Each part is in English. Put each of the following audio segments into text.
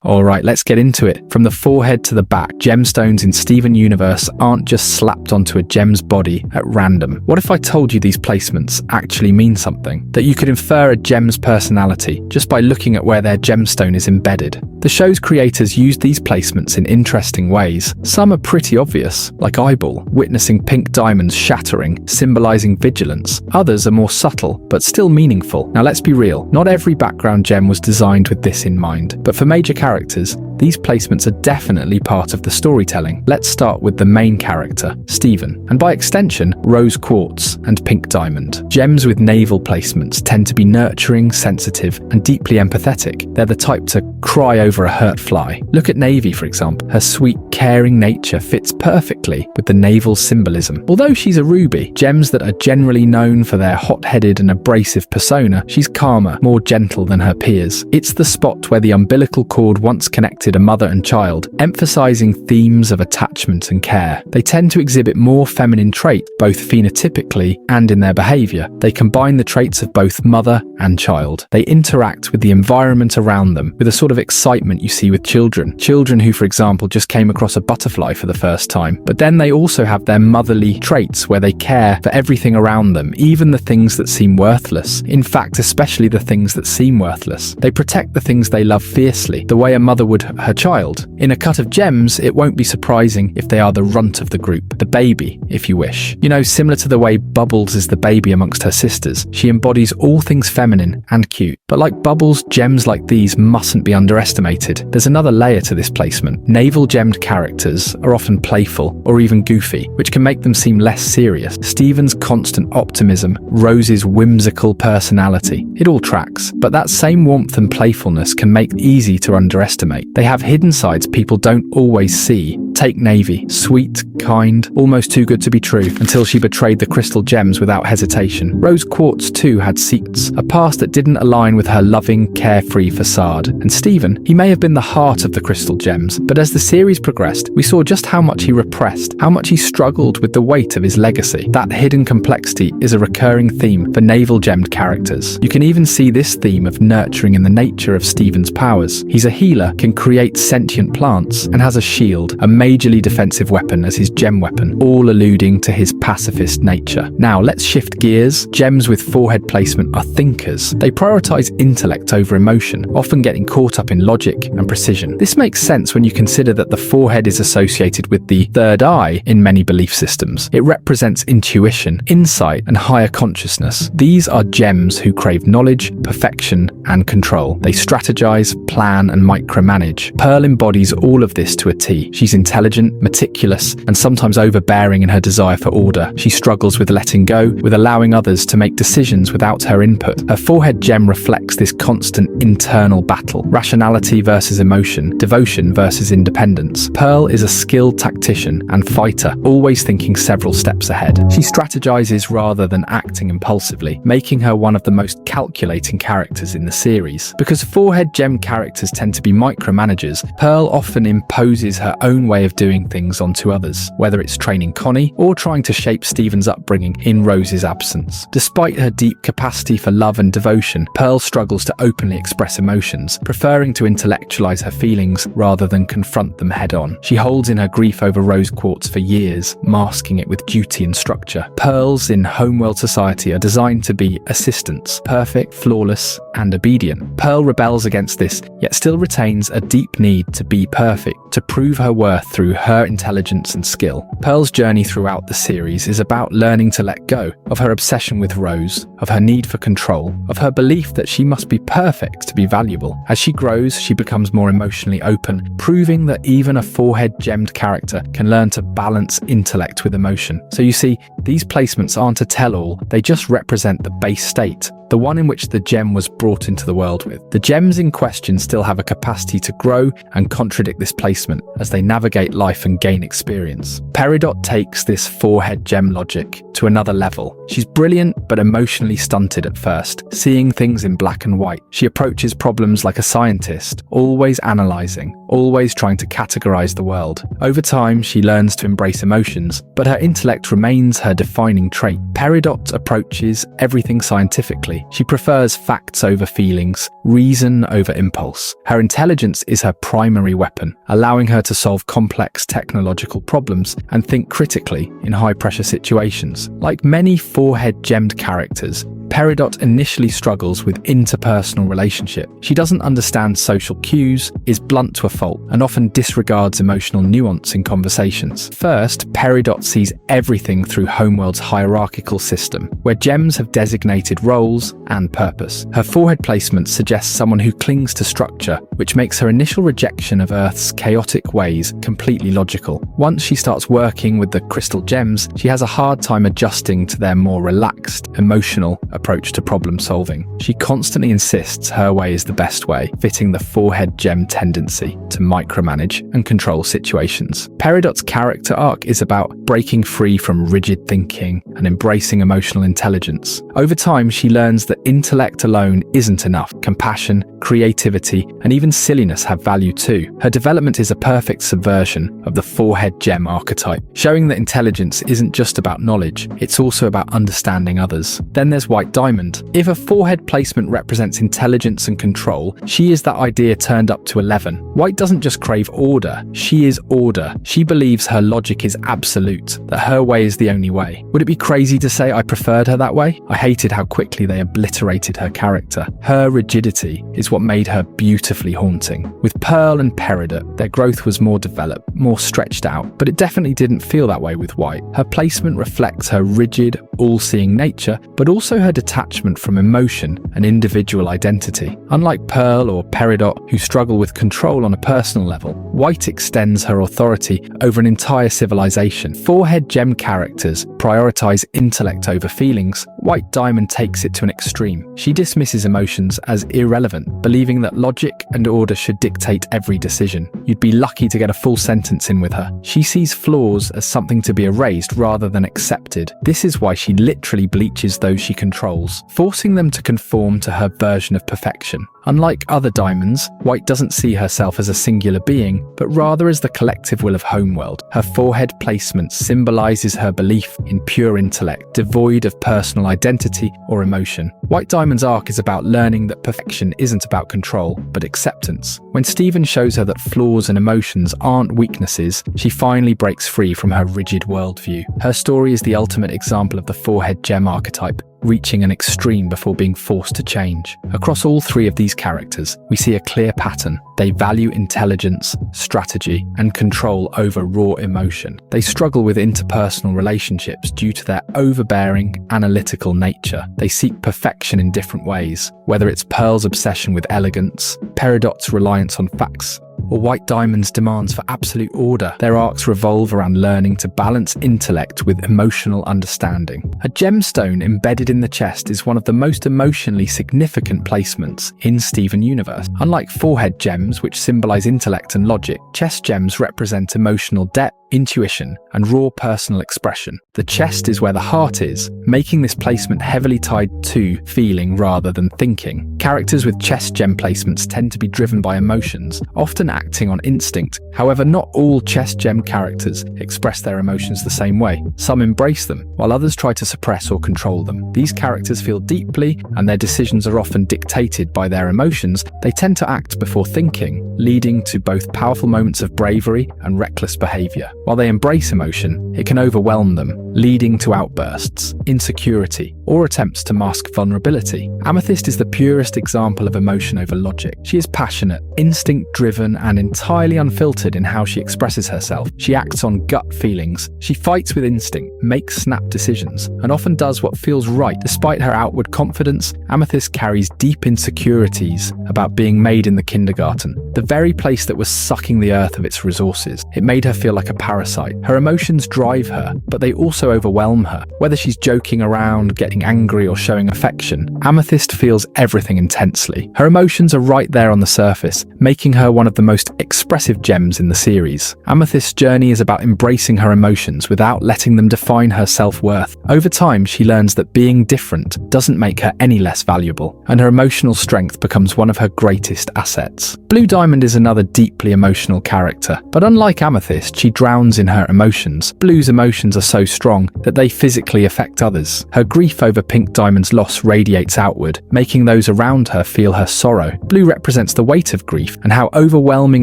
Alright, let's get into it. From the forehead to the back, gemstones in Steven Universe aren't just slapped onto a gem's body at random. What if I told you these placements actually mean something? That you could infer a gem's personality just by looking at where their gemstone is embedded. The show's creators used these placements in interesting ways. Some are pretty obvious, like eyeball, witnessing pink diamonds shattering, symbolizing vigilance. Others are more subtle, but still meaningful. Now let's be real, not every background gem was designed with this in mind, but for major characters, these placements are definitely part of the storytelling. Let's start with the main character, Steven, and by extension, rose quartz and pink diamond. Gems with navel placements tend to be nurturing, sensitive, and deeply empathetic. They're the type to cry over a hurt fly. Look at Navy, for example. Her sweet, caring nature fits perfectly with the navel symbolism. Although she's a ruby, gems that are generally known for their hot-headed and abrasive persona, she's calmer, more gentle than her peers. It's the spot where the umbilical cord once connected a mother and child, emphasizing themes of attachment and care. They tend to exhibit more feminine traits, both phenotypically and in their behavior. They combine the traits of both mother and child. They interact with the environment around them with a sort of excitement you see with children. Children who, for example, just came across a butterfly for the first time. But then they also have their motherly traits where they care for everything around them, even the things that seem worthless. In fact, especially the things that seem worthless. They protect the things they love fiercely, the way a mother would her child. In a cut of gems, it won't be surprising if they are the runt of the group, the baby, if you wish. You know, similar to the way Bubbles is the baby amongst her sisters, she embodies all things feminine and cute. But like Bubbles, gems like these mustn't be underestimated. There's another layer to this placement. Navel-gemmed characters are often playful or even goofy, which can make them seem less serious. Steven's constant optimism, Rose's whimsical personality, it all tracks. But that same warmth and playfulness can make it easy to underestimate. They have hidden sides people don't always see. Take Navy, sweet, kind, almost too good to be true, until she betrayed the crystal gems without hesitation. Rose Quartz too had secrets, a past that didn't align with her loving, carefree facade. And Steven, he may have been the heart of the crystal gems, but as the series progressed, we saw just how much he repressed, how much he struggled with the weight of his legacy. That hidden complexity is a recurring theme for navel-gemmed characters. You can even see this theme of nurturing in the nature of Steven's powers. He's a healer, can create sentient plants, and has a shield, a majorly defensive weapon as his gem weapon, all alluding to his pacifist nature. Now let's shift gears. Gems with forehead placement are thinkers. They prioritize intellect over emotion, often getting caught up in logic and precision. This makes sense when you consider that the forehead is associated with the third eye in many belief systems. It represents intuition, insight, and higher consciousness. These are gems who crave knowledge, perfection, and control. They strategize, plan, and micromanage. Pearl embodies all of this to a T. She's intelligent, meticulous, and sometimes overbearing in her desire for order. She struggles with letting go, with allowing others to make decisions without her input. Her forehead gem reflects this constant internal battle. Rationality versus emotion, devotion versus independence. Pearl is a skilled tactician and fighter, always thinking several steps ahead. She strategizes rather than acting impulsively, making her one of the most calculating characters in the series. Because forehead gem characters tend to be micromanagers, Pearl often imposes her own way of doing things onto others, whether it's training Connie or trying to shape Steven's upbringing in Rose's absence. Despite her deep capacity for love and devotion, Pearl struggles to openly express emotions, preferring to intellectualize her feelings rather than confront them head-on. She holds in her grief over Rose Quartz for years, masking it with duty and structure. Pearls in Homeworld society are designed to be assistants, perfect, flawless, and obedient. Pearl rebels against this, yet still retains a deep need to be perfect, to prove her worth through her intelligence and skill. Pearl's journey throughout the series is about learning to let go of her obsession with Rose, of her need for control, of her belief that she must be perfect to be valuable. As she grows, she becomes more emotionally open, proving that even a forehead-gemmed character can learn to balance intellect with emotion. So you see, these placements aren't a tell-all, they just represent the base state, the one in which the gem was brought into the world with. The gems in question still have a capacity to grow and contradict this placement as they navigate life and gain experience. Peridot takes this forehead gem logic to another level. She's brilliant but emotionally stunted at first, seeing things in black and white. She approaches problems like a scientist, always analyzing, always trying to categorize the world. Over time, she learns to embrace emotions, but her intellect remains her defining trait. Peridot approaches everything scientifically, critically. She prefers facts over feelings, reason over impulse. Her intelligence is her primary weapon, allowing her to solve complex technological problems and think critically in high-pressure situations. Like many forehead gemmed characters, Peridot initially struggles with interpersonal relationship. She doesn't understand social cues, is blunt to a fault, and often disregards emotional nuance in conversations. First, Peridot sees everything through Homeworld's hierarchical system, where gems have designated roles and purpose. Her forehead placement suggests someone who clings to structure, which makes her initial rejection of Earth's chaotic ways completely logical. Once she starts working with the crystal gems, she has a hard time adjusting to their more relaxed, emotional approach to problem solving. She constantly insists her way is the best way, fitting the forehead gem tendency to micromanage and control situations. Peridot's character arc is about breaking free from rigid thinking and embracing emotional intelligence. Over time, she learns that intellect alone isn't enough. Compassion, creativity, and even silliness have value too. Her development is a perfect subversion of the forehead gem archetype, showing that intelligence isn't just about knowledge, it's also about understanding others. Then there's White Diamond. If a forehead placement represents intelligence and control, she is that idea turned up to 11. White doesn't just crave order, she is order. She believes her logic is absolute, that her way is the only way. Would it be crazy to say I preferred her that way? I hated how quickly they obliterated her character. Her rigidity is what made her beautifully haunting. With Pearl and Peridot, their growth was more developed, more stretched out, but it definitely didn't feel that way with White. Her placement reflects her rigid, all-seeing nature, but also her detachment from emotion and individual identity. Unlike Pearl or Peridot, who struggle with control on a personal level, White extends her authority over an entire civilization. Forehead gem characters prioritize intellect over feelings. White Diamond takes it to an extreme. She dismisses emotions as irrelevant, believing that logic and order should dictate every decision. You'd be lucky to get a full sentence in with her. She sees flaws as something to be erased rather than accepted. This is why she literally bleaches those she controls, forcing them to conform to her version of perfection. Unlike other diamonds, White doesn't see herself as a singular being, but rather as the collective will of Homeworld. Her forehead placement symbolizes her belief in pure intellect, devoid of personal identity or emotion. White Diamond's arc is about learning that perfection isn't about control, but acceptance. When Steven shows her that flaws and emotions aren't weaknesses, she finally breaks free from her rigid worldview. Her story is the ultimate example of the forehead gem archetype, reaching an extreme before being forced to change. Across all three of these characters, we see a clear pattern. They value intelligence, strategy, and control over raw emotion. They struggle with interpersonal relationships due to their overbearing, analytical nature. They seek perfection in different ways, whether it's Pearl's obsession with elegance, Peridot's reliance on facts, or White Diamond's demands for absolute order. Their arcs revolve around learning to balance intellect with emotional understanding. A gemstone embedded in the chest is one of the most emotionally significant placements in Steven Universe. Unlike forehead gems, which symbolize intellect and logic, chest gems represent emotional depth, intuition, and raw personal expression. The chest is where the heart is, making this placement heavily tied to feeling rather than thinking. Characters with chest gem placements tend to be driven by emotions, often acting on instinct. However, not all chest gem characters express their emotions the same way. Some embrace them, while others try to suppress or control them. These characters feel deeply, and their decisions are often dictated by their emotions. They tend to act before thinking, leading to both powerful moments of bravery and reckless behavior. While they embrace emotion, it can overwhelm them, leading to outbursts, insecurity, or attempts to mask vulnerability. Amethyst is the purest example of emotion over logic. She is passionate, instinct-driven, and entirely unfiltered in how she expresses herself. She acts on gut feelings. She fights with instinct, makes snap decisions, and often does what feels right. Despite her outward confidence, Amethyst carries deep insecurities about being made in the kindergarten, the very place that was sucking the earth of its resources. It made her feel like a parasite. Her emotions drive her, but they also overwhelm her. Whether she's joking around, getting angry, or showing affection, Amethyst feels everything intensely. Her emotions are right there on the surface, making her one of the most expressive gems in the series. Amethyst's journey is about embracing her emotions without letting them define her self-worth. Over time, she learns that being different doesn't make her any less valuable, and her emotional strength becomes one of her greatest assets. Blue Diamond is another deeply emotional character, but unlike Amethyst, she drowns in her emotions. Blue's emotions are so strong that they physically affect others. Her grief over Pink Diamond's loss radiates outward, making those around her feel her sorrow. Blue represents the weight of grief and how overwhelming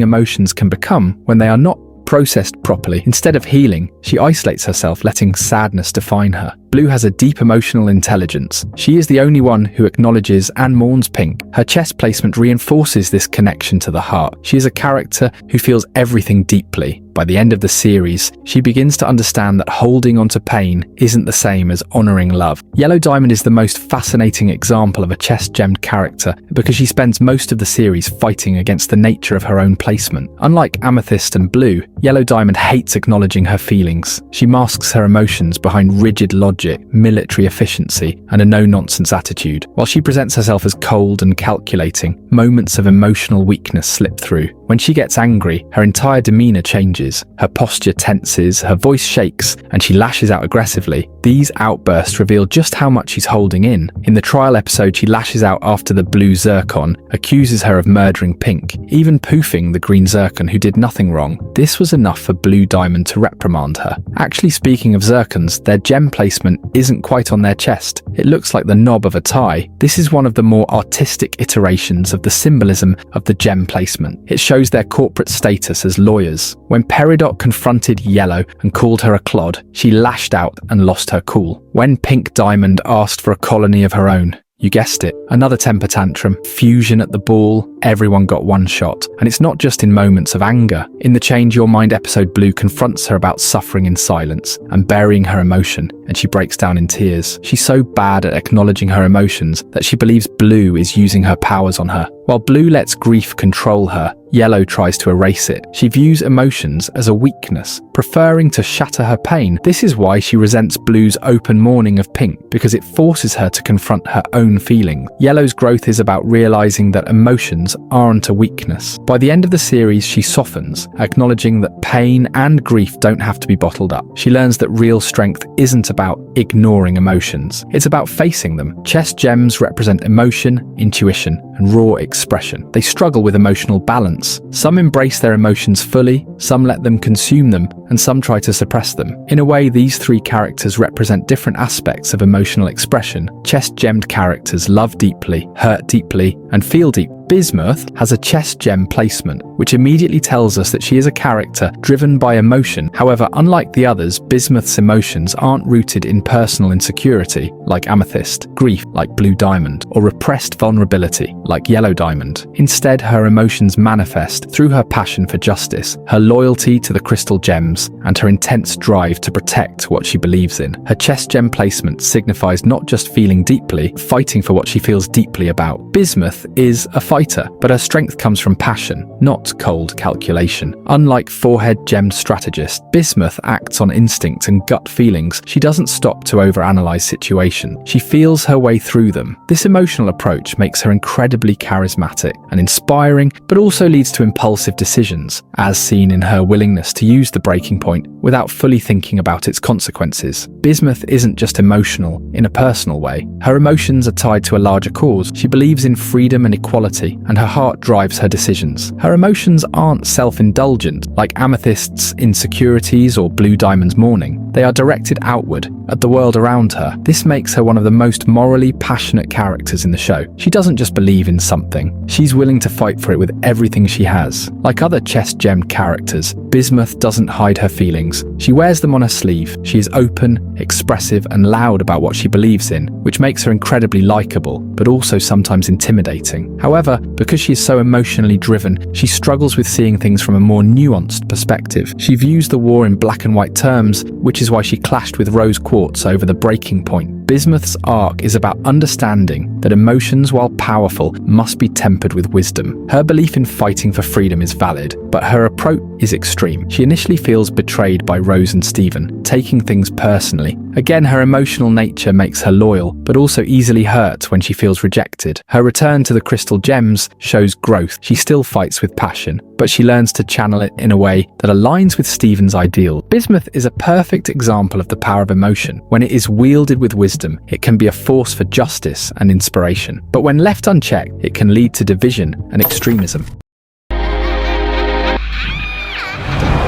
emotions can become when they are not processed properly. Instead of healing, she isolates herself, letting sadness define her. Blue has a deep emotional intelligence. She is the only one who acknowledges and mourns Pink. Her chest placement reinforces this connection to the heart. She is a character who feels everything deeply. By the end of the series, she begins to understand that holding onto pain isn't the same as honoring love. Yellow Diamond is the most fascinating example of a chest-gemmed character because she spends most of the series fighting against the nature of her own placement. Unlike Amethyst and Blue, Yellow Diamond hates acknowledging her feelings. She masks her emotions behind rigid logic, military efficiency, and a no-nonsense attitude. While she presents herself as cold and calculating, moments of emotional weakness slip through. When she gets angry, her entire demeanor changes. Her posture tenses, her voice shakes, and she lashes out aggressively. These outbursts reveal just how much she's holding in. In the trial episode, she lashes out after the blue Zircon accuses her of murdering Pink, even poofing the green Zircon who did nothing wrong. This was enough for Blue Diamond to reprimand her. Actually, speaking of Zircons, their gem placement isn't quite on their chest. It looks like the knob of a tie. This is one of the more artistic iterations of the symbolism of the gem placement. It shows their corporate status as lawyers. When Peridot confronted Yellow and called her a clod, she lashed out and lost her cool. When Pink Diamond asked for a colony of her own, you guessed it, another temper tantrum, fusion at the ball, everyone got one shot. And it's not just in moments of anger. In the Change Your Mind episode, Blue confronts her about suffering in silence and burying her emotion, and she breaks down in tears. She's so bad at acknowledging her emotions that she believes Blue is using her powers on her. While Blue lets grief control her, Yellow tries to erase it. She views emotions as a weakness, preferring to shatter her pain. This is why she resents Blue's open mourning of Pink, because it forces her to confront her own feelings. Yellow's growth is about realizing that emotions aren't a weakness. By the end of the series, she softens, acknowledging that pain and grief don't have to be bottled up. She learns that real strength isn't about ignoring emotions. It's about facing them. Chest gems represent emotion, intuition, and raw expression. They struggle with emotional balance. Some embrace their emotions fully, some let them consume them, and some try to suppress them. In a way, these three characters represent different aspects of emotional expression. Chest-gemmed characters love deeply, hurt deeply, and feel deep. Bismuth has a chest gem placement, which immediately tells us that she is a character driven by emotion. However, unlike the others, Bismuth's emotions aren't rooted in personal insecurity, like Amethyst, grief, like Blue Diamond, or repressed vulnerability, like Yellow Diamond. Instead, her emotions manifest through her passion for justice, her loyalty to the crystal gems, and her intense drive to protect what she believes in. Her chest gem placement signifies not just feeling deeply, fighting for what she feels deeply about. Bismuth is a fighter, but her strength comes from passion, not cold calculation. Unlike forehead gemmed strategist, Bismuth acts on instinct and gut feelings. She doesn't stop to overanalyze situations. She feels her way through them. This emotional approach makes her incredibly charismatic and inspiring, but also leads to impulsive decisions, as seen in her willingness to use the breaking point without fully thinking about its consequences. Bismuth isn't just emotional in a personal way. Her emotions are tied to a larger cause. She believes in freedom and equality, and her heart drives her decisions. Her emotions aren't self-indulgent, like Amethyst's insecurities or Blue Diamond's mourning. They are directed outward, at the world around her. This makes her one of the most morally passionate characters in the show. She doesn't just believe in something, she's willing to fight for it with everything she has. Like other chest-gemmed characters, Bismuth doesn't hide her feelings. She wears them on her sleeve. She is open, expressive, and loud about what she believes in, which makes her incredibly likable, but also sometimes intimidating. However, because she is so emotionally driven, she struggles with seeing things from a more nuanced perspective. She views the war in black and white terms, which is why she clashed with Rose Quartz over the breaking point. Bismuth's arc is about understanding that emotions, while powerful, must be tempered with wisdom. Her belief in fighting for freedom is valid, but her approach is extreme. She initially feels betrayed by Rose and Steven, taking things personally. Again, her emotional nature makes her loyal, but also easily hurt when she feels rejected. Her return to the crystal gems shows growth. She still fights with passion, but she learns to channel it in a way that aligns with Stephen's ideal. Bismuth is a perfect example of the power of emotion. When it is wielded with wisdom, it can be a force for justice and inspiration. But when left unchecked, it can lead to division and extremism.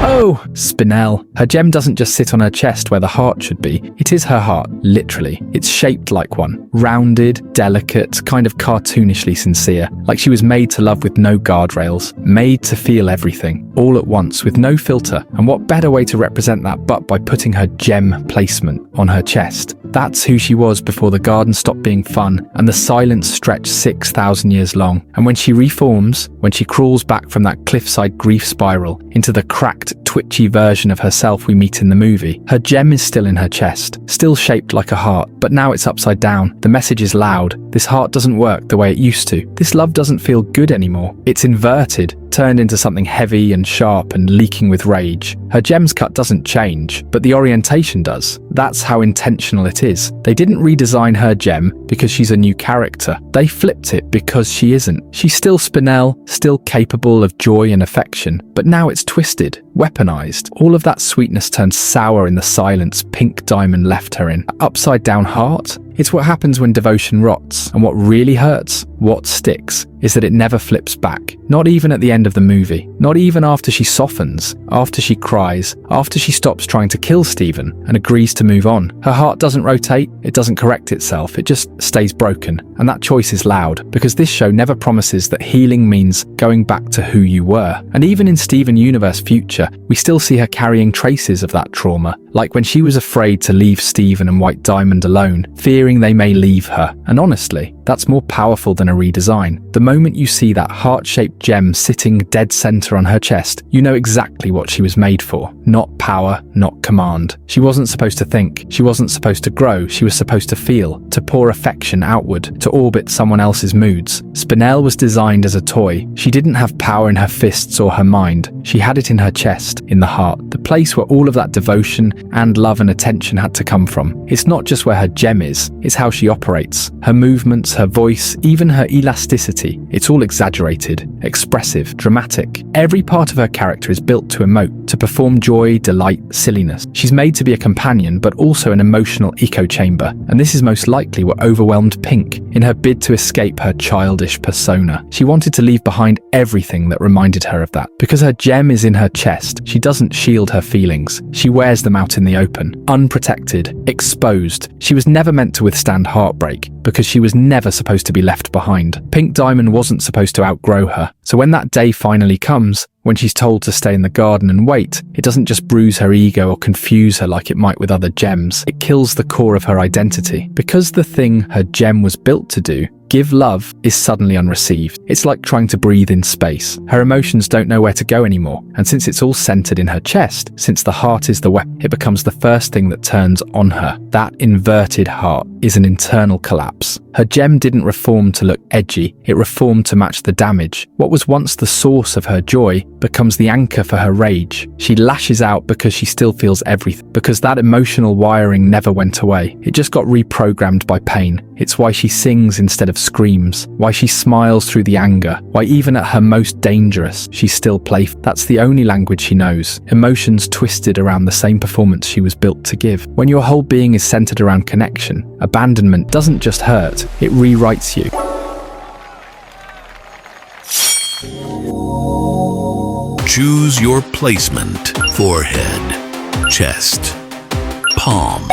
Oh, Spinel. Her gem doesn't just sit on her chest where the heart should be. It is her heart, literally. It's shaped like one. Rounded, delicate, kind of cartoonishly sincere. Like she was made to love with no guardrails. Made to feel everything, all at once, with no filter. And what better way to represent that but by putting her gem placement on her chest? That's who she was before the garden stopped being fun and the silence stretched 6,000 years long. And when she reforms, when she crawls back from that cliffside grief spiral into the cracked, twitchy version of herself we meet in the movie, her gem is still in her chest, still shaped like a heart, but now it's upside down. The message is loud. This heart doesn't work the way it used to. This love doesn't feel good anymore. It's inverted, turned into something heavy and sharp and leaking with rage. Her gem's cut doesn't change, but the orientation does. That's how intentional it is. They didn't redesign her gem because she's a new character. They flipped it because she isn't. She's still Spinel, still capable of joy and affection, but now it's twisted, weaponized. All of that sweetness turned sour in the silence Pink Diamond left her in. Upside down heart? It's what happens when devotion rots, and what really hurts, what sticks, is that it never flips back. Not even at the end of the movie. Not even after she softens, after she cries, after she stops trying to kill Stephen and agrees to move on. Her heart doesn't rotate, it doesn't correct itself, it just stays broken. And that choice is loud, because this show never promises that healing means going back to who you were. And even in Steven Universe Future, we still see her carrying traces of that trauma, like when she was afraid to leave Stephen and White Diamond alone, fearing they may leave her. And honestly, that's more powerful than a redesign. The moment you see that heart-shaped gem sitting dead center on her chest, you know exactly what she was made for. Not power, not command. She wasn't supposed to think. She wasn't supposed to grow. She was supposed to feel, to pour affection outward, to orbit someone else's moods. Spinel was designed as a toy. She didn't have power in her fists or her mind. She had it in her chest, in the heart, the place where all of that devotion and love and attention had to come from. It's not just where her gem is, it's how she operates. Her movements, her voice, even her elasticity. It's all exaggerated, expressive, dramatic. Every part of her character is built to emote, to perform joy, delight, silliness. She's made to be a companion, but also an emotional echo chamber. And this is most likely what overwhelmed Pink in her bid to escape her childish persona. She wanted to leave behind everything that reminded her of that. Because her gem is in her chest, she doesn't shield her feelings. She wears them out in the open, unprotected, exposed. She was never meant to withstand heartbreak, because she was never supposed to be left behind. Pink Diamond wasn't supposed to outgrow her. So when that day finally comes, when she's told to stay in the garden and wait, it doesn't just bruise her ego or confuse her like it might with other gems. It kills the core of her identity. Because the thing her gem was built to do, give love, is suddenly unreceived. It's like trying to breathe in space. Her emotions don't know where to go anymore. And since it's all centered in her chest, since the heart is the weapon, it becomes the first thing that turns on her. That inverted heart is an internal collapse. Her gem didn't reform to look edgy. It reformed to match the damage. What was once the source of her joy becomes the anchor for her rage. She lashes out because she still feels everything. Because that emotional wiring never went away. It just got reprogrammed by pain. It's why she sings instead of screams, why she smiles through the anger, why even at her most dangerous, she's still playful. That's the only language she knows. Emotions twisted around the same performance she was built to give. When your whole being is centered around connection, abandonment doesn't just hurt, it rewrites you. Choose your placement. Forehead, chest, palm.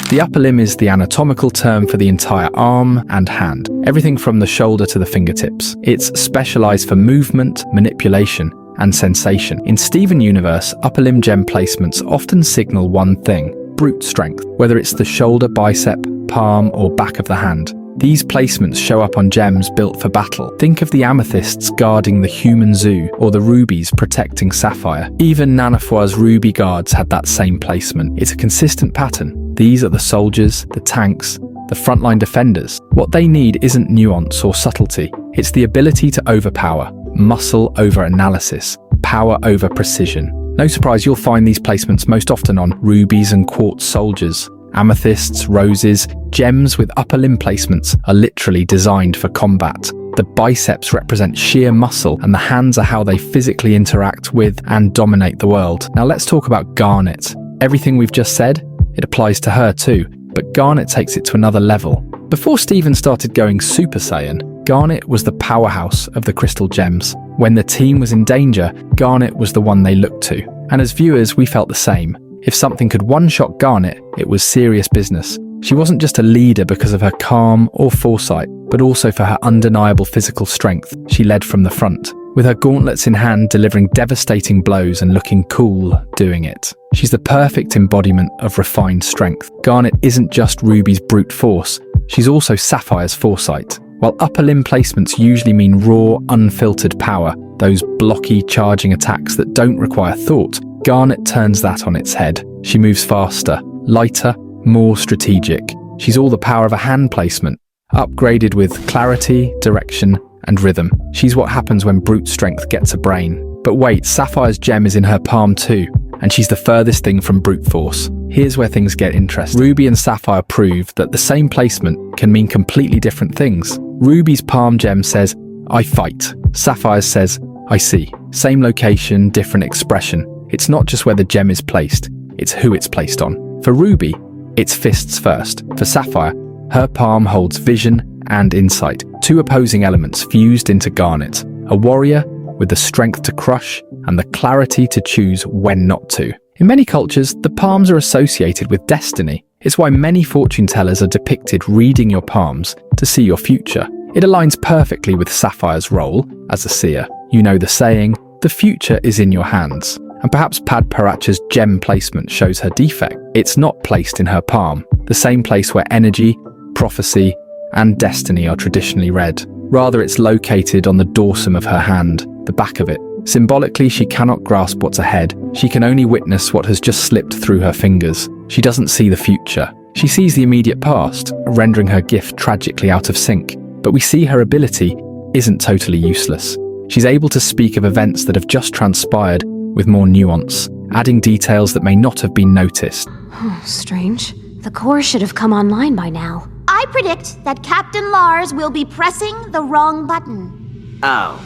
The upper limb is the anatomical term for the entire arm and hand, everything from the shoulder to the fingertips. It's specialized for movement, manipulation, and sensation. In Steven Universe, upper limb gem placements often signal one thing: brute strength, whether it's the shoulder, bicep, palm, or back of the hand. These placements show up on gems built for battle. Think of the amethysts guarding the human zoo, or the rubies protecting sapphire. Even Nanafoi's ruby guards had that same placement. It's a consistent pattern. These are the soldiers, the tanks, the frontline defenders. What they need isn't nuance or subtlety. It's the ability to overpower, muscle over analysis, power over precision. No surprise you'll find these placements most often on rubies and quartz soldiers, Amethysts, roses, gems with upper limb placements are literally designed for combat. The biceps represent sheer muscle, and the hands are how they physically interact with and dominate the world. Now let's talk about Garnet. Everything we've just said, it applies to her too, but Garnet takes it to another level. Before Steven started going Super Saiyan, Garnet was the powerhouse of the crystal gems. When the team was in danger, Garnet was the one they looked to. And as viewers, we felt the same. If something could one-shot Garnet, it was serious business. She wasn't just a leader because of her calm or foresight, but also for her undeniable physical strength. She led from the front, with her gauntlets in hand delivering devastating blows and looking cool doing it. She's the perfect embodiment of refined strength. Garnet isn't just Ruby's brute force, she's also Sapphire's foresight. While upper limb placements usually mean raw, unfiltered power, those blocky, charging attacks that don't require thought, Garnet turns that on its head. She moves faster, lighter, more strategic. She's all the power of a hand placement, upgraded with clarity, direction, and rhythm. She's what happens when brute strength gets a brain. But wait, Sapphire's gem is in her palm too, and she's the furthest thing from brute force. Here's where things get interesting. Ruby and Sapphire prove that the same placement can mean completely different things. Ruby's palm gem says, "I fight." Sapphire's says, "I see." Same location, different expression. It's not just where the gem is placed, it's who it's placed on. For Ruby, it's fists first. For Sapphire, her palm holds vision and insight, two opposing elements fused into Garnet. A warrior with the strength to crush and the clarity to choose when not to. In many cultures, the palms are associated with destiny. It's why many fortune tellers are depicted reading your palms to see your future. It aligns perfectly with Sapphire's role as a seer. You know the saying, the future is in your hands. And perhaps Padparacha's gem placement shows her defect. It's not placed in her palm, the same place where energy, prophecy, and destiny are traditionally read. Rather, it's located on the dorsum of her hand, the back of it. Symbolically, she cannot grasp what's ahead. She can only witness what has just slipped through her fingers. She doesn't see the future. She sees the immediate past, rendering her gift tragically out of sync. But we see her ability isn't totally useless. She's able to speak of events that have just transpired with more nuance, adding details that may not have been noticed. Oh, strange. The core should have come online by now. I predict that Captain Lars will be pressing the wrong button. Oh.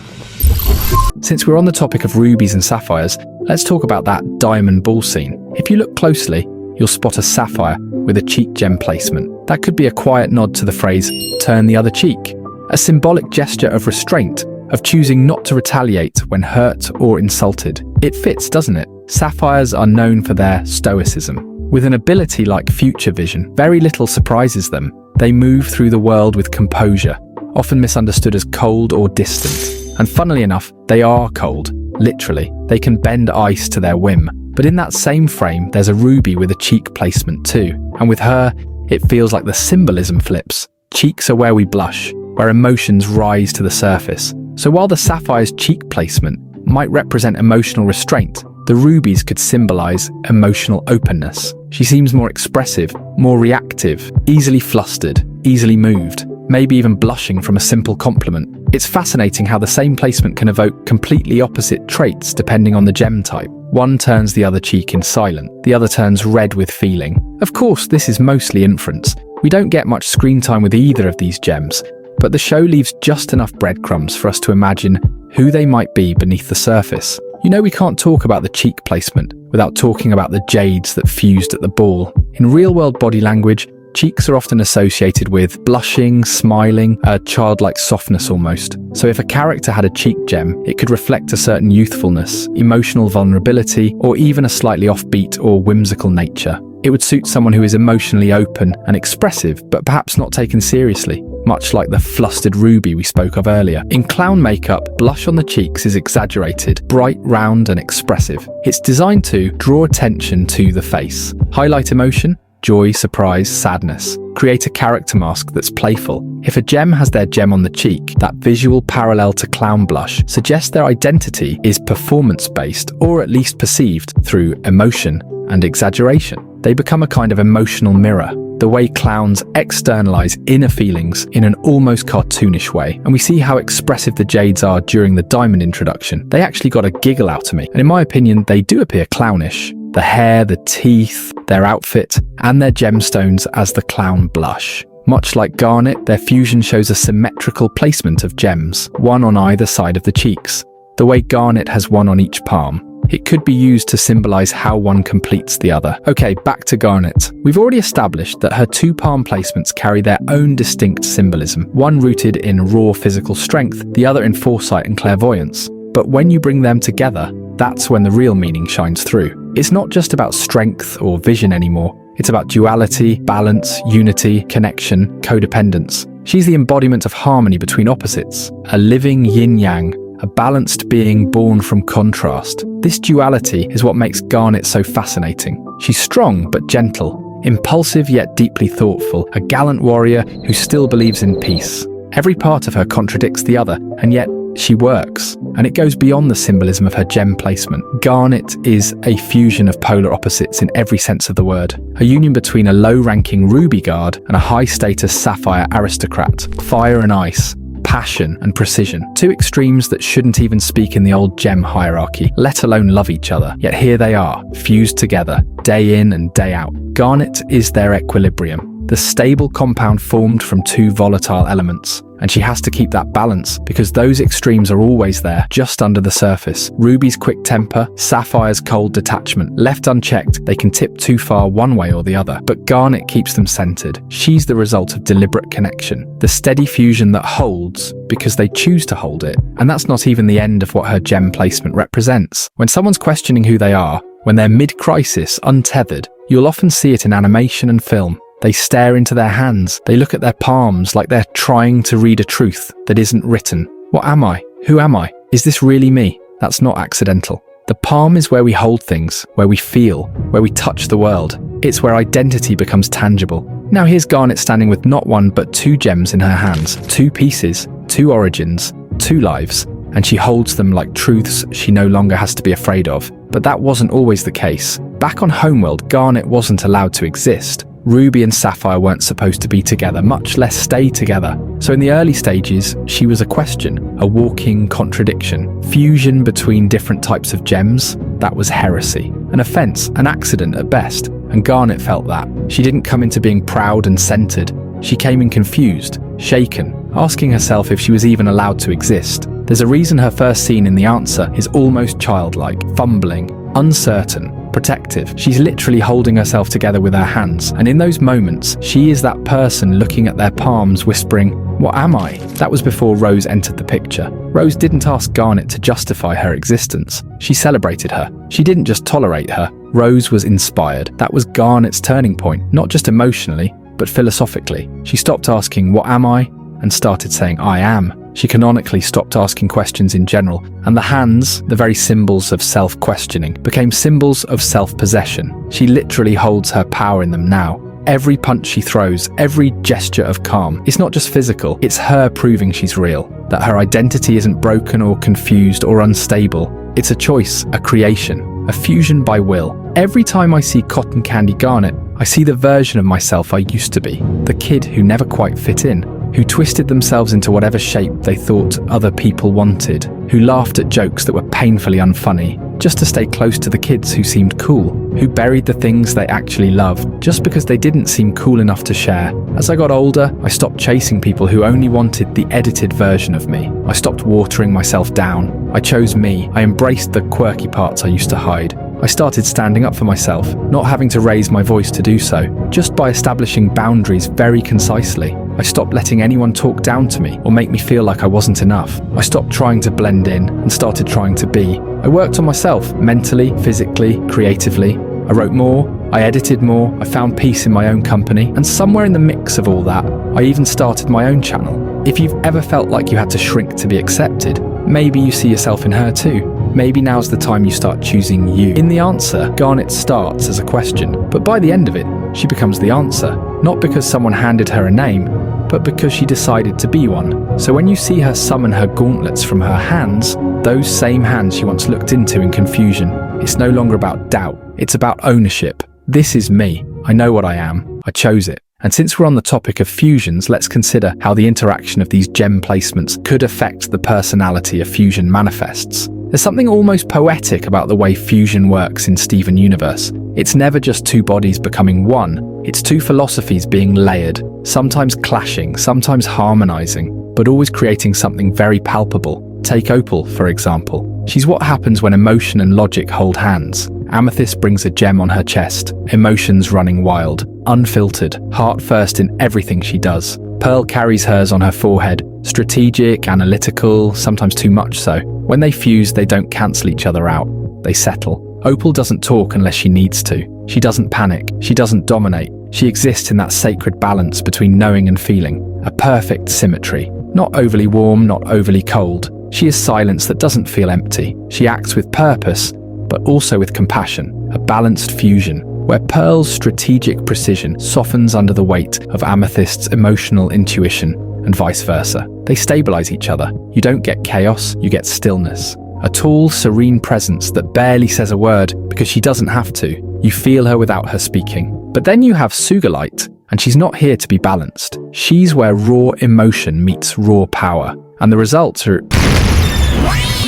Since we're on the topic of rubies and sapphires, let's talk about that diamond ball scene. If you look closely, you'll spot a sapphire with a cheek gem placement. That could be a quiet nod to the phrase, "turn the other cheek," a symbolic gesture of restraint, of choosing not to retaliate when hurt or insulted. It fits, doesn't it? Sapphires are known for their stoicism. With an ability like future vision, very little surprises them. They move through the world with composure, often misunderstood as cold or distant. And funnily enough, they are cold, literally. They can bend ice to their whim. But in that same frame, there's a ruby with a cheek placement too. And with her, it feels like the symbolism flips. Cheeks are where we blush, where emotions rise to the surface. So while the sapphire's cheek placement might represent emotional restraint, the rubies could symbolize emotional openness. She seems more expressive, more reactive, easily flustered, easily moved, maybe even blushing from a simple compliment. It's fascinating how the same placement can evoke completely opposite traits depending on the gem type. One turns the other cheek in silent, the other turns red with feeling. Of course, this is mostly inference. We don't get much screen time with either of these gems, but the show leaves just enough breadcrumbs for us to imagine who they might be beneath the surface. You know, we can't talk about the cheek placement without talking about the jades that fused at the ball. In real-world body language, cheeks are often associated with blushing, smiling, a childlike softness almost. So if a character had a cheek gem, it could reflect a certain youthfulness, emotional vulnerability, or even a slightly offbeat or whimsical nature. It would suit someone who is emotionally open and expressive, but perhaps not taken seriously, much like the flustered ruby we spoke of earlier. In clown makeup, blush on the cheeks is exaggerated, bright, round, and expressive. It's designed to draw attention to the face, highlight emotion, joy, surprise, sadness. Create a character mask that's playful. If a gem has their gem on the cheek, that visual parallel to clown blush suggests their identity is performance-based, or at least perceived through emotion and exaggeration. They become a kind of emotional mirror, the way clowns externalize inner feelings in an almost cartoonish way. And we see how expressive the jades are during the diamond introduction. They actually got a giggle out of me, and in my opinion, they do appear clownish. The hair, the teeth, their outfit, and their gemstones as the clown blush. Much like Garnet, their fusion shows a symmetrical placement of gems, one on either side of the cheeks. The way Garnet has one on each palm, it could be used to symbolize how one completes the other. Okay, back to Garnet. We've already established that her two palm placements carry their own distinct symbolism, one rooted in raw physical strength, the other in foresight and clairvoyance. But when you bring them together, that's when the real meaning shines through. It's not just about strength or vision anymore. It's about duality, balance, unity, connection, codependence. She's the embodiment of harmony between opposites, a living yin-yang, a balanced being born from contrast. This duality is what makes Garnet so fascinating. She's strong but gentle, impulsive yet deeply thoughtful, a gallant warrior who still believes in peace. Every part of her contradicts the other, and yet she works. And it goes beyond the symbolism of her gem placement. Garnet is a fusion of polar opposites in every sense of the word. A union between a low-ranking ruby guard and a high-status sapphire aristocrat. Fire and ice. Passion and precision. Two extremes that shouldn't even speak in the old gem hierarchy, let alone love each other. Yet here they are, fused together, day in and day out. Garnet is their equilibrium, the stable compound formed from two volatile elements. And she has to keep that balance because those extremes are always there, just under the surface. Ruby's quick temper, Sapphire's cold detachment. Left unchecked, they can tip too far one way or the other. But Garnet keeps them centered. She's the result of deliberate connection. The steady fusion that holds because they choose to hold it. And that's not even the end of what her gem placement represents. When someone's questioning who they are, when they're mid-crisis, untethered, you'll often see it in animation and film. They stare into their hands. They look at their palms like they're trying to read a truth that isn't written. What am I? Who am I? Is this really me? That's not accidental. The palm is where we hold things, where we feel, where we touch the world. It's where identity becomes tangible. Now here's Garnet standing with not one but two gems in her hands. Two pieces, two origins, two lives. And she holds them like truths she no longer has to be afraid of. But that wasn't always the case. Back on Homeworld, Garnet wasn't allowed to exist. Ruby and Sapphire weren't supposed to be together, much less stay together. So in the early stages, she was a question, a walking contradiction. Fusion between different types of gems, that was heresy. An offense, an accident at best. And Garnet felt that. She didn't come into being proud and centered. She came in confused, shaken, asking herself if she was even allowed to exist. There's a reason her first scene in The Answer is almost childlike, fumbling, uncertain, protective. She's literally holding herself together with her hands, and in those moments, she is that person looking at their palms whispering, "What am I?" That was before Rose entered the picture. Rose didn't ask Garnet to justify her existence. She celebrated her. She didn't just tolerate her. Rose was inspired. That was Garnet's turning point, not just emotionally, but philosophically. She stopped asking, "What am I?" and started saying, "I am." She canonically stopped asking questions in general, and the hands, the very symbols of self-questioning, became symbols of self-possession. She literally holds her power in them now. Every punch she throws, every gesture of calm, it's not just physical, it's her proving she's real, that her identity isn't broken or confused or unstable. It's a choice, a creation, a fusion by will. Every time I see Cotton Candy Garnet, I see the version of myself I used to be, the kid who never quite fit in, who twisted themselves into whatever shape they thought other people wanted, who laughed at jokes that were painfully unfunny, just to stay close to the kids who seemed cool, who buried the things they actually loved, just because they didn't seem cool enough to share. As I got older, I stopped chasing people who only wanted the edited version of me. I stopped watering myself down. I chose me. I embraced the quirky parts I used to hide. I started standing up for myself, not having to raise my voice to do so, just by establishing boundaries very concisely. I stopped letting anyone talk down to me or make me feel like I wasn't enough. I stopped trying to blend in and started trying to be. I worked on myself, mentally, physically, creatively. I wrote more, I edited more, I found peace in my own company, and somewhere in the mix of all that, I even started my own channel. If you've ever felt like you had to shrink to be accepted, maybe you see yourself in her too. Maybe now's the time you start choosing you. In The Answer, Garnet starts as a question, but by the end of it, she becomes the answer. Not because someone handed her a name, but because she decided to be one. So when you see her summon her gauntlets from her hands, those same hands she once looked into in confusion, it's no longer about doubt, it's about ownership. This is me. I know what I am. I chose it. And since we're on the topic of fusions, let's consider how the interaction of these gem placements could affect the personality a fusion manifests. There's something almost poetic about the way fusion works in Steven Universe. It's never just two bodies becoming one, it's two philosophies being layered, sometimes clashing, sometimes harmonizing, but always creating something very palpable. Take Opal, for example. She's what happens when emotion and logic hold hands. Amethyst brings a gem on her chest, emotions running wild, unfiltered, heart first in everything she does. Pearl carries hers on her forehead, strategic, analytical, sometimes too much so. When they fuse, they don't cancel each other out, they settle. Opal doesn't talk unless she needs to. She doesn't panic, she doesn't dominate. She exists in that sacred balance between knowing and feeling, a perfect symmetry. Not overly warm, not overly cold. She is silence that doesn't feel empty. She acts with purpose, but also with compassion, a balanced fusion, where Pearl's strategic precision softens under the weight of Amethyst's emotional intuition, and vice versa. They stabilize each other. You don't get chaos, you get stillness. A tall, serene presence that barely says a word because she doesn't have to. You feel her without her speaking. But then you have Sugalite, and she's not here to be balanced. She's where raw emotion meets raw power, and the results are...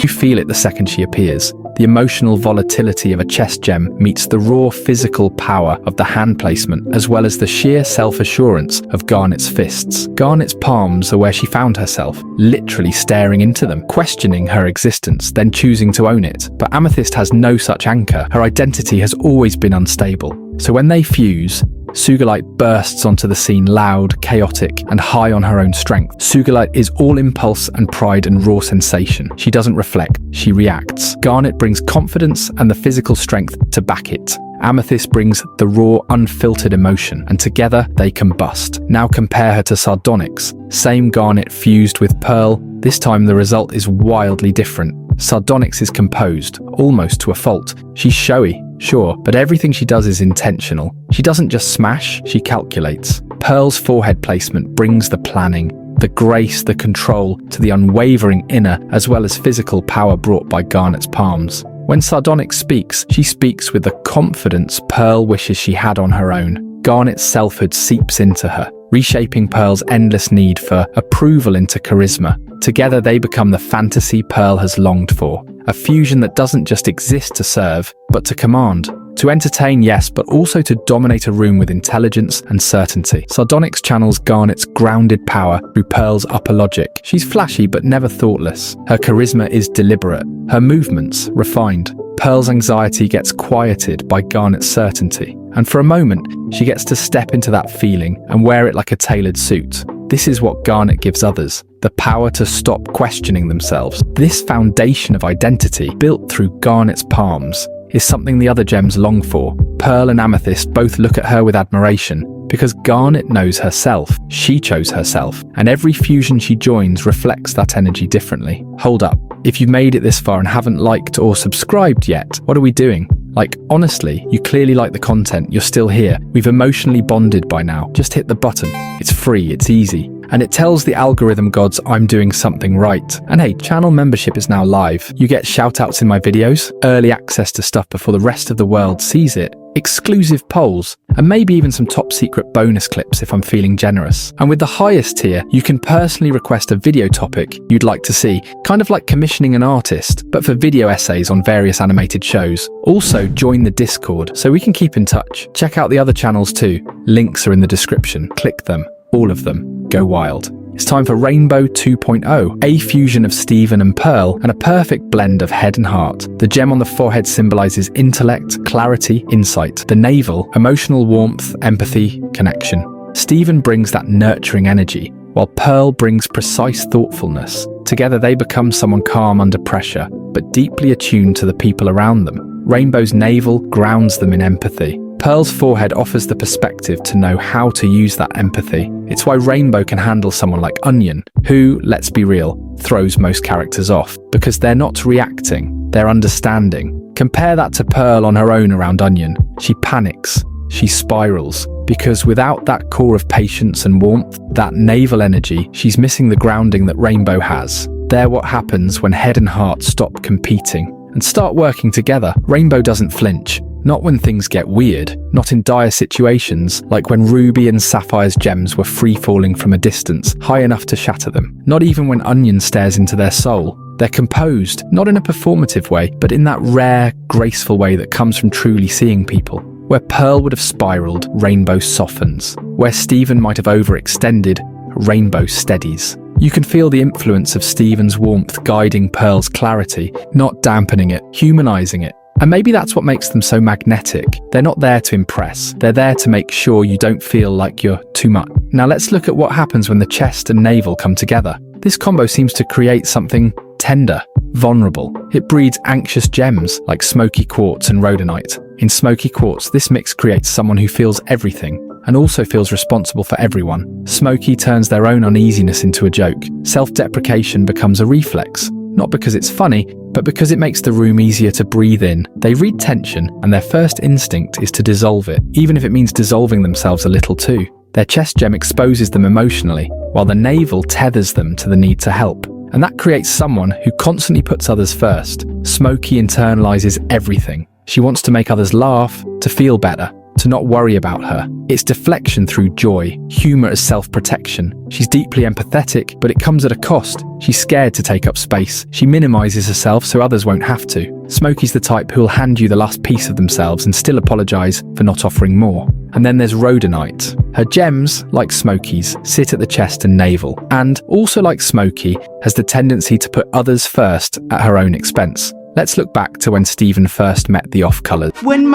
You feel it the second she appears. The emotional volatility of a chest gem meets the raw physical power of the hand placement, as well as the sheer self-assurance of Garnet's fists. Garnet's palms are where she found herself, literally staring into them, questioning her existence, then choosing to own it. But Amethyst has no such anchor. Her identity has always been unstable. So when they fuse, Sugalite bursts onto the scene loud, chaotic, and high on her own strength. Sugalite is all impulse and pride and raw sensation. She doesn't reflect, she reacts. Garnet brings confidence and the physical strength to back it. Amethyst brings the raw, unfiltered emotion, and together they combust. Now compare her to Sardonyx. Same Garnet fused with Pearl. This time the result is wildly different. Sardonyx is composed, almost to a fault. She's showy, sure, but everything she does is intentional. She doesn't just smash, she calculates. Pearl's forehead placement brings the planning, the grace, the control to the unwavering inner as well as physical power brought by Garnet's palms. When Sardonyx speaks, she speaks with the confidence Pearl wishes she had on her own. Garnet's selfhood seeps into her, reshaping Pearl's endless need for approval into charisma. Together they become the fantasy Pearl has longed for, a fusion that doesn't just exist to serve, but to command. To entertain, yes, but also to dominate a room with intelligence and certainty. Sardonyx channels Garnet's grounded power through Pearl's upper logic. She's flashy but never thoughtless. Her charisma is deliberate, her movements refined. Pearl's anxiety gets quieted by Garnet's certainty. And for a moment, she gets to step into that feeling and wear it like a tailored suit. This is what Garnet gives others, the power to stop questioning themselves. This foundation of identity, built through Garnet's palms, is something the other gems long for. Pearl and Amethyst both look at her with admiration, because Garnet knows herself. She chose herself, and every fusion she joins reflects that energy differently. Hold up. If you've made it this far and haven't liked or subscribed yet, what are we doing? Like, honestly, you clearly like the content, you're still here. We've emotionally bonded by now. Just hit the button. It's free, it's easy. And it tells the algorithm gods I'm doing something right. And hey, channel membership is now live. You get shoutouts in my videos, early access to stuff before the rest of the world sees it, exclusive polls, and maybe even some top secret bonus clips if I'm feeling generous. And with the highest tier, you can personally request a video topic you'd like to see, kind of like commissioning an artist, but for video essays on various animated shows. Also, join the Discord so we can keep in touch. Check out the other channels too. Links are in the description. Click them. All of them. Go wild. It's time for Rainbow 2.0, a fusion of Steven and Pearl, and a perfect blend of head and heart. The gem on the forehead symbolizes intellect, clarity, insight. The navel, emotional warmth, empathy, connection. Steven brings that nurturing energy, while Pearl brings precise thoughtfulness. Together they become someone calm under pressure, but deeply attuned to the people around them. Rainbow's navel grounds them in empathy. Pearl's forehead offers the perspective to know how to use that empathy. It's why Rainbow can handle someone like Onion, who, let's be real, throws most characters off, because they're not reacting, they're understanding. Compare that to Pearl on her own around Onion. She panics, she spirals, because without that core of patience and warmth, that navel energy, she's missing the grounding that Rainbow has. They're what happens when head and heart stop competing and start working together. Rainbow doesn't flinch. Not when things get weird, not in dire situations, like when Ruby and Sapphire's gems were free-falling from a distance, high enough to shatter them. Not even when Onion stares into their soul. They're composed, not in a performative way, but in that rare, graceful way that comes from truly seeing people. Where Pearl would have spiraled, Rainbow softens. Where Stephen might have overextended, Rainbow steadies. You can feel the influence of Stephen's warmth guiding Pearl's clarity, not dampening it, humanizing it. And maybe that's what makes them so magnetic. They're not there to impress. They're there to make sure you don't feel like you're too much. Now let's look at what happens when the chest and navel come together. This combo seems to create something tender, vulnerable. It breeds anxious gems like smoky quartz and rhodonite. In smoky quartz, this mix creates someone who feels everything and also feels responsible for everyone. Smoky turns their own uneasiness into a joke. Self-deprecation becomes a reflex, not because it's funny, but because it makes the room easier to breathe in. They read tension, and their first instinct is to dissolve it, even if it means dissolving themselves a little too. Their chest gem exposes them emotionally, while the navel tethers them to the need to help. And that creates someone who constantly puts others first. Smoky internalizes everything. She wants to make others laugh, to feel better, to not worry about her. It's deflection through joy, humor as self-protection. She's deeply empathetic, but it comes at a cost. She's scared to take up space. She minimizes herself so others won't have to. Smoky's the type who'll hand you the last piece of themselves and still apologize for not offering more. And then there's rhodonite. Her gems, like Smoky's, sit at the chest and navel, and, also like Smoky, has the tendency to put others first at her own expense. Let's look back to when Stephen first met the off-colors. When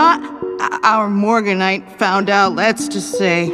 our Morganite found out, let's just say,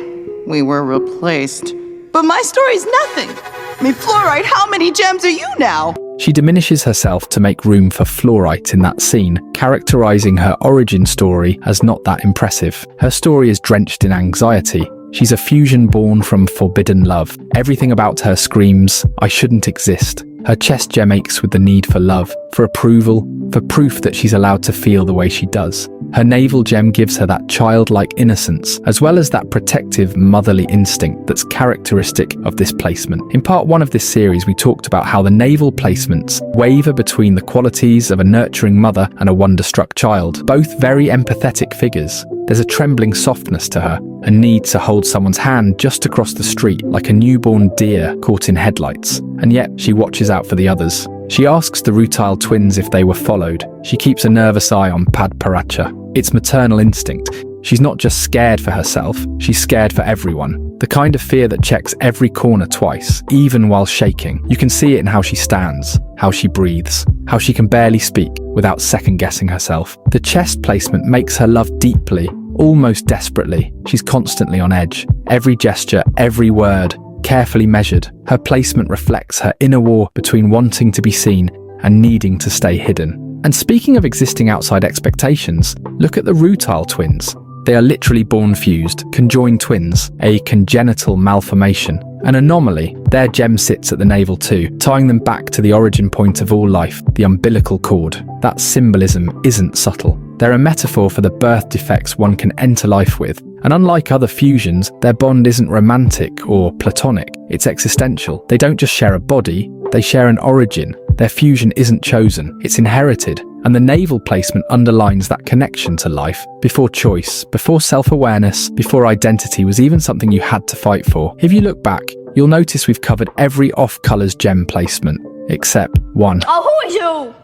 we were replaced. But my story's nothing. I mean, Fluorite, how many gems are you now? She diminishes herself to make room for Fluorite in that scene, characterizing her origin story as not that impressive. Her story is drenched in anxiety. She's a fusion born from forbidden love. Everything about her screams, I shouldn't exist. Her chest gem aches with the need for love, for approval, for proof that she's allowed to feel the way she does. Her navel gem gives her that childlike innocence, as well as that protective, motherly instinct that's characteristic of this placement. In part 1 of this series, we talked about how the navel placements waver between the qualities of a nurturing mother and a wonder-struck child, both very empathetic figures. There's a trembling softness to her, a need to hold someone's hand just across the street, like a newborn deer caught in headlights. And yet, she watches out for the others. She asks the Rutile twins if they were followed. She keeps a nervous eye on Pad Paracha. It's maternal instinct. She's not just scared for herself, she's scared for everyone. The kind of fear that checks every corner twice, even while shaking. You can see it in how she stands, how she breathes, how she can barely speak without second-guessing herself. The chest placement makes her love deeply, almost desperately. She's constantly on edge. Every gesture, every word, carefully measured. Her placement reflects her inner war between wanting to be seen and needing to stay hidden. And speaking of existing outside expectations, look at the Rutile twins. They are literally born fused, conjoined twins, a congenital malformation. An anomaly, their gem sits at the navel too, tying them back to the origin point of all life, the umbilical cord. That symbolism isn't subtle. They're a metaphor for the birth defects one can enter life with. And unlike other fusions, their bond isn't romantic or platonic, it's existential. They don't just share a body, they share an origin. Their fusion isn't chosen, it's inherited. And the navel placement underlines that connection to life, before choice, before self-awareness, before identity was even something you had to fight for. If you look back, you'll notice we've covered every off-colors gem placement, except one. Oh, who is you?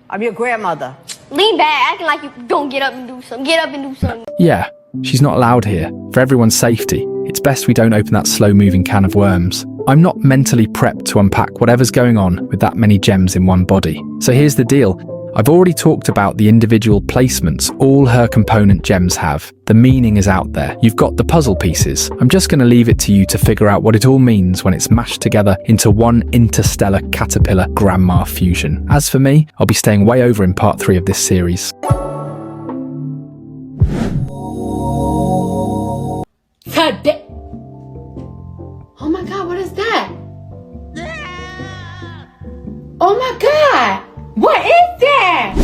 I'm your grandmother. Lean back, acting like you don't get up and do something. Get up and do something. Yeah, she's not allowed here. For everyone's safety, it's best we don't open that slow-moving can of worms. I'm not mentally prepped to unpack whatever's going on with that many gems in one body. So here's the deal. I've already talked about the individual placements all her component gems have. The meaning is out there. You've got the puzzle pieces. I'm just going to leave it to you to figure out what it all means when it's mashed together into one interstellar caterpillar grandma fusion. As for me, I'll be staying way over in part 3 of this series. Oh my god, what is that? Oh my god! What is that?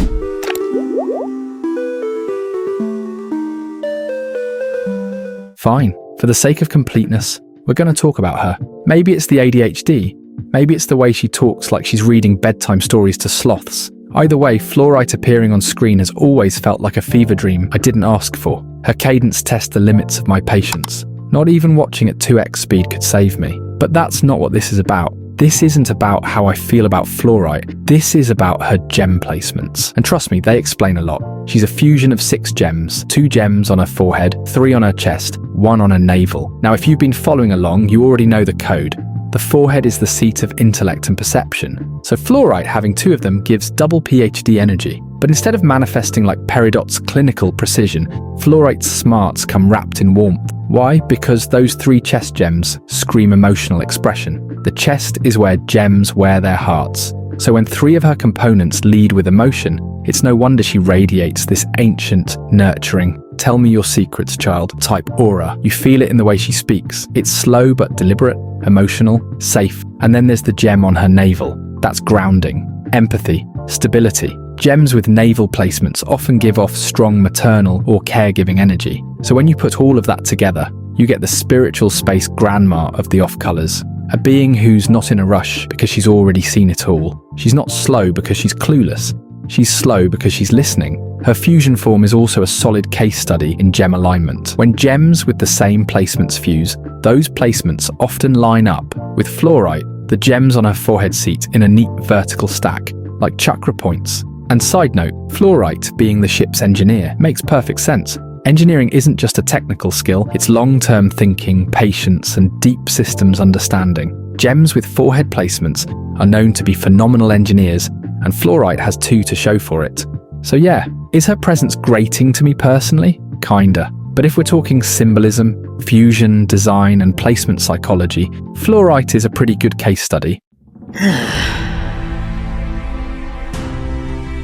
Fine. For the sake of completeness, we're going to talk about her. Maybe it's the ADHD. Maybe it's the way she talks like she's reading bedtime stories to sloths. Either way, Fluorite appearing on screen has always felt like a fever dream I didn't ask for. Her cadence tests the limits of my patience. Not even watching at 2x speed could save me. But that's not what this is about. This isn't about how I feel about fluorite. This is about her gem placements. And trust me, they explain a lot. She's a fusion of 6 gems, 2 gems on her forehead, 3 on her chest, 1 on her navel. Now, if you've been following along, you already know the code. The forehead is the seat of intellect and perception. So fluorite having 2 of them gives double PhD energy. But instead of manifesting like Peridot's clinical precision, fluorite's smarts come wrapped in warmth. Why? Because those 3 chest gems scream emotional expression. The chest is where gems wear their hearts. So when 3 of her components lead with emotion, it's no wonder she radiates this ancient, nurturing, tell me your secrets, child type aura. You feel it in the way she speaks. It's slow but deliberate, emotional, safe. And then there's the gem on her navel. That's grounding, empathy, stability. Gems with navel placements often give off strong maternal or caregiving energy. So when you put all of that together, you get the spiritual space grandma of the off-colors. A being who's not in a rush because she's already seen it all. She's not slow because she's clueless. She's slow because she's listening. Her fusion form is also a solid case study in gem alignment. When gems with the same placements fuse, those placements often line up with fluorite, the gems on her forehead seat in a neat vertical stack, like chakra points. And side note, fluorite, being the ship's engineer, makes perfect sense. Engineering isn't just a technical skill, it's long-term thinking, patience, and deep systems understanding. Gems with forehead placements are known to be phenomenal engineers, and fluorite has 2 to show for it. So yeah, is her presence grating to me personally? Kinda. But if we're talking symbolism, fusion, design, and placement psychology, fluorite is a pretty good case study.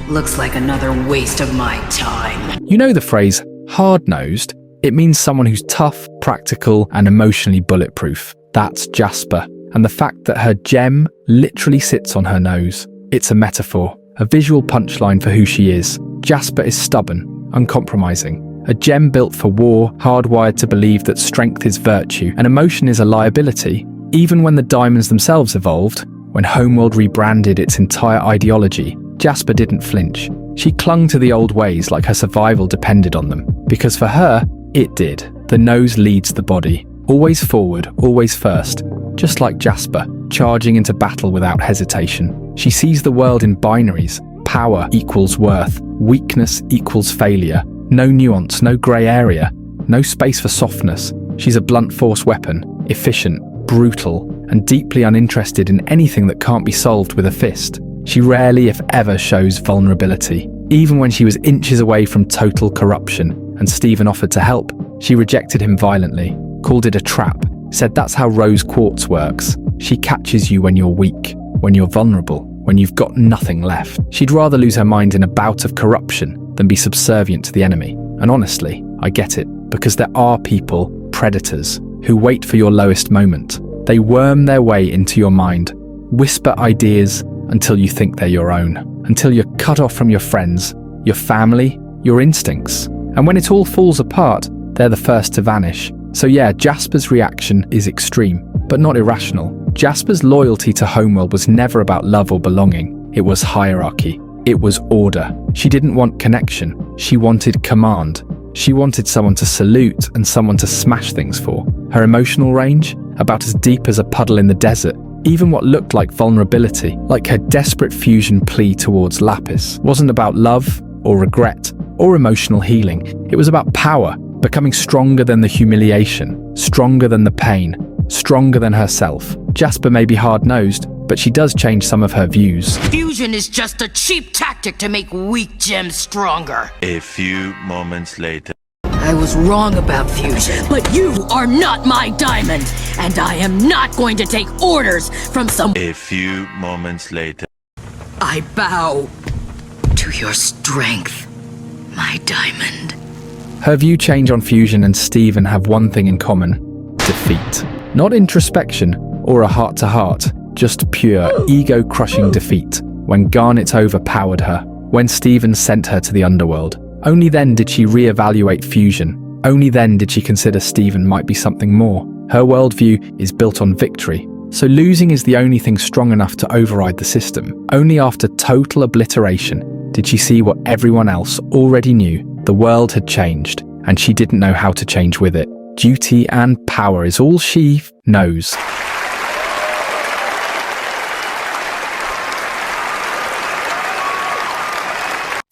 Looks like another waste of my time. You know the phrase, hard-nosed? It means someone who's tough, practical, and emotionally bulletproof. That's Jasper. And the fact that her gem literally sits on her nose. It's a metaphor, a visual punchline for who she is. Jasper is stubborn, uncompromising. A gem built for war, hardwired to believe that strength is virtue and emotion is a liability. Even when the diamonds themselves evolved, when Homeworld rebranded its entire ideology, Jasper didn't flinch. She clung to the old ways like her survival depended on them. Because for her, it did. The nose leads the body. Always forward, always first. Just like Jasper, charging into battle without hesitation. She sees the world in binaries. Power equals worth. Weakness equals failure. No nuance, no grey area. No space for softness. She's a blunt force weapon. Efficient, brutal, and deeply uninterested in anything that can't be solved with a fist. She rarely, if ever, shows vulnerability. Even when she was inches away from total corruption and Stephen offered to help, she rejected him violently, called it a trap, said that's how rose quartz works. She catches you when you're weak, when you're vulnerable, when you've got nothing left. She'd rather lose her mind in a bout of corruption than be subservient to the enemy. And honestly, I get it, because there are people, predators, who wait for your lowest moment. They worm their way into your mind, whisper ideas, until you think they're your own, until you're cut off from your friends, your family, your instincts. And when it all falls apart, they're the first to vanish. So yeah, Jasper's reaction is extreme, but not irrational. Jasper's loyalty to Homeworld was never about love or belonging. It was hierarchy. It was order. She didn't want connection. She wanted command. She wanted someone to salute and someone to smash things for. Her emotional range? About as deep as a puddle in the desert. Even what looked like vulnerability, like her desperate fusion plea towards Lapis, wasn't about love or regret or emotional healing. It was about power, becoming stronger than the humiliation, stronger than the pain, stronger than herself. Jasper may be hard-nosed, but she does change some of her views. Fusion is just a cheap tactic to make weak gems stronger. A few moments later. I was wrong about fusion, but you are not my diamond, and I am not going to take orders from some. A few moments later. I bow to your strength, my diamond. Her view change on fusion and Stephen have one thing in common: defeat. Not introspection or a heart-to-heart, just pure, ego-crushing defeat. When Garnet overpowered her, when Stephen sent her to the underworld, only then did she re-evaluate fusion. Only then did she consider Stephen might be something more. Her worldview is built on victory, so losing is the only thing strong enough to override the system. Only after total obliteration did she see what everyone else already knew. The world had changed, and she didn't know how to change with it. Duty and power is all she knows.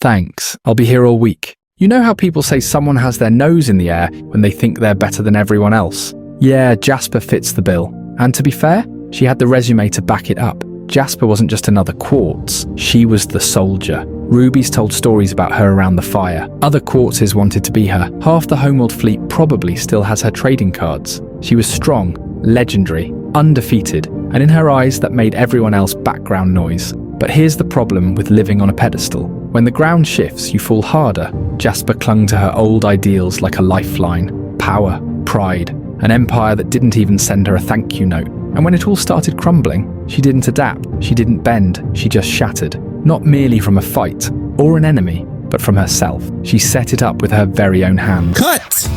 Thanks, I'll be here all week. You know how people say someone has their nose in the air when they think they're better than everyone else? Yeah, Jasper fits the bill. And to be fair, she had the resume to back it up. Jasper wasn't just another quartz, she was the soldier. Ruby's told stories about her around the fire. Other quartzes wanted to be her. Half the Homeworld fleet probably still has her trading cards. She was strong, legendary, undefeated, and in her eyes that made everyone else background noise. But here's the problem with living on a pedestal. When the ground shifts, you fall harder. Jasper clung to her old ideals like a lifeline. Power, pride, an empire that didn't even send her a thank you note. And when it all started crumbling, she didn't adapt, she didn't bend, she just shattered. Not merely from a fight or an enemy, but from herself. She set it up with her very own hands. Cut!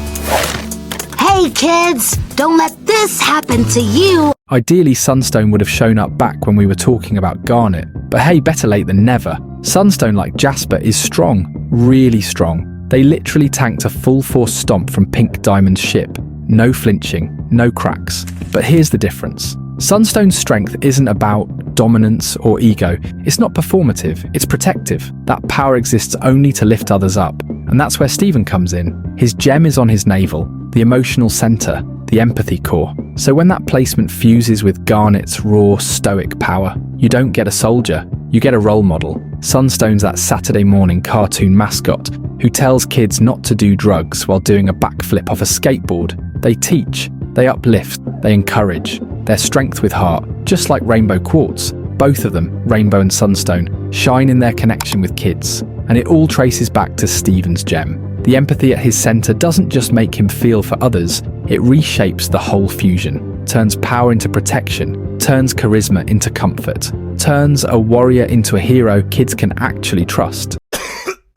Hey kids, don't let this happen to you! Ideally, Sunstone would have shown up back when we were talking about Garnet. But hey, better late than never. Sunstone, like Jasper, is strong, really strong. They literally tanked a full-force stomp from Pink Diamond's ship. No flinching, no cracks. But here's the difference. Sunstone's strength isn't about dominance or ego. It's not performative, it's protective. That power exists only to lift others up. And that's where Steven comes in. His gem is on his navel, the emotional center, the empathy core. So when that placement fuses with Garnet's raw, stoic power, you don't get a soldier, you get a role model. Sunstone's that Saturday morning cartoon mascot who tells kids not to do drugs while doing a backflip off a skateboard. They teach, they uplift, they encourage. Their strength with heart, just like Rainbow Quartz. Both of them, Rainbow and Sunstone, shine in their connection with kids. And it all traces back to Steven's gem. The empathy at his center doesn't just make him feel for others, it reshapes the whole fusion. Turns power into protection, turns charisma into comfort, turns a warrior into a hero kids can actually trust.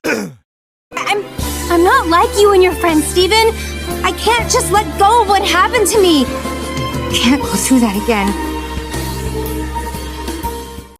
I'm not like you and your friend, Steven. I can't just let go of what happened to me. Can't go through that again.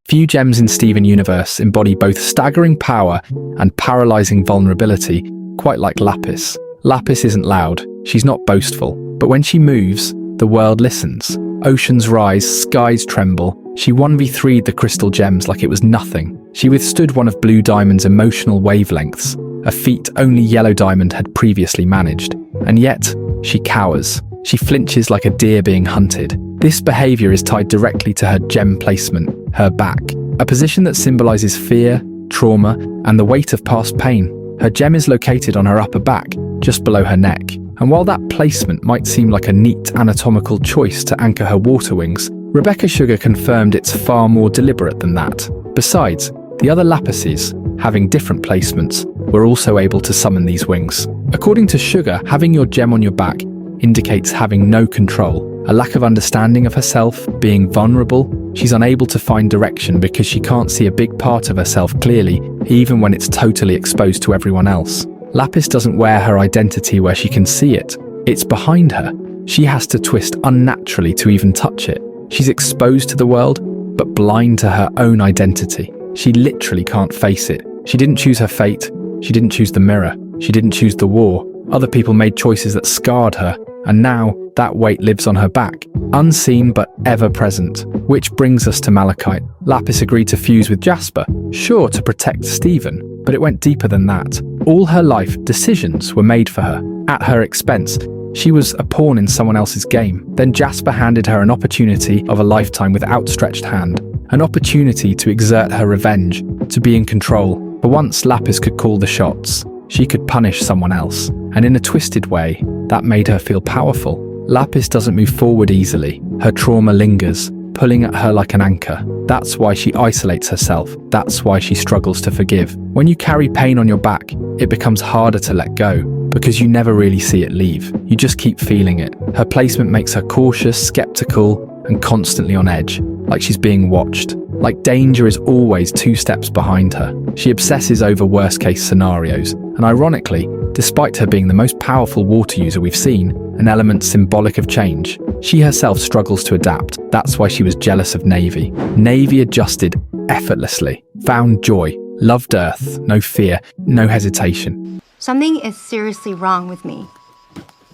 Few gems in Steven Universe embody both staggering power and paralyzing vulnerability, quite like Lapis. Lapis isn't loud, she's not boastful, but when she moves, the world listens. Oceans rise, skies tremble. She 1v3'd the crystal gems like it was nothing. She withstood one of Blue Diamond's emotional wavelengths, a feat only Yellow Diamond had previously managed. And yet, she cowers. She flinches like a deer being hunted. This behavior is tied directly to her gem placement, her back, a position that symbolizes fear, trauma, and the weight of past pain. Her gem is located on her upper back, just below her neck. And while that placement might seem like a neat anatomical choice to anchor her water wings, Rebecca Sugar confirmed it's far more deliberate than that. Besides, the other Lapises, having different placements, were also able to summon these wings. According to Sugar, having your gem on your back indicates having no control, a lack of understanding of herself, being vulnerable. She's unable to find direction because she can't see a big part of herself clearly, even when it's totally exposed to everyone else. Lapis doesn't wear her identity where she can see it. It's behind her. She has to twist unnaturally to even touch it. She's exposed to the world, but blind to her own identity. She literally can't face it. She didn't choose her fate. She didn't choose the mirror. She didn't choose the war. Other people made choices that scarred her, and now that weight lives on her back, unseen but ever present. Which brings us to Malachite. Lapis agreed to fuse with Jasper, sure to protect Steven, but it went deeper than that. All her life, decisions were made for her, at her expense. She was a pawn in someone else's game. Then Jasper handed her an opportunity of a lifetime with outstretched hand, an opportunity to exert her revenge, to be in control. But once Lapis could call the shots, she could punish someone else, and in a twisted way, that made her feel powerful. Lapis doesn't move forward easily. Her trauma lingers, pulling at her like an anchor. That's why she isolates herself. That's why she struggles to forgive. When you carry pain on your back, it becomes harder to let go, because you never really see it leave. You just keep feeling it. Her placement makes her cautious, skeptical, and constantly on edge, like she's being watched. Like danger is always 2 steps behind her. She obsesses over worst-case scenarios, and ironically, despite her being the most powerful water user we've seen, an element symbolic of change, she herself struggles to adapt. That's why she was jealous of Navy. Navy adjusted effortlessly, found joy, loved Earth, no fear, no hesitation. Something is seriously wrong with me.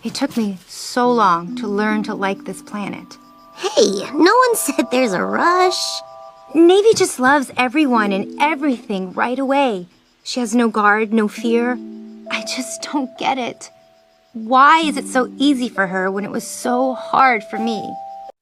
It took me so long to learn to like this planet. Hey, no one said there's a rush. Navy just loves everyone and everything right away. She has no guard, no fear. I just don't get it. Why is it so easy for her when it was so hard for me?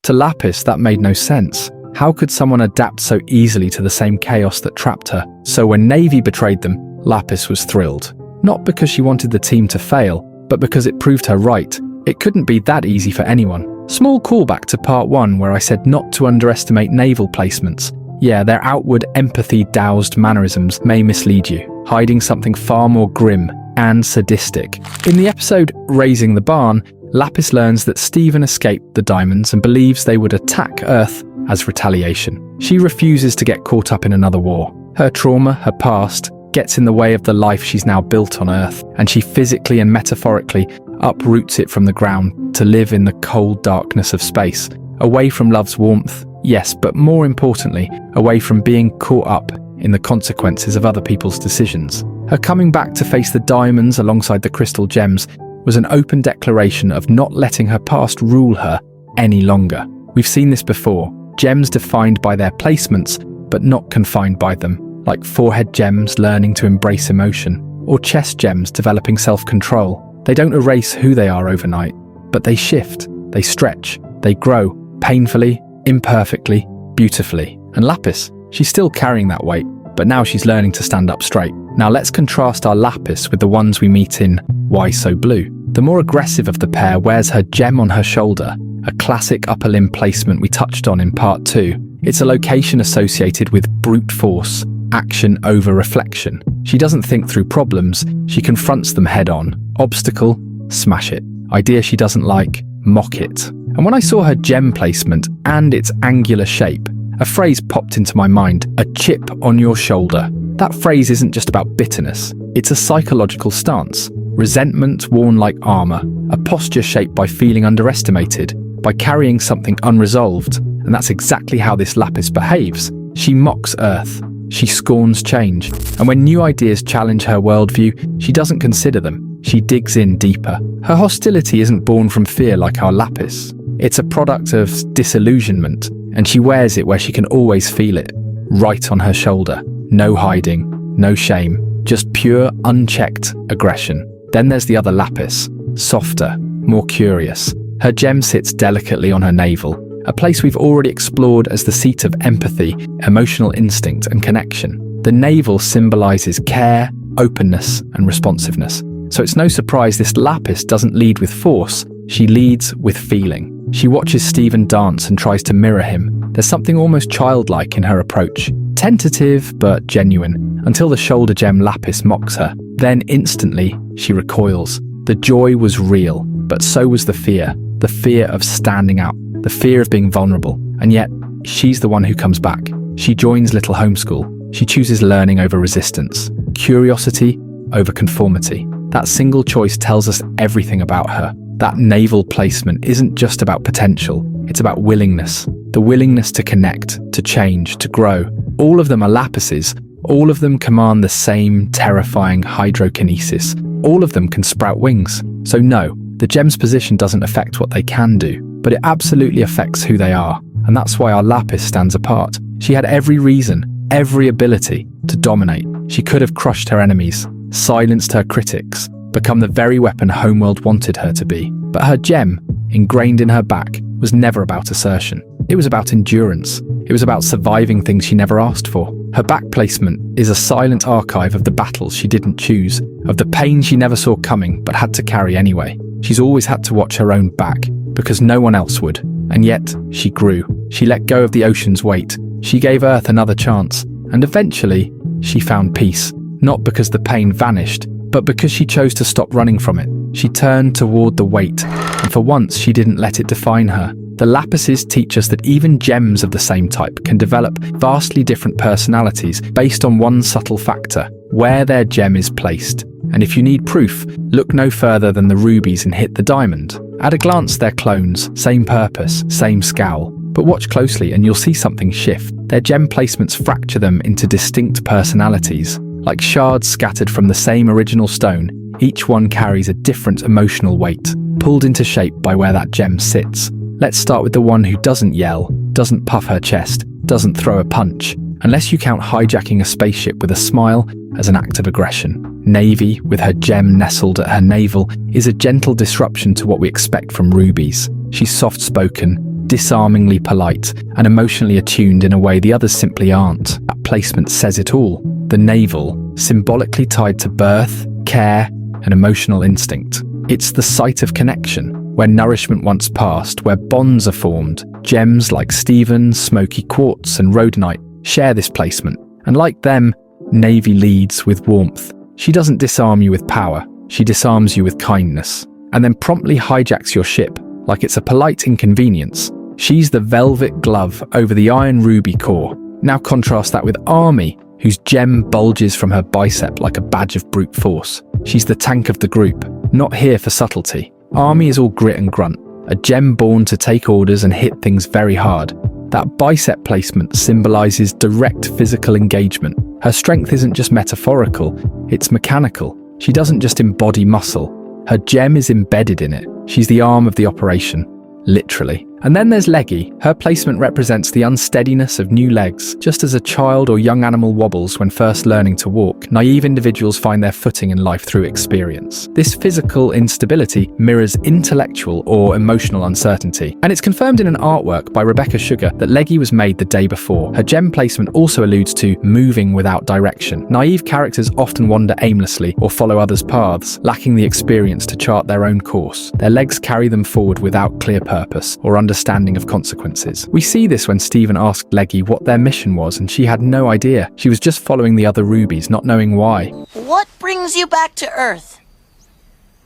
To Lapis, that made no sense. How could someone adapt so easily to the same chaos that trapped her? So when Navy betrayed them, Lapis was thrilled. Not because she wanted the team to fail, but because it proved her right. It couldn't be that easy for anyone. Small callback to part 1 where I said not to underestimate naval placements. Yeah, their outward empathy-doused mannerisms may mislead you, hiding something far more grim and sadistic. In the episode Raising the Barn, Lapis learns that Steven escaped the diamonds and believes they would attack Earth as retaliation. She refuses to get caught up in another war. Her trauma, her past, gets in the way of the life she's now built on Earth, and she physically and metaphorically uproots it from the ground to live in the cold darkness of space, away from love's warmth, yes, but more importantly, away from being caught up in the consequences of other people's decisions. Her coming back to face the diamonds alongside the crystal gems was an open declaration of not letting her past rule her any longer. We've seen this before, gems defined by their placements, but not confined by them, like forehead gems learning to embrace emotion, or chest gems developing self-control. They don't erase who they are overnight, but they shift, they stretch, they grow, painfully, imperfectly, beautifully. And Lapis, she's still carrying that weight, but now she's learning to stand up straight. Now let's contrast our Lapis with the ones we meet in Why So Blue. The more aggressive of the pair wears her gem on her shoulder, a classic upper limb placement we touched on in part 2. It's a location associated with brute force, action over reflection. She doesn't think through problems, she confronts them head on. Obstacle, smash it. Idea she doesn't like, mock it. And when I saw her gem placement and its angular shape, a phrase popped into my mind, a chip on your shoulder. That phrase isn't just about bitterness, it's a psychological stance. Resentment worn like armor, a posture shaped by feeling underestimated, by carrying something unresolved. And that's exactly how this Lapis behaves. She mocks Earth. She scorns change. And when new ideas challenge her worldview, she doesn't consider them. She digs in deeper. Her hostility isn't born from fear like our Lapis. It's a product of disillusionment, and she wears it where she can always feel it. Right on her shoulder. No hiding, no shame, just pure, unchecked aggression. Then there's the other Lapis. Softer, more curious. Her gem sits delicately on her navel, a place we've already explored as the seat of empathy, emotional instinct, and connection. The navel symbolizes care, openness, and responsiveness. So it's no surprise this Lapis doesn't lead with force, she leads with feeling. She watches Steven dance and tries to mirror him. There's something almost childlike in her approach. Tentative, but genuine, until the shoulder gem Lapis mocks her. Then instantly, she recoils. The joy was real, but so was the fear of standing out, the fear of being vulnerable. And yet, she's the one who comes back. She joins Little Homeschool. She chooses learning over resistance, curiosity over conformity. That single choice tells us everything about her. That naval placement isn't just about potential, it's about willingness. The willingness to connect, to change, to grow. All of them are Lapises. All of them command the same terrifying hydrokinesis. All of them can sprout wings. So no, the gem's position doesn't affect what they can do, but it absolutely affects who they are. And that's why our Lapis stands apart. She had every reason, every ability to dominate. She could have crushed her enemies, silenced her critics, become the very weapon Homeworld wanted her to be. But her gem, ingrained in her back, was never about assertion. It was about endurance. It was about surviving things she never asked for. Her back placement is a silent archive of the battles she didn't choose, of the pain she never saw coming but had to carry anyway. She's always had to watch her own back, because no one else would. And yet, she grew. She let go of the ocean's weight. She gave Earth another chance. And eventually, she found peace. Not because the pain vanished, but because she chose to stop running from it. She turned toward the weight, and for once she didn't let it define her. The Lapises teach us that even gems of the same type can develop vastly different personalities based on one subtle factor, where their gem is placed. And if you need proof, look no further than the rubies and hit the diamond. At a glance, they're clones, same purpose, same scowl. But watch closely and you'll see something shift. Their gem placements fracture them into distinct personalities. Like shards scattered from the same original stone, each one carries a different emotional weight, pulled into shape by where that gem sits. Let's start with the one who doesn't yell, doesn't puff her chest, doesn't throw a punch. unless you count hijacking a spaceship with a smile as an act of aggression. Navy, with her gem nestled at her navel, is a gentle disruption to what we expect from rubies. She's soft-spoken, disarmingly polite, and emotionally attuned in a way the others simply aren't. That placement says it all. The navel, symbolically tied to birth, care, and emotional instinct. It's the site of connection, where nourishment once passed, where bonds are formed. Gems like Stephen, Smoky Quartz, and Rhodonite share this placement, and like them, Navy leads with warmth. She doesn't disarm you with power, she disarms you with kindness, and then promptly hijacks your ship like it's a polite inconvenience. She's the velvet glove over the iron ruby core. Now contrast that with Army, whose gem bulges from her bicep like a badge of brute force. She's the tank of the group, not here for subtlety. Army is all grit and grunt, a gem born to take orders and hit things very hard. That bicep placement symbolizes direct physical engagement. Her strength isn't just metaphorical, it's mechanical. She doesn't just embody muscle. Her gem is embedded in it. She's the arm of the operation, literally. And then there's Leggy. Her placement represents the unsteadiness of new legs. Just as a child or young animal wobbles when first learning to walk, naive individuals find their footing in life through experience. This physical instability mirrors intellectual or emotional uncertainty. And it's confirmed in an artwork by Rebecca Sugar that Leggy was made the day before. Her gem placement also alludes to moving without direction. Naive characters often wander aimlessly or follow others' paths, lacking the experience to chart their own course. Their legs carry them forward without clear purpose or understanding of consequences. We see this when Stephen asked Leggy what their mission was, and she had no idea. She was just following the other rubies, not knowing why. What brings you back to Earth?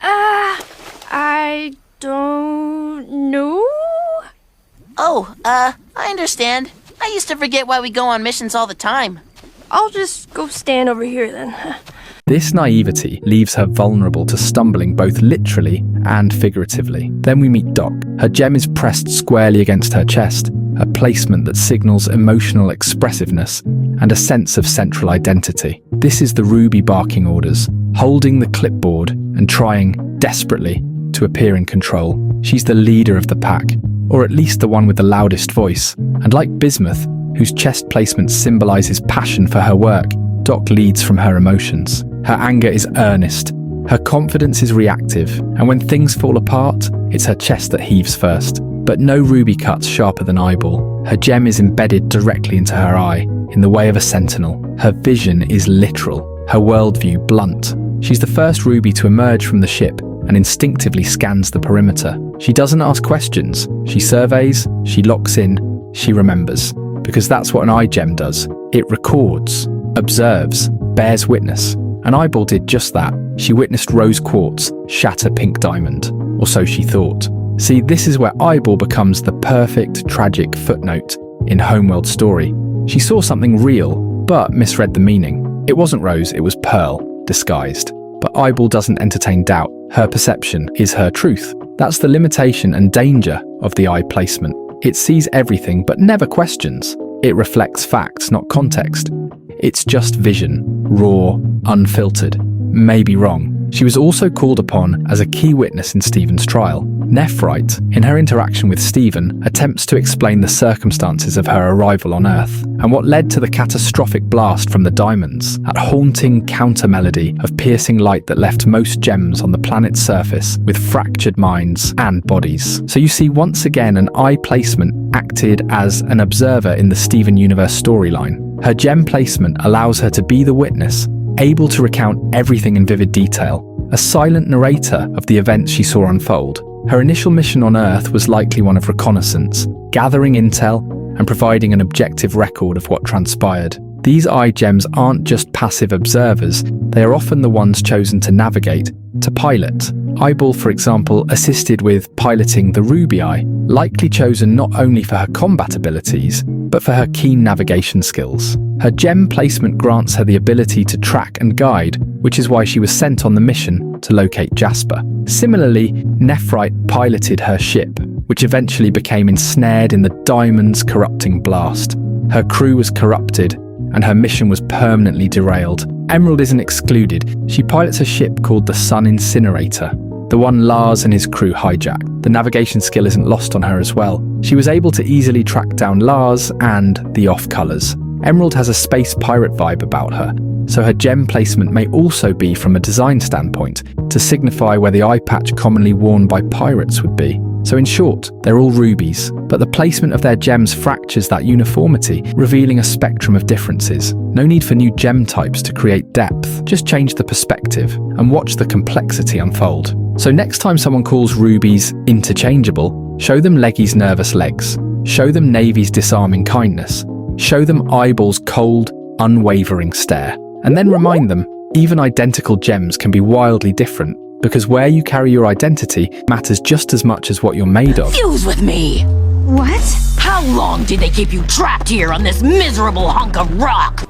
I don't know. Oh, I understand. I used to forget why we go on missions all the time. I'll just go stand over here then. This naivety leaves her vulnerable to stumbling both literally and figuratively. Then we meet Doc. Her gem is pressed squarely against her chest, a placement that signals emotional expressiveness and a sense of central identity. This is the ruby barking orders, holding the clipboard and trying, desperately, to appear in control. She's the leader of the pack, or at least the one with the loudest voice. And like Bismuth, whose chest placement symbolizes passion for her work, Doc leads from her emotions. Her anger is earnest, her confidence is reactive, and when things fall apart, it's her chest that heaves first. But no ruby cuts sharper than Eyeball. Her gem is embedded directly into her eye, in the way of a sentinel. Her vision is literal, her worldview blunt. She's the first ruby to emerge from the ship and instinctively scans the perimeter. She doesn't ask questions, she surveys, she locks in, she remembers. Because that's what an eye gem does. It records, observes, bears witness. And Eyeball did just that. She witnessed rose quartz shatter pink diamond, or so she thought. See, this is where Eyeball becomes the perfect tragic footnote in Homeworld's story. She saw something real, but misread the meaning. It wasn't rose, it was pearl, disguised. But Eyeball doesn't entertain doubt. Her perception is her truth. That's the limitation and danger of the eye placement. It sees everything but never questions. It reflects facts, not context. It's just vision, raw, unfiltered, maybe wrong. She was also called upon as a key witness in Stephen's trial. Nephrite, in her interaction with Stephen, attempts to explain the circumstances of her arrival on Earth and what led to the catastrophic blast from the diamonds, that haunting counter-melody of piercing light that left most gems on the planet's surface with fractured minds and bodies. So you see, once again, an eye placement acted as an observer in the Steven Universe storyline. Her gem placement allows her to be the witness, able to recount everything in vivid detail, a silent narrator of the events she saw unfold. Her initial mission on Earth was likely one of reconnaissance, gathering intel and providing an objective record of what transpired. These eye gems aren't just passive observers, they are often the ones chosen to navigate, to pilot. Eyeball, for example, assisted with piloting the Ruby Eye, likely chosen not only for her combat abilities, but for her keen navigation skills. Her gem placement grants her the ability to track and guide, which is why she was sent on the mission to locate Jasper. Similarly, Nephrite piloted her ship, which eventually became ensnared in the Diamond's corrupting blast. Her crew was corrupted, and her mission was permanently derailed. Emerald isn't excluded. She pilots a ship called the Sun Incinerator, the one Lars and his crew hijacked. The navigation skill isn't lost on her as well. She was able to easily track down Lars and the off-colors. Emerald has a space pirate vibe about her, so her gem placement may also be from a design standpoint, to signify where the eye patch commonly worn by pirates would be. So in short, they're all rubies, but the placement of their gems fractures that uniformity, revealing a spectrum of differences. No need for new gem types to create depth, just change the perspective and watch the complexity unfold. So next time someone calls rubies interchangeable, show them Leggy's nervous legs, show them Navy's disarming kindness, show them Eyeball's cold, unwavering stare, and then remind them, even identical gems can be wildly different, because where you carry your identity matters just as much as what you're made of. Fuse with me! What? How long did they keep you trapped here on this miserable hunk of rock?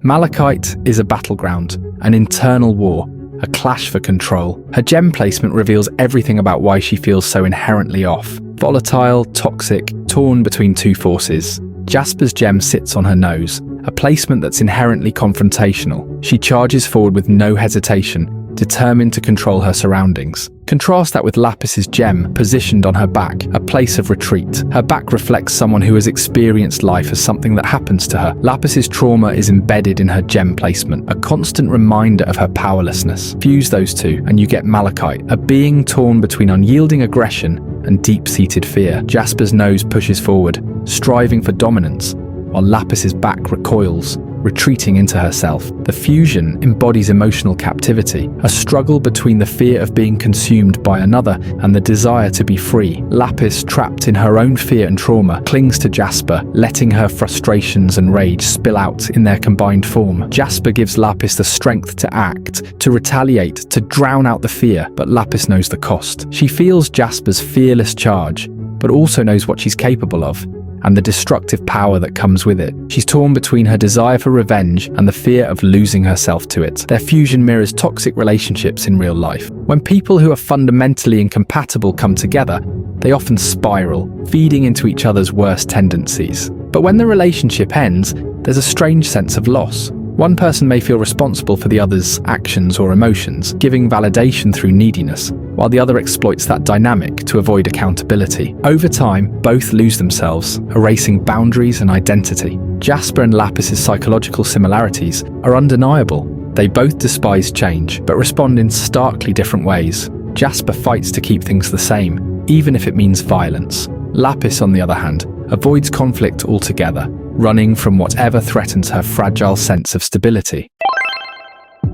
Malachite is a battleground, an internal war, a clash for control. Her gem placement reveals everything about why she feels so inherently off. Volatile, toxic, torn between two forces. Jasper's gem sits on her nose, a placement that's inherently confrontational. She charges forward with no hesitation, determined to control her surroundings. Contrast that with Lapis's gem, positioned on her back, a place of retreat. Her back reflects someone who has experienced life as something that happens to her. Lapis's trauma is embedded in her gem placement, a constant reminder of her powerlessness. Fuse those two, and you get Malachite, a being torn between unyielding aggression and deep-seated fear. Jasper's nose pushes forward, striving for dominance, while Lapis's back recoils, retreating into herself. The fusion embodies emotional captivity, a struggle between the fear of being consumed by another and the desire to be free. Lapis, trapped in her own fear and trauma, clings to Jasper, letting her frustrations and rage spill out in their combined form. Jasper gives Lapis the strength to act, to retaliate, to drown out the fear, but Lapis knows the cost. She feels Jasper's fearless charge, but also knows what she's capable of, and the destructive power that comes with it. She's torn between her desire for revenge and the fear of losing herself to it. Their fusion mirrors toxic relationships in real life. When people who are fundamentally incompatible come together, they often spiral, feeding into each other's worst tendencies. But when the relationship ends, there's a strange sense of loss. One person may feel responsible for the other's actions or emotions, giving validation through neediness, while the other exploits that dynamic to avoid accountability. Over time, both lose themselves, erasing boundaries and identity. Jasper and Lapis's psychological similarities are undeniable. They both despise change, but respond in starkly different ways. Jasper fights to keep things the same, even if it means violence. Lapis, on the other hand, avoids conflict altogether, running from whatever threatens her fragile sense of stability.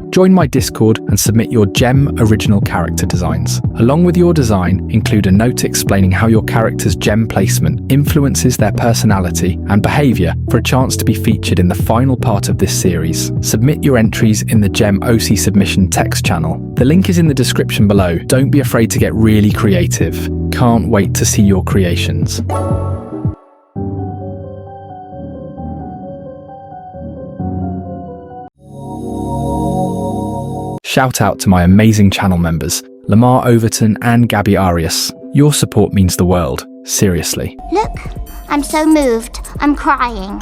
Join my Discord and submit your gem original character designs. Along with your design, include a note explaining how your character's gem placement influences their personality and behavior for a chance to be featured in the final part of this series. Submit your entries in the Gem OC submission text channel. The link is in the description below. Don't be afraid to get really creative. Can't wait to see your creations. Shout out to my amazing channel members, Lamar Overton and Gabby Arias. Your support means the world, seriously. Look, I'm so moved. I'm crying.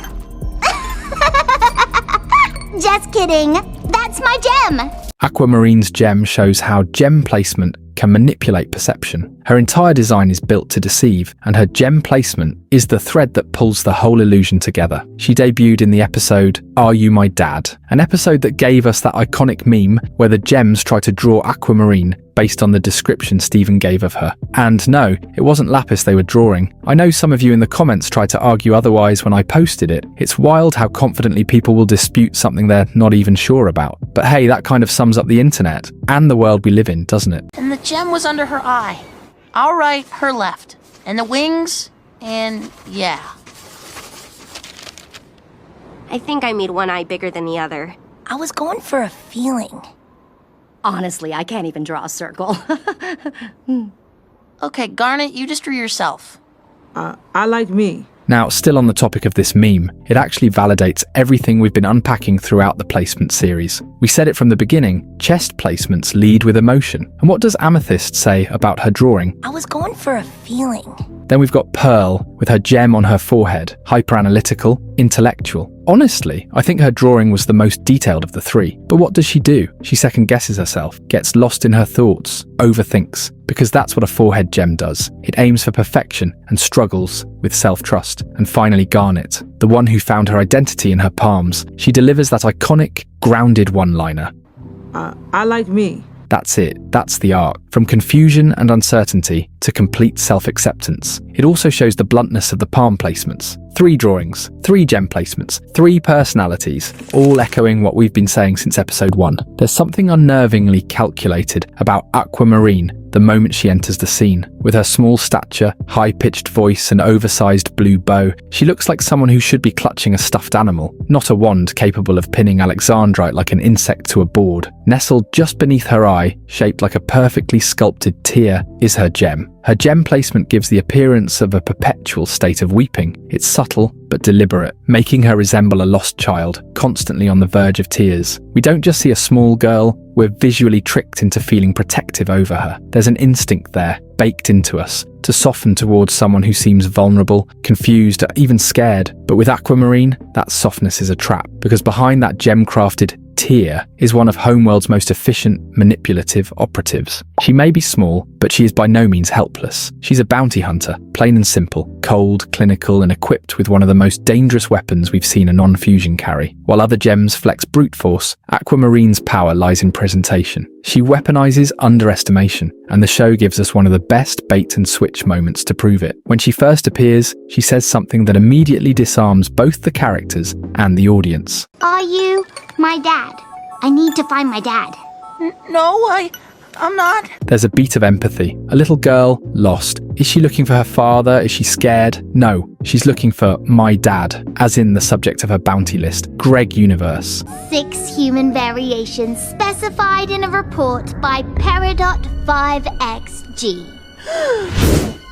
Just kidding. That's my gem. Aquamarine's gem shows how gem placement can manipulate perception. Her entire design is built to deceive, and her gem placement is the thread that pulls the whole illusion together. She debuted in the episode Are You My Dad? An episode that gave us that iconic meme where the gems try to draw Aquamarine based on the description Stephen gave of her. And no, it wasn't Lapis they were drawing. I know some of you in the comments tried to argue otherwise when I posted it. It's wild how confidently people will dispute something they're not even sure about. But hey, that kind of sums up the internet and the world we live in, doesn't it? And the gem was under her eye. Our right, her left. And the wings, and yeah. I think I made one eye bigger than the other. I was going for a feeling. Honestly, I can't even draw a circle. Okay, Garnet, you just drew yourself. I like me. Now, still on the topic of this meme, it actually validates everything we've been unpacking throughout the placement series. We said it from the beginning, chest placements lead with emotion. And what does Amethyst say about her drawing? I was going for a feeling. Then we've got Pearl, with her gem on her forehead, hyper-analytical, intellectual. Honestly, I think her drawing was the most detailed of the three. But what does she do? She second-guesses herself, gets lost in her thoughts, overthinks. Because that's what a forehead gem does. It aims for perfection and struggles with self-trust. And finally, Garnet, the one who found her identity in her palms. She delivers that iconic, grounded one-liner. I like me. That's it. That's the arc. From confusion and uncertainty to complete self-acceptance. It also shows the bluntness of the palm placements. 3 drawings, 3 gem placements, 3 personalities, all echoing what we've been saying since episode 1. There's something unnervingly calculated about Aquamarine the moment she enters the scene. With her small stature, high-pitched voice, and oversized blue bow, she looks like someone who should be clutching a stuffed animal, not a wand capable of pinning Alexandrite like an insect to a board. Nestled just beneath her eye, shaped like a perfectly sculpted tear, is her gem. Her gem placement gives the appearance of a perpetual state of weeping. It's subtle, but deliberate, making her resemble a lost child, constantly on the verge of tears. We don't just see a small girl, we're visually tricked into feeling protective over her. There's an instinct there, baked into us, to soften towards someone who seems vulnerable, confused, or even scared. But with Aquamarine, that softness is a trap, because behind that gem-crafted tear is one of Homeworld's most efficient, manipulative operatives. She may be small, but she is by no means helpless. She's a bounty hunter, plain and simple, cold, clinical, and equipped with one of the most dangerous weapons we've seen a non-fusion carry. While other gems flex brute force, Aquamarine's power lies in presentation. She weaponizes underestimation, and the show gives us one of the best bait-and-switch moments to prove it. When she first appears, she says something that immediately disarms both the characters and the audience. Are you my dad? I need to find my dad. No, I'm not. There's a beat of empathy. A little girl, lost. Is she looking for her father? Is she scared? No, she's looking for my dad, as in the subject of her bounty list, Greg Universe. 6 human variations specified in a report by Peridot 5XG.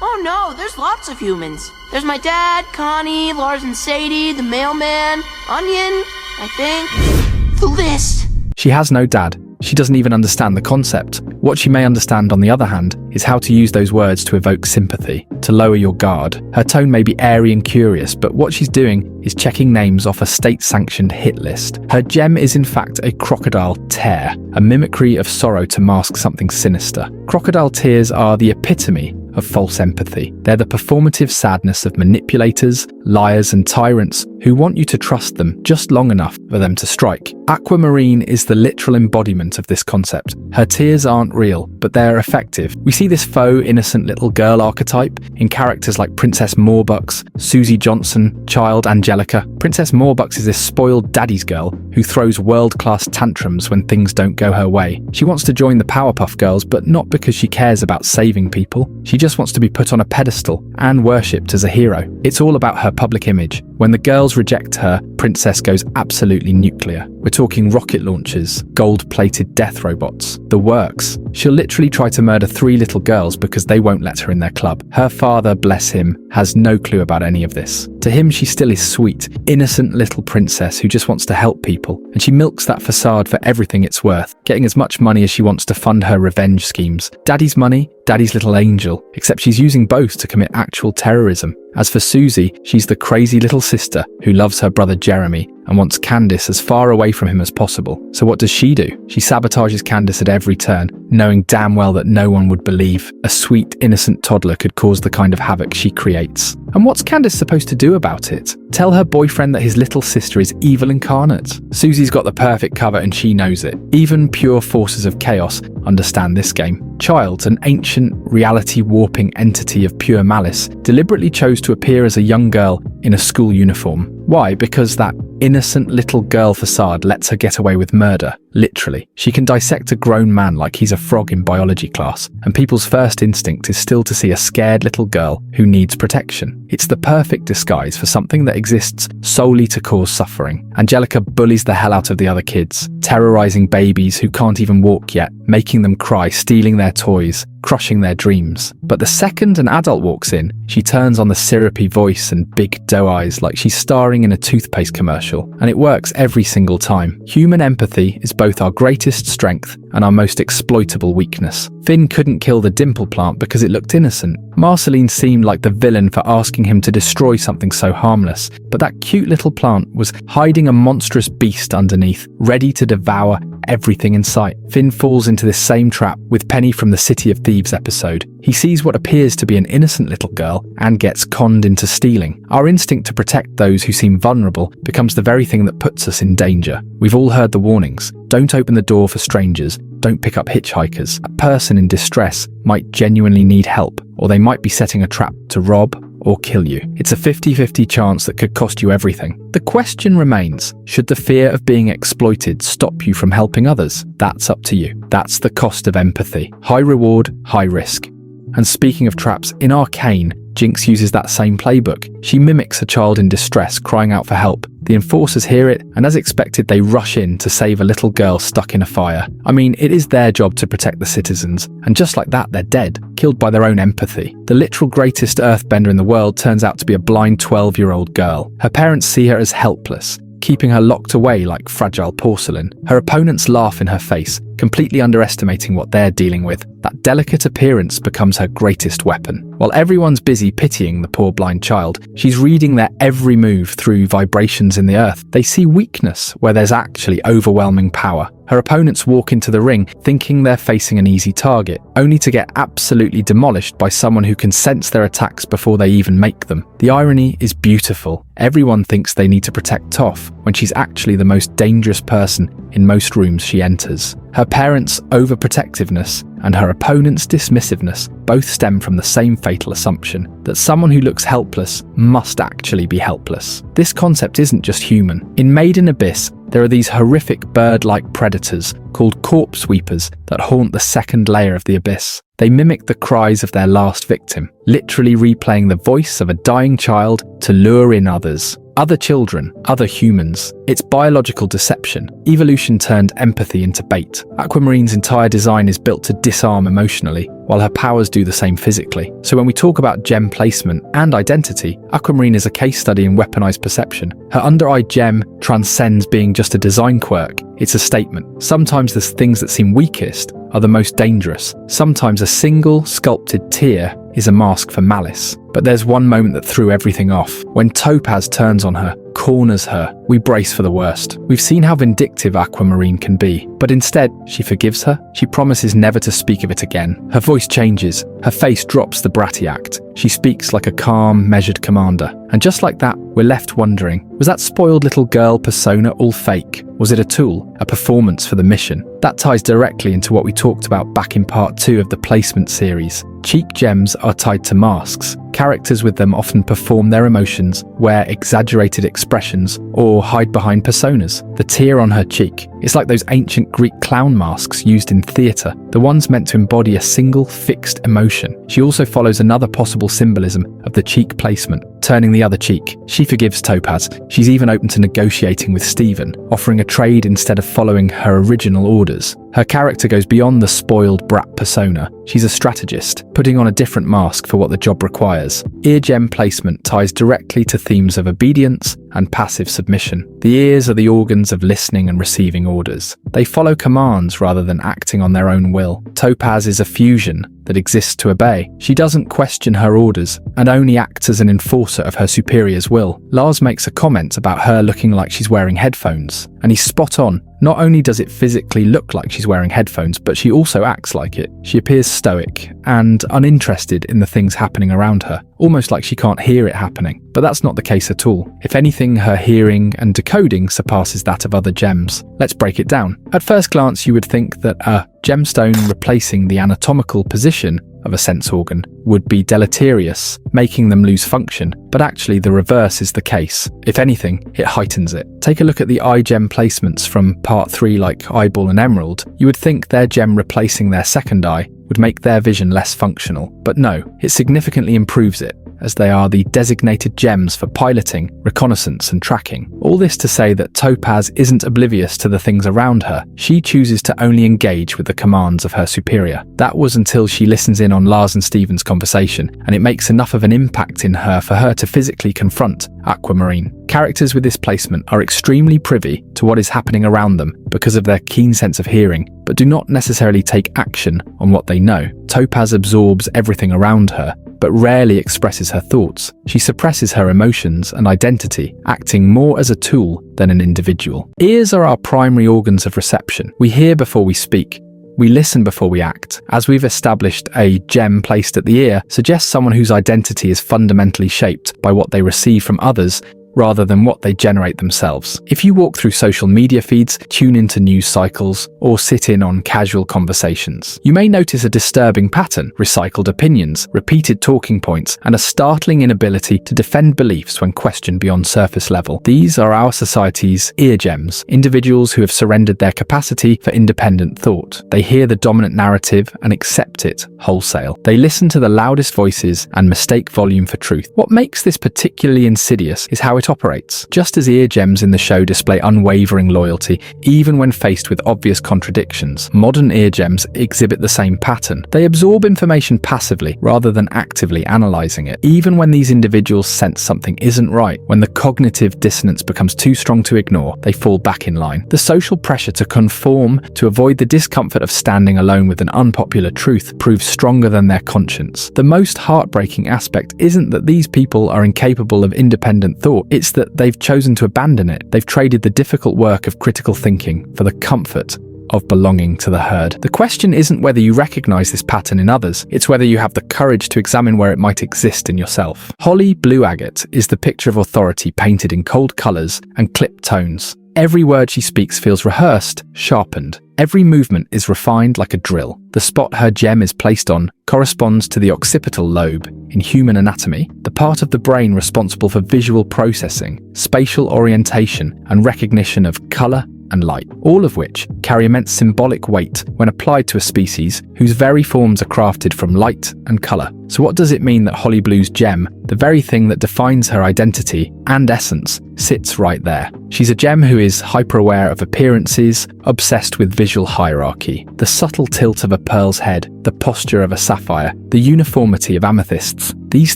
Oh no, there's lots of humans. There's my dad, Connie, Lars and Sadie, the mailman, Onion, I think. The list. She has no dad. She doesn't even understand the concept. What she may understand, on the other hand, is how to use those words to evoke sympathy, to lower your guard. Her tone may be airy and curious, but what she's doing is checking names off a state-sanctioned hit list. Her gem is in fact a crocodile tear, a mimicry of sorrow to mask something sinister. Crocodile tears are the epitome of false empathy. They're the performative sadness of manipulators, liars, and tyrants who want you to trust them just long enough for them to strike. Aquamarine is the literal embodiment of this concept. Her tears aren't real, but they're effective. We see this faux, innocent little girl archetype in characters like Princess Morbucks, Susie Johnson, Child Angelica. Princess Morbucks is this spoiled daddy's girl who throws world-class tantrums when things don't go her way. She wants to join the Powerpuff Girls, but not because she cares about saving people. She just wants to be put on a pedestal and worshipped as a hero. It's all about her public image. When the girls reject her, Princess goes absolutely nuclear. We're talking rocket launchers, gold-plated death robots, the works. She'll literally try to murder 3 little girls because they won't let her in their club. Her father, bless him, has no clue about any of this. To him, she still is sweet, innocent little princess who just wants to help people, and she milks that facade for everything it's worth, getting as much money as she wants to fund her revenge schemes. Daddy's money, Daddy's little angel, except she's using both to commit actual terrorism. As for Susie, she's the crazy little sister who loves her brother Jeremy and wants Candace as far away from him as possible. So what does she do? She sabotages Candace at every turn, knowing damn well that no one would believe a sweet, innocent toddler could cause the kind of havoc she creates. And what's Candace supposed to do about it? Tell her boyfriend that his little sister is evil incarnate? Susie's got the perfect cover and she knows it. Even pure forces of chaos understand this game. Child, an ancient, reality-warping entity of pure malice, deliberately chose to appear as a young girl in a school uniform. Why? Because that innocent little girl facade lets her get away with murder, literally. She can dissect a grown man like he's a frog in biology class, and people's first instinct is still to see a scared little girl who needs protection. It's the perfect disguise for something that exists solely to cause suffering. Angelica bullies the hell out of the other kids, terrorizing babies who can't even walk yet, making them cry, stealing their toys. crushing their dreams. But the second an adult walks in, she turns on the syrupy voice and big doe eyes like she's starring in a toothpaste commercial, and it works every single time. Human empathy is both our greatest strength and our most exploitable weakness. Finn couldn't kill the dimple plant because it looked innocent. Marceline seemed like the villain for asking him to destroy something so harmless, but that cute little plant was hiding a monstrous beast underneath, ready to devour everything in sight. Finn falls into this same trap with Penny from the City of Thieves episode. He sees what appears to be an innocent little girl and gets conned into stealing. Our instinct to protect those who seem vulnerable becomes the very thing that puts us in danger. We've all heard the warnings. Don't open the door for strangers. Don't pick up hitchhikers. A person in distress might genuinely need help, or they might be setting a trap to rob or kill you. It's a 50-50 chance that could cost you everything. The question remains, should the fear of being exploited stop you from helping others? That's up to you. That's the cost of empathy. High reward, high risk. And speaking of traps, in Arcane, Jinx uses that same playbook. She mimics a child in distress crying out for help. The enforcers hear it, and as expected, they rush in to save a little girl stuck in a fire. I mean, it is their job to protect the citizens, and just like that, they're dead, killed by their own empathy. The literal greatest earthbender in the world turns out to be a blind 12-year-old girl. Her parents see her as helpless, keeping her locked away like fragile porcelain. Her opponents laugh in her face, completely underestimating what they're dealing with. That delicate appearance becomes her greatest weapon. While everyone's busy pitying the poor blind child, she's reading their every move through vibrations in the earth. They see weakness where there's actually overwhelming power. Her opponents walk into the ring thinking they're facing an easy target, only to get absolutely demolished by someone who can sense their attacks before they even make them. The irony is beautiful. Everyone thinks they need to protect Toph when she's actually the most dangerous person in most rooms she enters. Her parents' overprotectiveness and her opponent's dismissiveness both stem from the same fatal assumption that someone who looks helpless must actually be helpless. This concept isn't just human. In Made in Abyss, there are these horrific bird-like predators called corpse sweepers that haunt the second layer of the abyss. They mimic the cries of their last victim, literally replaying the voice of a dying child to lure in others. Other children, other humans. It's biological deception. Evolution turned empathy into bait. Aquamarine's entire design is built to disarm emotionally, while her powers do the same physically. So when we talk about gem placement and identity, Aquamarine is a case study in weaponized perception. Her under-eye gem transcends being just a design quirk. It's a statement. Sometimes the things that seem weakest are the most dangerous. Sometimes a single sculpted tear is a mask for malice. But there's one moment that threw everything off. When Topaz turns on her, corners her, we brace for the worst. We've seen how vindictive Aquamarine can be, but instead, she forgives her. She promises never to speak of it again. Her voice changes. Her face drops the bratty act. She speaks like a calm, measured commander. And just like that, we're left wondering, was that spoiled little girl persona all fake? Was it a tool, a performance for the mission? That ties directly into what we talked about back in part 2 of the placement series. Cheek gems are tied to masks. Characters with them often perform their emotions, wear exaggerated expressions, or hide behind personas. The tear on her cheek, it's like those ancient Greek clown masks used in theatre, the ones meant to embody a single fixed emotion. She also follows another possible symbolism of the cheek placement, turning the other cheek. She forgives Topaz. She's even open to negotiating with Steven, offering a trade instead of following her original orders. Her character goes beyond the spoiled brat persona. She's a strategist, putting on a different mask for what the job requires. Ear gem placement ties directly to themes of obedience and passive submission. The ears are the organs of listening and receiving orders. They follow commands rather than acting on their own will. Topaz is a fusion that exists to obey. She doesn't question her orders and only acts as an enforcer of her superior's will. Lars makes a comment about her looking like she's wearing headphones, and he's spot on. Not only does it physically look like she's wearing headphones, but she also acts like it. She appears stoic and uninterested in the things happening around her, almost like she can't hear it happening. But that's not the case at all. If anything, her hearing and decoding surpasses that of other gems. Let's break it down. At first glance, you would think that a gemstone replacing the anatomical position of a sense organ would be deleterious, making them lose function, but actually the reverse is the case. If anything, it heightens it. Take a look at the eye gem placements from part 3 like Eyeball and Emerald. You would think their gem replacing their second eye would make their vision less functional, but no, it significantly improves it. as they are the designated gems for piloting, reconnaissance, and tracking. All this to say that Topaz isn't oblivious to the things around her. She chooses to only engage with the commands of her superior. That was until she listens in on Lars and Steven's conversation, and it makes enough of an impact in her for her to physically confront Aquamarine. Characters with this placement are extremely privy to what is happening around them because of their keen sense of hearing, but do not necessarily take action on what they know. Topaz absorbs everything around her, but rarely expresses her thoughts. She suppresses her emotions and identity, acting more as a tool than an individual. Ears are our primary organs of reception. We hear before we speak. We listen before we act. As we've established, a gem placed at the ear suggests someone whose identity is fundamentally shaped by what they receive from others rather than what they generate themselves. If you walk through social media feeds, tune into news cycles, or sit in on casual conversations, you may notice a disturbing pattern: recycled opinions, repeated talking points, and a startling inability to defend beliefs when questioned beyond surface level. These are our society's ear gems, individuals who have surrendered their capacity for independent thought. They hear the dominant narrative and accept it wholesale. They listen to the loudest voices and mistake volume for truth. What makes this particularly insidious is how it operates. Just as ear gems in the show display unwavering loyalty, even when faced with obvious contradictions, modern ear gems exhibit the same pattern. They absorb information passively rather than actively analyzing it. Even when these individuals sense something isn't right, when the cognitive dissonance becomes too strong to ignore, they fall back in line. The social pressure to conform, to avoid the discomfort of standing alone with an unpopular truth, proves stronger than their conscience. The most heartbreaking aspect isn't that these people are incapable of independent thought, it's that they've chosen to abandon it. They've traded the difficult work of critical thinking for the comfort of belonging to the herd. The question isn't whether you recognize this pattern in others, it's whether you have the courage to examine where it might exist in yourself. Holly Blue Agate is the picture of authority painted in cold colors and clipped tones. Every word she speaks feels rehearsed, sharpened. Every movement is refined like a drill. The spot her gem is placed on corresponds to the occipital lobe in human anatomy, the part of the brain responsible for visual processing, spatial orientation, and recognition of color and light, all of which carry immense symbolic weight when applied to a species whose very forms are crafted from light and color. So what does it mean that Holly Blue's gem, the very thing that defines her identity and essence, sits right there? She's a gem who is hyper-aware of appearances, obsessed with visual hierarchy. The subtle tilt of a pearl's head, the posture of a sapphire, the uniformity of amethysts, these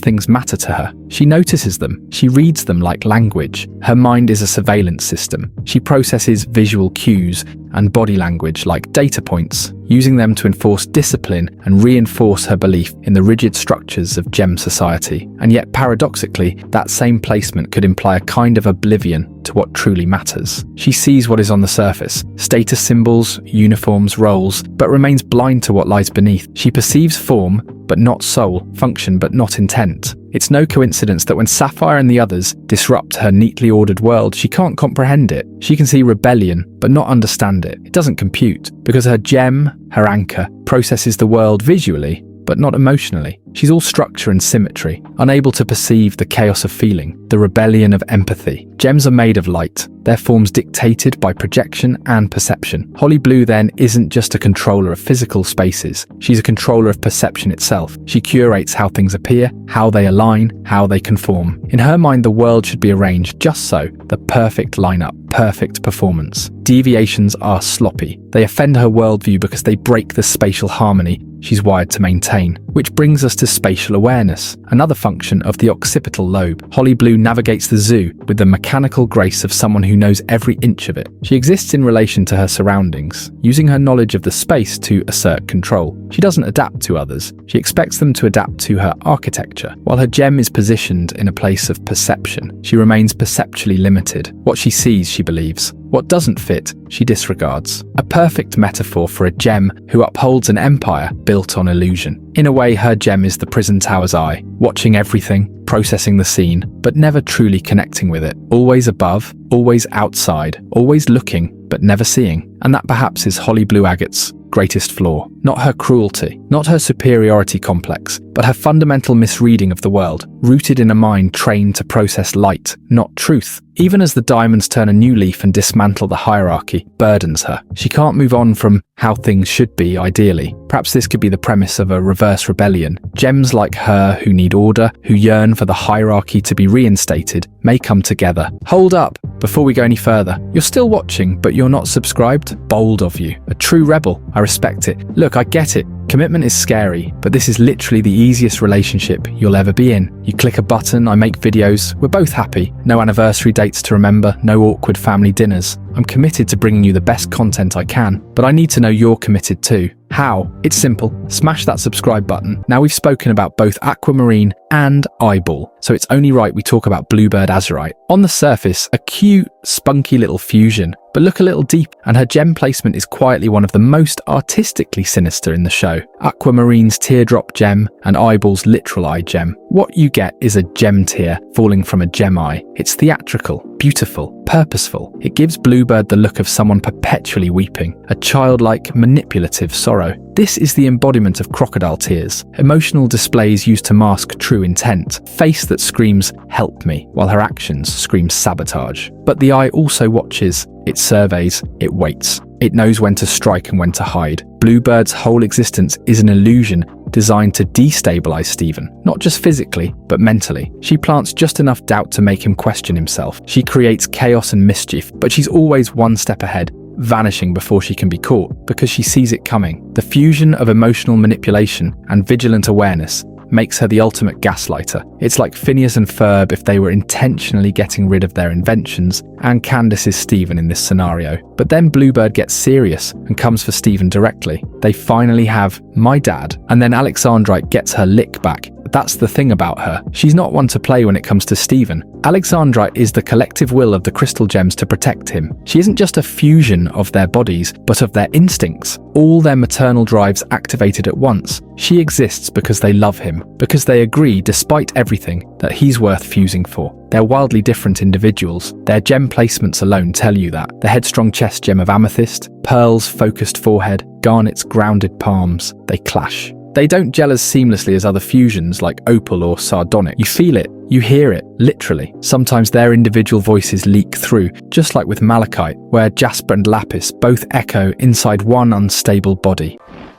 things matter to her. She notices them. She reads them like language. Her mind is a surveillance system. She processes visual cues and body language like data points, using them to enforce discipline and reinforce her belief in the rigid structures of gem society. And yet, paradoxically, that same placement could imply a kind of oblivion to what truly matters. She sees what is on the surface, status symbols, uniforms, roles, but remains blind to what lies beneath. She perceives form, but not soul, function, but not intent. It's no coincidence that when Sapphire and the others disrupt her neatly ordered world, she can't comprehend it. She can see rebellion, but not understand it. It doesn't compute, because her gem, her anchor, processes the world visually, but not emotionally. She's all structure and symmetry, unable to perceive the chaos of feeling, the rebellion of empathy. Gems are made of light, their forms dictated by projection and perception. Holly Blue then isn't just a controller of physical spaces, she's a controller of perception itself. She curates how things appear, how they align, how they conform. In her mind, the world should be arranged just so, the perfect lineup, perfect performance. Deviations are sloppy. They offend her worldview because they break the spatial harmony she's wired to maintain. Which brings us to spatial awareness, another function of the occipital lobe. Holly Blue navigates the zoo with the mechanical grace of someone who knows every inch of it. She exists in relation to her surroundings, using her knowledge of the space to assert control. She doesn't adapt to others. She expects them to adapt to her architecture. While her gem is positioned in a place of perception, she remains perceptually limited. What she sees, she believes. What doesn't fit, she disregards. A perfect metaphor for a gem who upholds an empire built on illusion. In a way, her gem is the prison tower's eye, watching everything, processing the scene, but never truly connecting with it. Always above, always outside, always looking, but never seeing. And that perhaps is Holly Blue Agate's greatest flaw. Not her cruelty, not her superiority complex, but her fundamental misreading of the world, rooted in a mind trained to process light, not truth. Even as the diamonds turn a new leaf and dismantle the hierarchy, burdens her. She can't move on from how things should be, ideally. Perhaps this could be the premise of a reverse rebellion. Gems like her, who need order, who yearn for the hierarchy to be reinstated, may come together. Hold up! Before we go any further, you're still watching, but you're not subscribed? Bold of you. A true rebel. I respect it. Look, I get it. Commitment is scary, but this is literally the easiest relationship you'll ever be in. You click a button, I make videos, we're both happy. No anniversary dates to remember, no awkward family dinners. I'm committed to bringing you the best content I can, but I need to know you're committed too. How? It's simple. Smash that subscribe button. Now we've spoken about both Aquamarine and Eyeball, so it's only right we talk about Bluebird Azurite. On the surface, a cute, spunky little fusion, but look a little deep, and her gem placement is quietly one of the most artistically sinister in the show. Aquamarine's teardrop gem and Eyeball's literal eye gem. What you get is a gem tear falling from a gem eye. It's theatrical, beautiful, purposeful. It gives Bluebird the look of someone perpetually weeping, a childlike, manipulative sorrow. This is the embodiment of crocodile tears, emotional displays used to mask true intent, face that screams, "help me," while her actions scream sabotage. But the eye also watches, it surveys, it waits. It knows when to strike and when to hide. Bluebird's whole existence is an illusion designed to destabilize Steven, not just physically, but mentally. She plants just enough doubt to make him question himself. She creates chaos and mischief, but she's always one step ahead, vanishing before she can be caught, because she sees it coming. The fusion of emotional manipulation and vigilant awareness makes her the ultimate gaslighter. It's like Phineas and Ferb if they were intentionally getting rid of their inventions, and Candace is Steven in this scenario. But then Bluebird gets serious and comes for Steven directly. They finally have "my dad," and then Alexandrite gets her lick back. That's the thing about her. She's not one to play when it comes to Steven. Alexandrite is the collective will of the crystal gems to protect him. She isn't just a fusion of their bodies, but of their instincts. All their maternal drives activated at once. She exists because they love him, because they agree, despite everything, that he's worth fusing for. They're wildly different individuals. Their gem placements alone tell you that. The headstrong chest gem of amethyst, Pearl's focused forehead, Garnet's grounded palms. They clash. They don't gel as seamlessly as other fusions like opal or sardonyx. You feel it, you hear it, literally. Sometimes their individual voices leak through, just like with malachite, where jasper and lapis both echo inside one unstable body.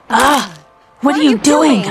What are you doing?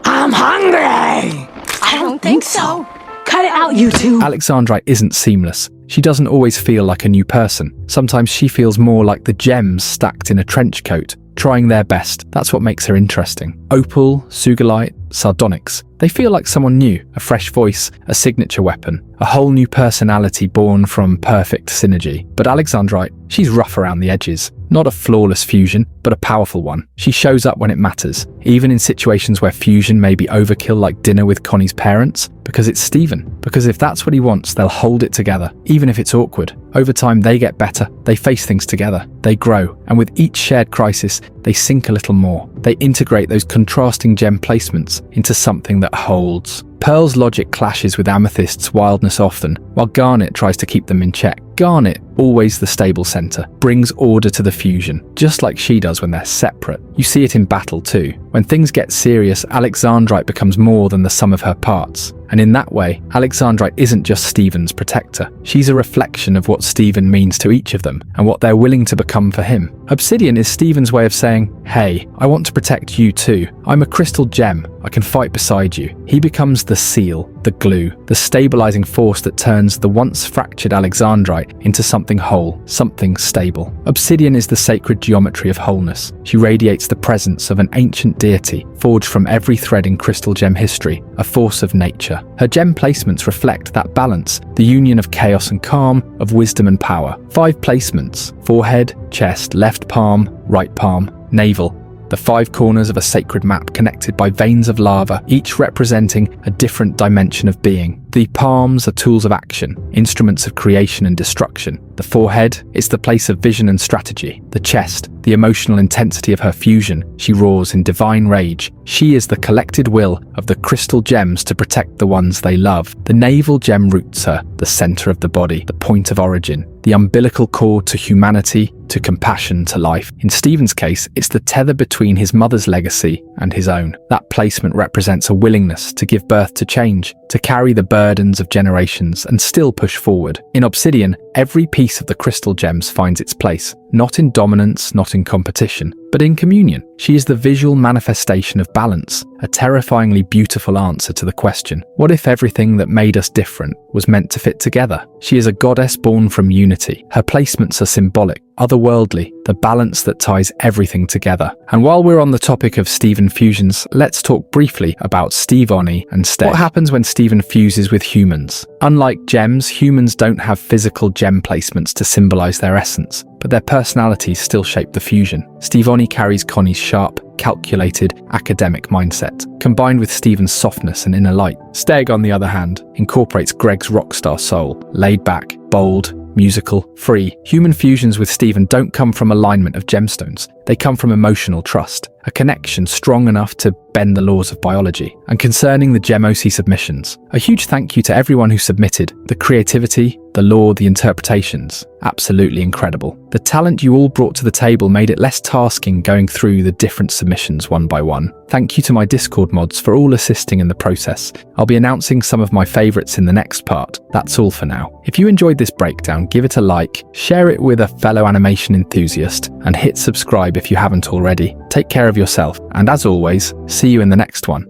I'm hungry! I don't think so. Cut it out, you two! Alexandrite isn't seamless. She doesn't always feel like a new person. Sometimes she feels more like the gems stacked in a trench coat, trying their best. That's what makes her interesting. Opal, Sugalite, Sardonyx. They feel like someone new, a fresh voice, a signature weapon, a whole new personality born from perfect synergy. But Alexandrite, she's rough around the edges. Not a flawless fusion, but a powerful one. She shows up when it matters, even in situations where fusion may be overkill like dinner with Connie's parents, because it's Steven. Because if that's what he wants, they'll hold it together, even if it's awkward. Over time, they get better, they face things together, they grow, and with each shared crisis, they sink a little more. They integrate those contrasting gem placements into something that holds. Pearl's logic clashes with Amethyst's wildness often, while Garnet tries to keep them in check. Garnet, always the stable center, brings order to the fusion, just like she does when they're separate. You see it in battle too. When things get serious, Alexandrite becomes more than the sum of her parts. And in that way, Alexandrite isn't just Steven's protector. She's a reflection of what Steven means to each of them, and what they're willing to become for him. Obsidian is Steven's way of saying, "Hey, I want to protect you too. I'm a crystal gem. I can fight beside you." He becomes the seal, the glue, the stabilizing force that turns the once fractured Alexandrite into something whole, something stable. Obsidian is the sacred geometry of wholeness. She radiates the presence of an ancient deity, forged from every thread in crystal gem history, a force of nature. Her gem placements reflect that balance, the union of chaos and calm, of wisdom and power. 5 placements: forehead, chest, left palm, right palm, navel. The 5 corners of a sacred map connected by veins of lava, each representing a different dimension of being. The palms are tools of action, instruments of creation and destruction. The forehead, it's the place of vision and strategy. The chest, the emotional intensity of her fusion. She roars in divine rage. She is the collected will of the crystal gems to protect the ones they love. The navel gem roots her, the center of the body, the point of origin, the umbilical cord to humanity, to compassion to life. In Stephen's case, it's the tether between his mother's legacy and his own. That placement represents a willingness to give birth to change, to carry the burdens of generations and still push forward. In Obsidian, every piece of the crystal gems finds its place, not in dominance, not in competition, but in communion. She is the visual manifestation of balance, a terrifyingly beautiful answer to the question, what if everything that made us different was meant to fit together? She is a goddess born from unity. Her placements are symbolic, otherworldly, the balance that ties everything together. And while we're on the topic of Stephen fusions, let's talk briefly about Stevonnie and Steg. What happens when Stephen fuses with humans? Unlike gems, humans don't have physical gem placements to symbolize their essence, but their personalities still shape the fusion. Stevonnie carries Connie's sharp, calculated, academic mindset, combined with Stephen's softness and inner light. Steg, on the other hand, incorporates Greg's rockstar soul, laid back, bold, musical, free. Human fusions with Stephen don't come from alignment of gemstones. They come from emotional trust, a connection strong enough to bend the laws of biology. And concerning the GemOC submissions, a huge thank you to everyone who submitted. The creativity, the lore, the interpretations, absolutely incredible. The talent you all brought to the table made it less tasking going through the different submissions one by one. Thank you to my Discord mods for all assisting in the process. I'll be announcing some of my favourites in the next part. That's all for now. If you enjoyed this breakdown, give it a like, share it with a fellow animation enthusiast, and hit subscribe if you haven't already. Take care of yourself, and as always, see you in the next one.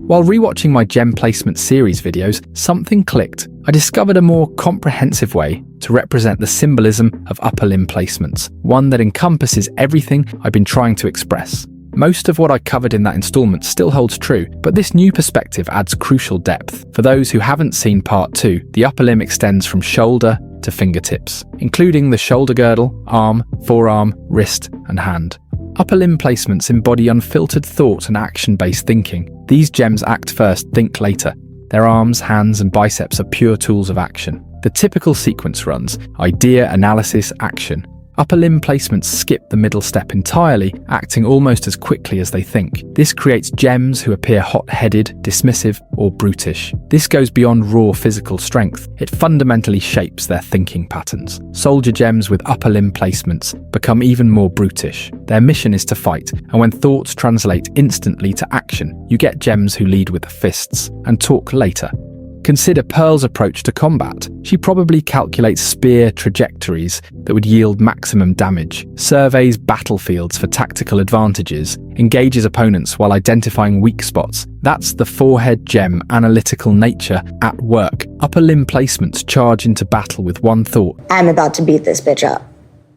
While rewatching my gem placement series videos, something clicked. I discovered a more comprehensive way to represent the symbolism of upper limb placements, one that encompasses everything I've been trying to express. Most of what I covered in that installment still holds true, but this new perspective adds crucial depth. For those who haven't seen part 2, the upper limb extends from shoulder to fingertips, including the shoulder girdle, arm, forearm, wrist, and hand. Upper limb placements embody unfiltered thought and action-based thinking. These gems act first, think later. Their arms, hands, and biceps are pure tools of action. The typical sequence runs: idea, analysis, action. Upper limb placements skip the middle step entirely, acting almost as quickly as they think. This creates gems who appear hot-headed, dismissive, or brutish. This goes beyond raw physical strength. It fundamentally shapes their thinking patterns. Soldier gems with upper limb placements become even more brutish. Their mission is to fight, and when thoughts translate instantly to action, you get gems who lead with the fists and talk later. Consider Pearl's approach to combat. She probably calculates spear trajectories that would yield maximum damage, surveys battlefields for tactical advantages, engages opponents while identifying weak spots. That's the forehead gem analytical nature at work. Upper limb placements charge into battle with one thought: I'm about to beat this bitch up.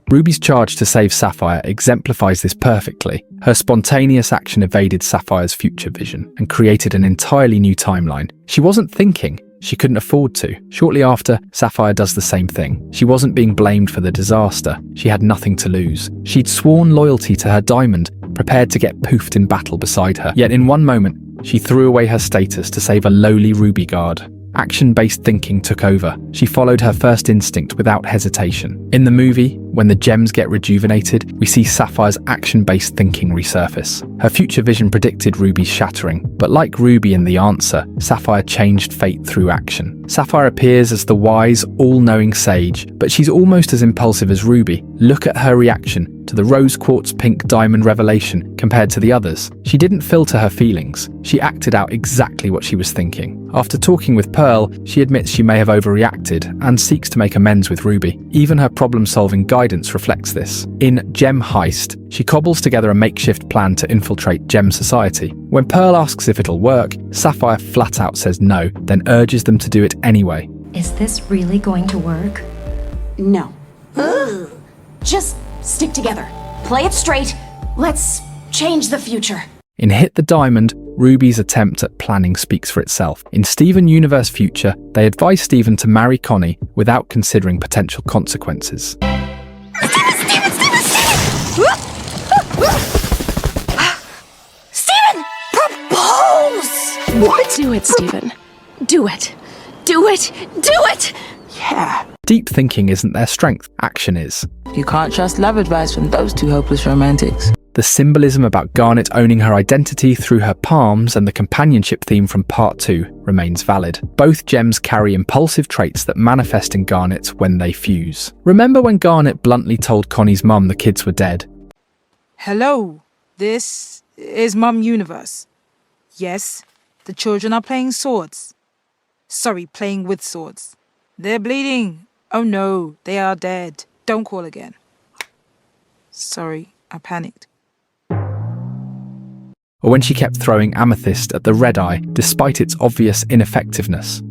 Ruby's charge to save Sapphire exemplifies this perfectly. Her spontaneous action evaded Sapphire's future vision and created an entirely new timeline. She wasn't thinking, she couldn't afford to. Shortly after, Sapphire does the same thing. She wasn't being blamed for the disaster. She had nothing to lose. She'd sworn loyalty to her diamond, prepared to get poofed in battle beside her. Yet in one moment, she threw away her status to save a lowly Ruby guard. Action-based thinking took over. She followed her first instinct without hesitation. In the movie, when the gems get rejuvenated, we see Sapphire's action-based thinking resurface. Her future vision predicted Ruby's shattering, but like Ruby in The Answer, Sapphire changed fate through action. Sapphire appears as the wise, all-knowing sage, but she's almost as impulsive as Ruby. Look at her reaction to the rose quartz pink diamond revelation compared to the others. She didn't filter her feelings. She acted out exactly what she was thinking. After talking with Pearl, she admits she may have overreacted and seeks to make amends with Ruby. Even her problem-solving guidance reflects this. In Gem Heist, she cobbles together a makeshift plan to infiltrate Gem society. When Pearl asks if it'll work, Sapphire flat out says no, then urges them to do it anyway. Is this really going to work? No. Just stick together. Play it straight. Let's change the future. In Hit the Diamond, Ruby's attempt at planning speaks for itself. In Steven Universe Future, they advise Steven to marry Connie without considering potential consequences. Steven! Propose! What? Do it, Steven. Do it. Do it. Do it! Yeah. Deep thinking isn't their strength, action is. You can't trust love advice from those two hopeless romantics. The symbolism about Garnet owning her identity through her palms and the companionship theme from Part 2 remains valid. Both gems carry impulsive traits that manifest in Garnet when they fuse. Remember when Garnet bluntly told Connie's mum the kids were dead? Hello, this is Mum Universe. Yes, the children are playing swords. Sorry, playing with swords. They're bleeding. Oh no, they are dead. Don't call again. Sorry, I panicked. Or when she kept throwing amethyst at the red eye despite its obvious ineffectiveness.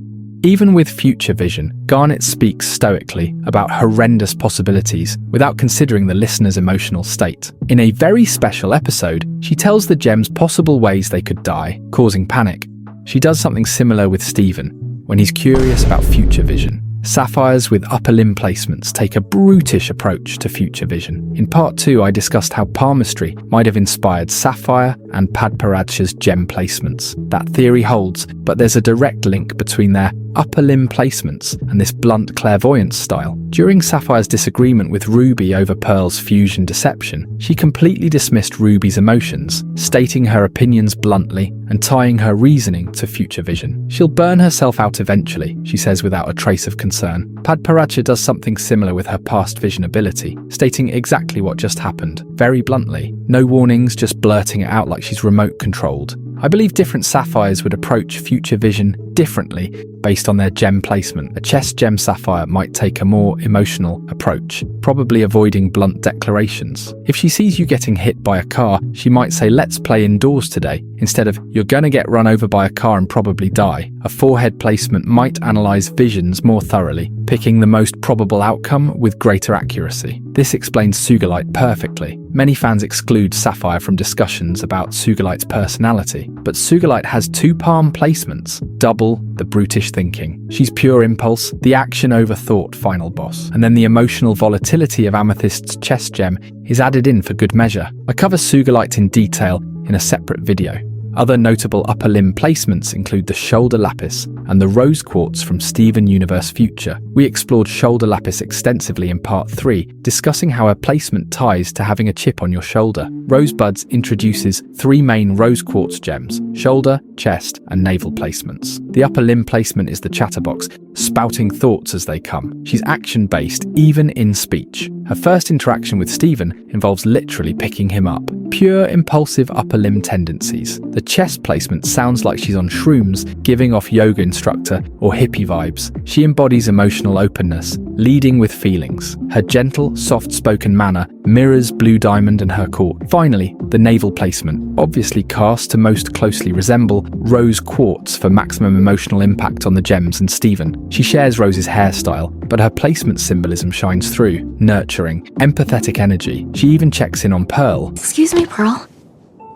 Even with future vision, Garnet speaks stoically about horrendous possibilities without considering the listener's emotional state. In a very special episode, she tells the gems possible ways they could die, causing panic. She does something similar with Steven, when he's curious about future vision. Sapphires with upper limb placements take a brutish approach to future vision. In Part 2, I discussed how palmistry might have inspired Sapphire and Padparadsha's gem placements. That theory holds, but there's a direct link between their upper limb placements and this blunt clairvoyance style. During Sapphire's disagreement with Ruby over Pearl's fusion deception, she completely dismissed Ruby's emotions, stating her opinions bluntly and tying her reasoning to future vision. She'll burn herself out eventually, she says without a trace of concern. Padparadsha does something similar with her past vision ability, stating exactly what just happened, very bluntly. No warnings, just blurting it out like she's remote controlled. I believe different sapphires would approach future vision differently based on their gem placement. A chest gem sapphire might take a more emotional approach, probably avoiding blunt declarations. If she sees you getting hit by a car, she might say, "Let's play indoors today," instead of, "You're gonna get run over by a car and probably die." A forehead placement might analyze visions more thoroughly, picking the most probable outcome with greater accuracy. This explains Sugalite perfectly. Many fans exclude Sapphire from discussions about Sugalite's personality, but Sugalite has two palm placements, double the brutish thinking. She's pure impulse, the action over thought final boss, and then the emotional volatility of Amethyst's chest gem is added in for good measure. I cover Sugalite in detail in a separate video. Other notable upper limb placements include the shoulder lapis and the rose quartz from Steven Universe Future. We explored shoulder lapis extensively in Part 3, discussing how her placement ties to having a chip on your shoulder. Rosebuds introduces 3 main rose quartz gems: shoulder, chest, and navel placements. The upper limb placement is the chatterbox, spouting thoughts as they come. She's action-based, even in speech. Her first interaction with Steven involves literally picking him up. Pure impulsive upper limb tendencies. The chest placement sounds like she's on shrooms, giving off yoga instructor or hippie vibes. She embodies emotional openness, leading with feelings. Her gentle, soft-spoken manner mirrors Blue Diamond and her court. Finally, the navel placement, obviously cast to most closely resemble Rose Quartz for maximum emotional impact on the gems and Steven. She shares Rose's hairstyle, but her placement symbolism shines through, nurturing, empathetic energy. She even checks in on Pearl. Excuse me, Pearl.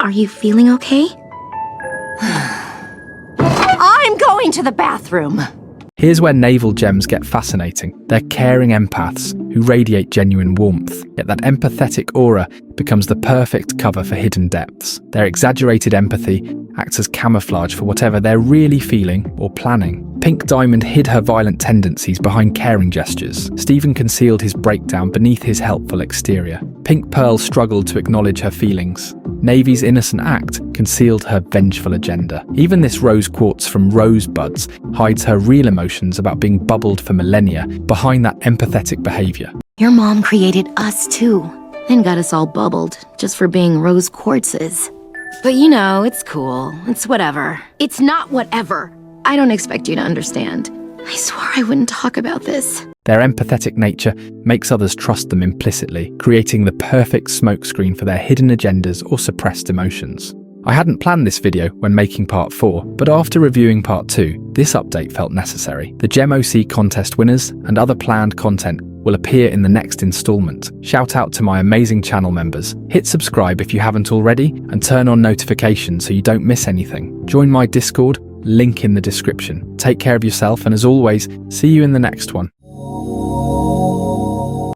Are you feeling okay? I'm going to the bathroom. Here's where navel gems get fascinating. They're caring empaths who radiate genuine warmth, yet that empathetic aura becomes the perfect cover for hidden depths. Their exaggerated empathy acts as camouflage for whatever they're really feeling or planning. Pink Diamond hid her violent tendencies behind caring gestures. Steven concealed his breakdown beneath his helpful exterior. Pink Pearl struggled to acknowledge her feelings. Navy's innocent act concealed her vengeful agenda. Even this rose quartz from Rosebuds hides her real emotions about being bubbled for millennia behind that empathetic behavior. Your mom created us too, and got us all bubbled just for being rose quartzes. But you know, it's cool. It's whatever. It's not whatever. I don't expect you to understand. I swore I wouldn't talk about this. Their empathetic nature makes others trust them implicitly, creating the perfect smokescreen for their hidden agendas or suppressed emotions. I hadn't planned this video when making Part 4, but after reviewing Part 2, this update felt necessary. The Gem OC contest winners and other planned content will appear in the next installment. Shout out to my amazing channel members. Hit subscribe if you haven't already, and turn on notifications so you don't miss anything. Join my Discord, link in the description. Take care of yourself, and as always, see you in the next one.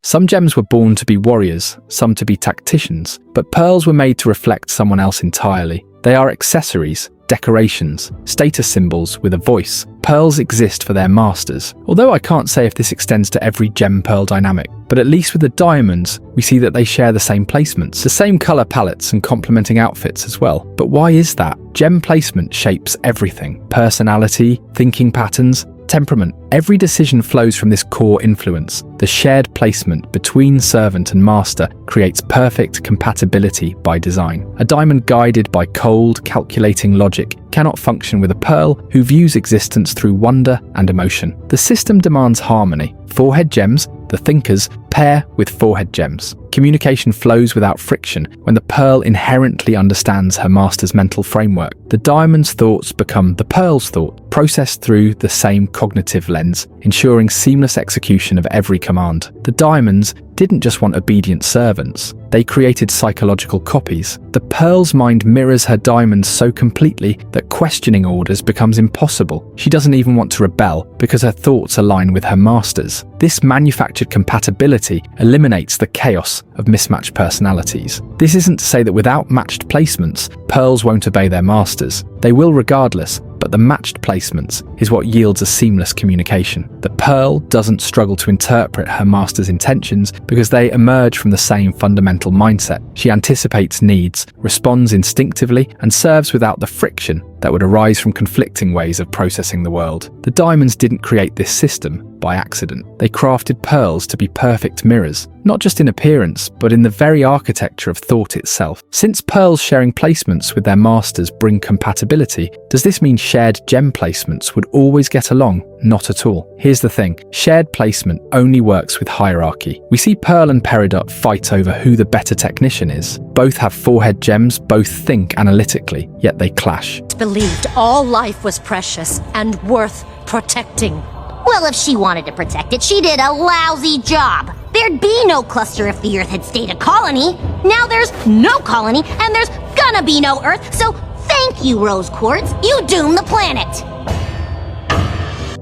Some gems were born to be warriors, some to be tacticians, but pearls were made to reflect someone else entirely. They are accessories, decorations, status symbols with a voice. Pearls exist for their masters, although I can't say if this extends to every gem-pearl dynamic. But at least with the diamonds, we see that they share the same placements, the same colour palettes and complementing outfits as well. But why is that? Gem placement shapes everything. Personality, thinking patterns, temperament. Every decision flows from this core influence. The shared placement between servant and master creates perfect compatibility by design. A diamond guided by cold, calculating logic cannot function with a pearl who views existence through wonder and emotion. The system demands harmony. Forehead gems, the thinkers, pair with forehead gems. Communication flows without friction when the pearl inherently understands her master's mental framework. The diamond's thoughts become the pearl's thought, processed through the same cognitive lens, ensuring seamless execution of every command. The diamonds didn't just want obedient servants, they created psychological copies. The pearl's mind mirrors her diamonds so completely that questioning orders becomes impossible. She doesn't even want to rebel because her thoughts align with her master's. This manufactured compatibility eliminates the chaos of mismatched personalities. This isn't to say that without matched placements, pearls won't obey their masters. They will regardless, but the matched placements is what yields a seamless communication. The pearl doesn't struggle to interpret her master's intentions because they emerge from the same fundamental mindset. She anticipates needs, responds instinctively, and serves without the friction that would arise from conflicting ways of processing the world. The diamonds didn't create this system by accident. They crafted pearls to be perfect mirrors, not just in appearance, but in the very architecture of thought itself. Since pearls sharing placements with their masters bring compatibility, does this mean shared gem placements would always get along? Not at all. Here's the thing, shared placement only works with hierarchy. We see Pearl and Peridot fight over who the better technician is. Both have forehead gems, both think analytically, yet they clash. Believed all life was precious and worth protecting. Well, if she wanted to protect it, she did a lousy job. There'd be no cluster if the Earth had stayed a colony. Now there's no colony, and there's gonna be no Earth, so thank you, Rose Quartz. You doomed the planet.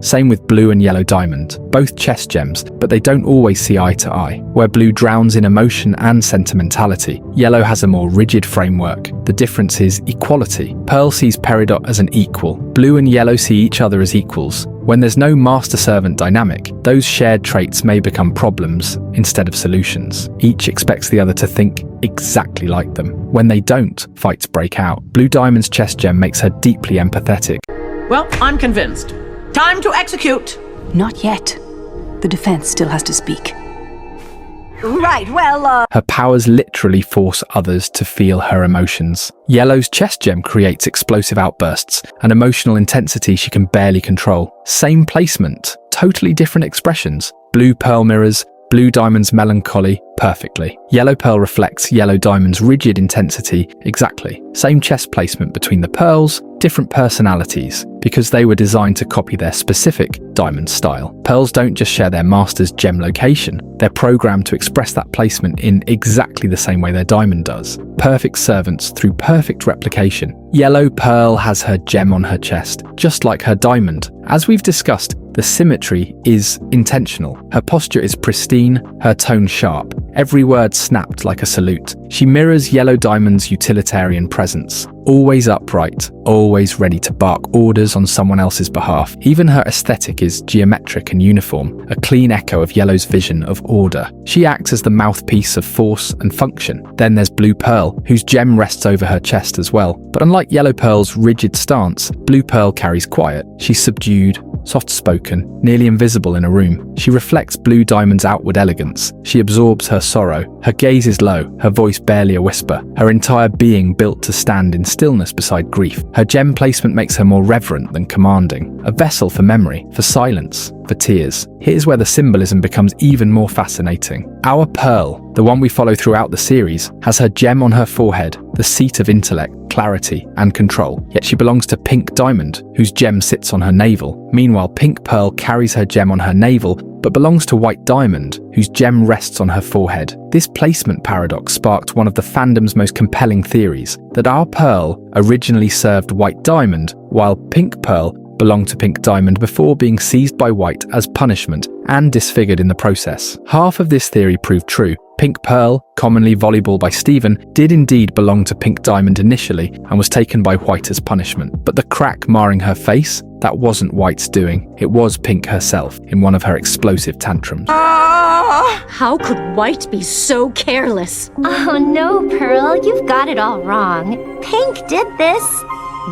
Same with blue and yellow diamond, both chess gems, but they don't always see eye to eye. Where blue drowns in emotion and sentimentality, yellow has a more rigid framework. The difference is equality. Pearl sees Peridot as an equal. Blue and yellow see each other as equals. When there's no master-servant dynamic, those shared traits may become problems instead of solutions. Each expects the other to think exactly like them. When they don't, fights break out. Blue Diamond's chess gem makes her deeply empathetic. Well, I'm convinced. Time to execute! Not yet. The defense still has to speak. Right, well, Her powers literally force others to feel her emotions. Yellow's chess gem creates explosive outbursts and emotional intensity she can barely control. Same placement, totally different expressions. Blue Pearl mirrors Blue Diamond's melancholy perfectly. Yellow Pearl reflects Yellow Diamond's rigid intensity exactly. Same chess placement between the pearls, different personalities, because they were designed to copy their specific diamond style. Pearls don't just share their master's gem location, they're programmed to express that placement in exactly the same way their diamond does. Perfect servants through perfect replication. Yellow Pearl has her gem on her chest, just like her diamond. As we've discussed, the symmetry is intentional. Her posture is pristine, her tone sharp, every word snapped like a salute. She mirrors Yellow Diamond's utilitarian presence, always upright, always ready to bark orders on someone else's behalf. Even her aesthetic is geometric and uniform, a clean echo of Yellow's vision of order. She acts as the mouthpiece of force and function. Then there's Blue Pearl, whose gem rests over her chest as well. But unlike Yellow Pearl's rigid stance, Blue Pearl carries quiet. She's subdued, soft-spoken, nearly invisible in a room. She reflects Blue Diamond's outward elegance. She absorbs her sorrow. Her gaze is low, her voice barely a whisper, her entire being built to stand in stillness beside grief. Her gem placement makes her more reverent than commanding, a vessel for memory, for silence, for tears. Here's where the symbolism becomes even more fascinating. Our Pearl, the one we follow throughout the series, has her gem on her forehead, the seat of intellect, clarity, and control. Yet she belongs to Pink Diamond, whose gem sits on her navel. Meanwhile, Pink Pearl carries her gem on her navel, but belongs to White Diamond, whose gem rests on her forehead. This placement paradox sparked one of the fandom's most compelling theories, that our Pearl originally served White Diamond, while Pink Pearl belonged to Pink Diamond before being seized by White as punishment and disfigured in the process. Half of this theory proved true. Pink Pearl, commonly volleyball by Steven, did indeed belong to Pink Diamond initially and was taken by White as punishment. But the crack marring her face, that wasn't White's doing. It was Pink herself in one of her explosive tantrums. How could White be so careless? Oh no, Pearl, you've got it all wrong. Pink did this.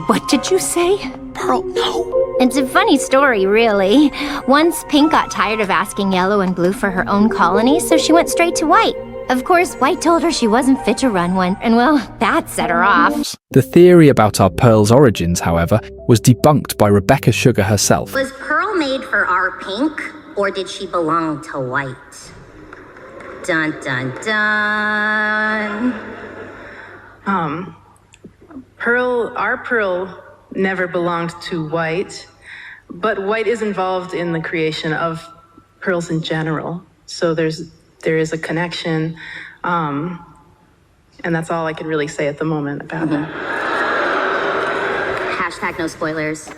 What did you say? Pearl, no. It's a funny story, really. Once, Pink got tired of asking Yellow and Blue for her own colony, so she went straight to White. Of course, White told her she wasn't fit to run one, and well, that set her off. The theory about our Pearl's origins, however, was debunked by Rebecca Sugar herself. Was Pearl made for our Pink, or did she belong to White? Dun dun dun. Our Pearl never belonged to White, but White is involved in the creation of pearls in general. So there is a connection, and that's all I can really say at the moment about it. Hashtag no spoilers.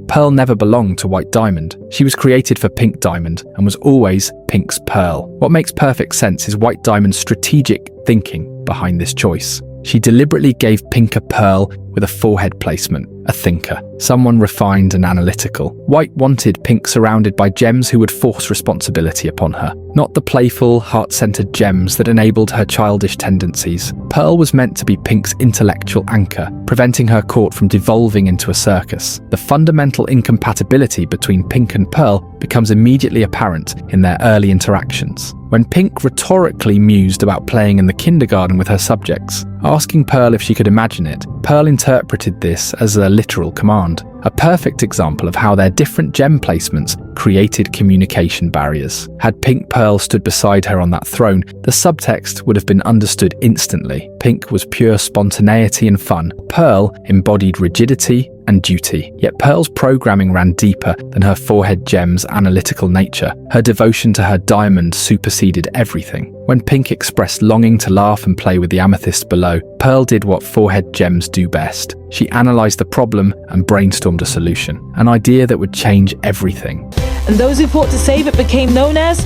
Pearl never belonged to White Diamond. She was created for Pink Diamond and was always Pink's Pearl. What makes perfect sense is White Diamond's strategic thinking behind this choice. She deliberately gave Pink a pearl with a forehead placement, a thinker, someone refined and analytical. White wanted Pink surrounded by gems who would force responsibility upon her, not the playful, heart-centered gems that enabled her childish tendencies. Pearl was meant to be Pink's intellectual anchor, preventing her caught from devolving into a circus. The fundamental incompatibility between Pink and Pearl becomes immediately apparent in their early interactions. When Pink rhetorically mused about playing in the kindergarten with her subjects, asking Pearl if she could imagine it, Pearl interpreted this as a literal command. A perfect example of how their different gem placements created communication barriers. Had Pink Pearl stood beside her on that throne, the subtext would have been understood instantly. Pink was pure spontaneity and fun. Pearl embodied rigidity and duty. Yet Pearl's programming ran deeper than her forehead gem's analytical nature. Her devotion to her diamond superseded everything. When Pink expressed longing to laugh and play with the amethyst below, Pearl did what forehead gems do best. She analysed the problem and brainstormed a solution, an idea that would change everything. And those who fought to save it became known as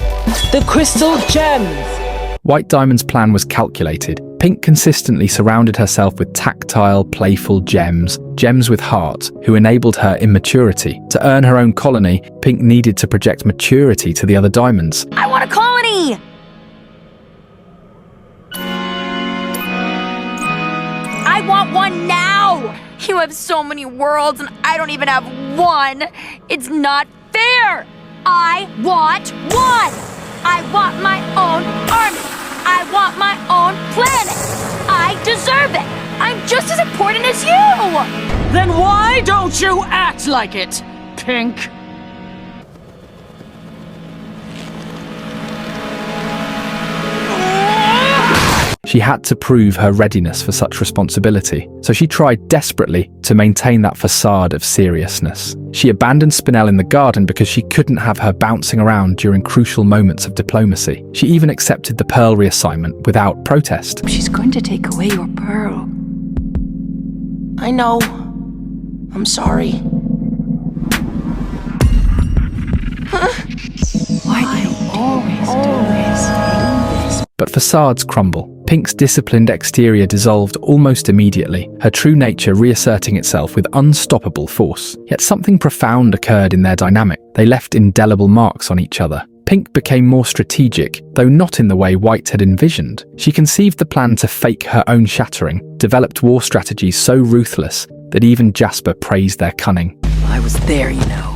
the Crystal Gems. White Diamond's plan was calculated. Pink consistently surrounded herself with tactile, playful gems with heart, who enabled her immaturity. To earn her own colony, Pink needed to project maturity to the other diamonds. I want a colony! I want one now! You have so many worlds and I don't even have one. It's not fair! I want one! I want my own army! I want my own planet! I deserve it! I'm just as important as you! Then why don't you act like it, Pink? She had to prove her readiness for such responsibility, so she tried desperately to maintain that facade of seriousness. She abandoned Spinel in the garden because she couldn't have her bouncing around during crucial moments of diplomacy. She even accepted the pearl reassignment without protest. She's going to take away your pearl. I know. I'm sorry. Why do you always do this? But facades crumble. Pink's disciplined exterior dissolved almost immediately, her true nature reasserting itself with unstoppable force. Yet something profound occurred in their dynamic. They left indelible marks on each other. Pink became more strategic, though not in the way White had envisioned. She conceived the plan to fake her own shattering, developed war strategies so ruthless that even Jasper praised their cunning. I was there, you know.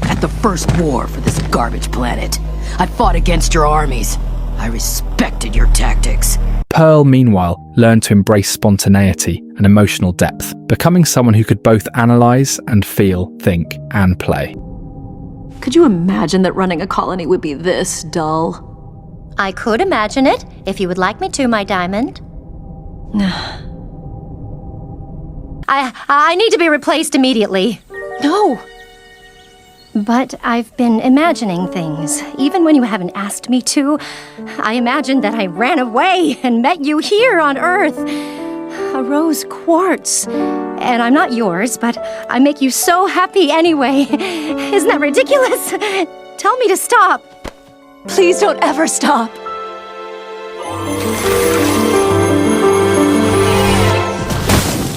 At the first war for this garbage planet. I fought against your armies. I respected your tactics. Pearl, meanwhile, learned to embrace spontaneity and emotional depth, becoming someone who could both analyze and feel, think, and play. Could you imagine that running a colony would be this dull? I could imagine it, if you would like me to, my diamond. I need to be replaced immediately. No! But I've been imagining things, even when you haven't asked me to. I imagined that I ran away and met you here on Earth. a rose quartz. And I'm not yours, but I make you so happy anyway. Isn't that ridiculous? Tell me to stop. Please don't ever stop.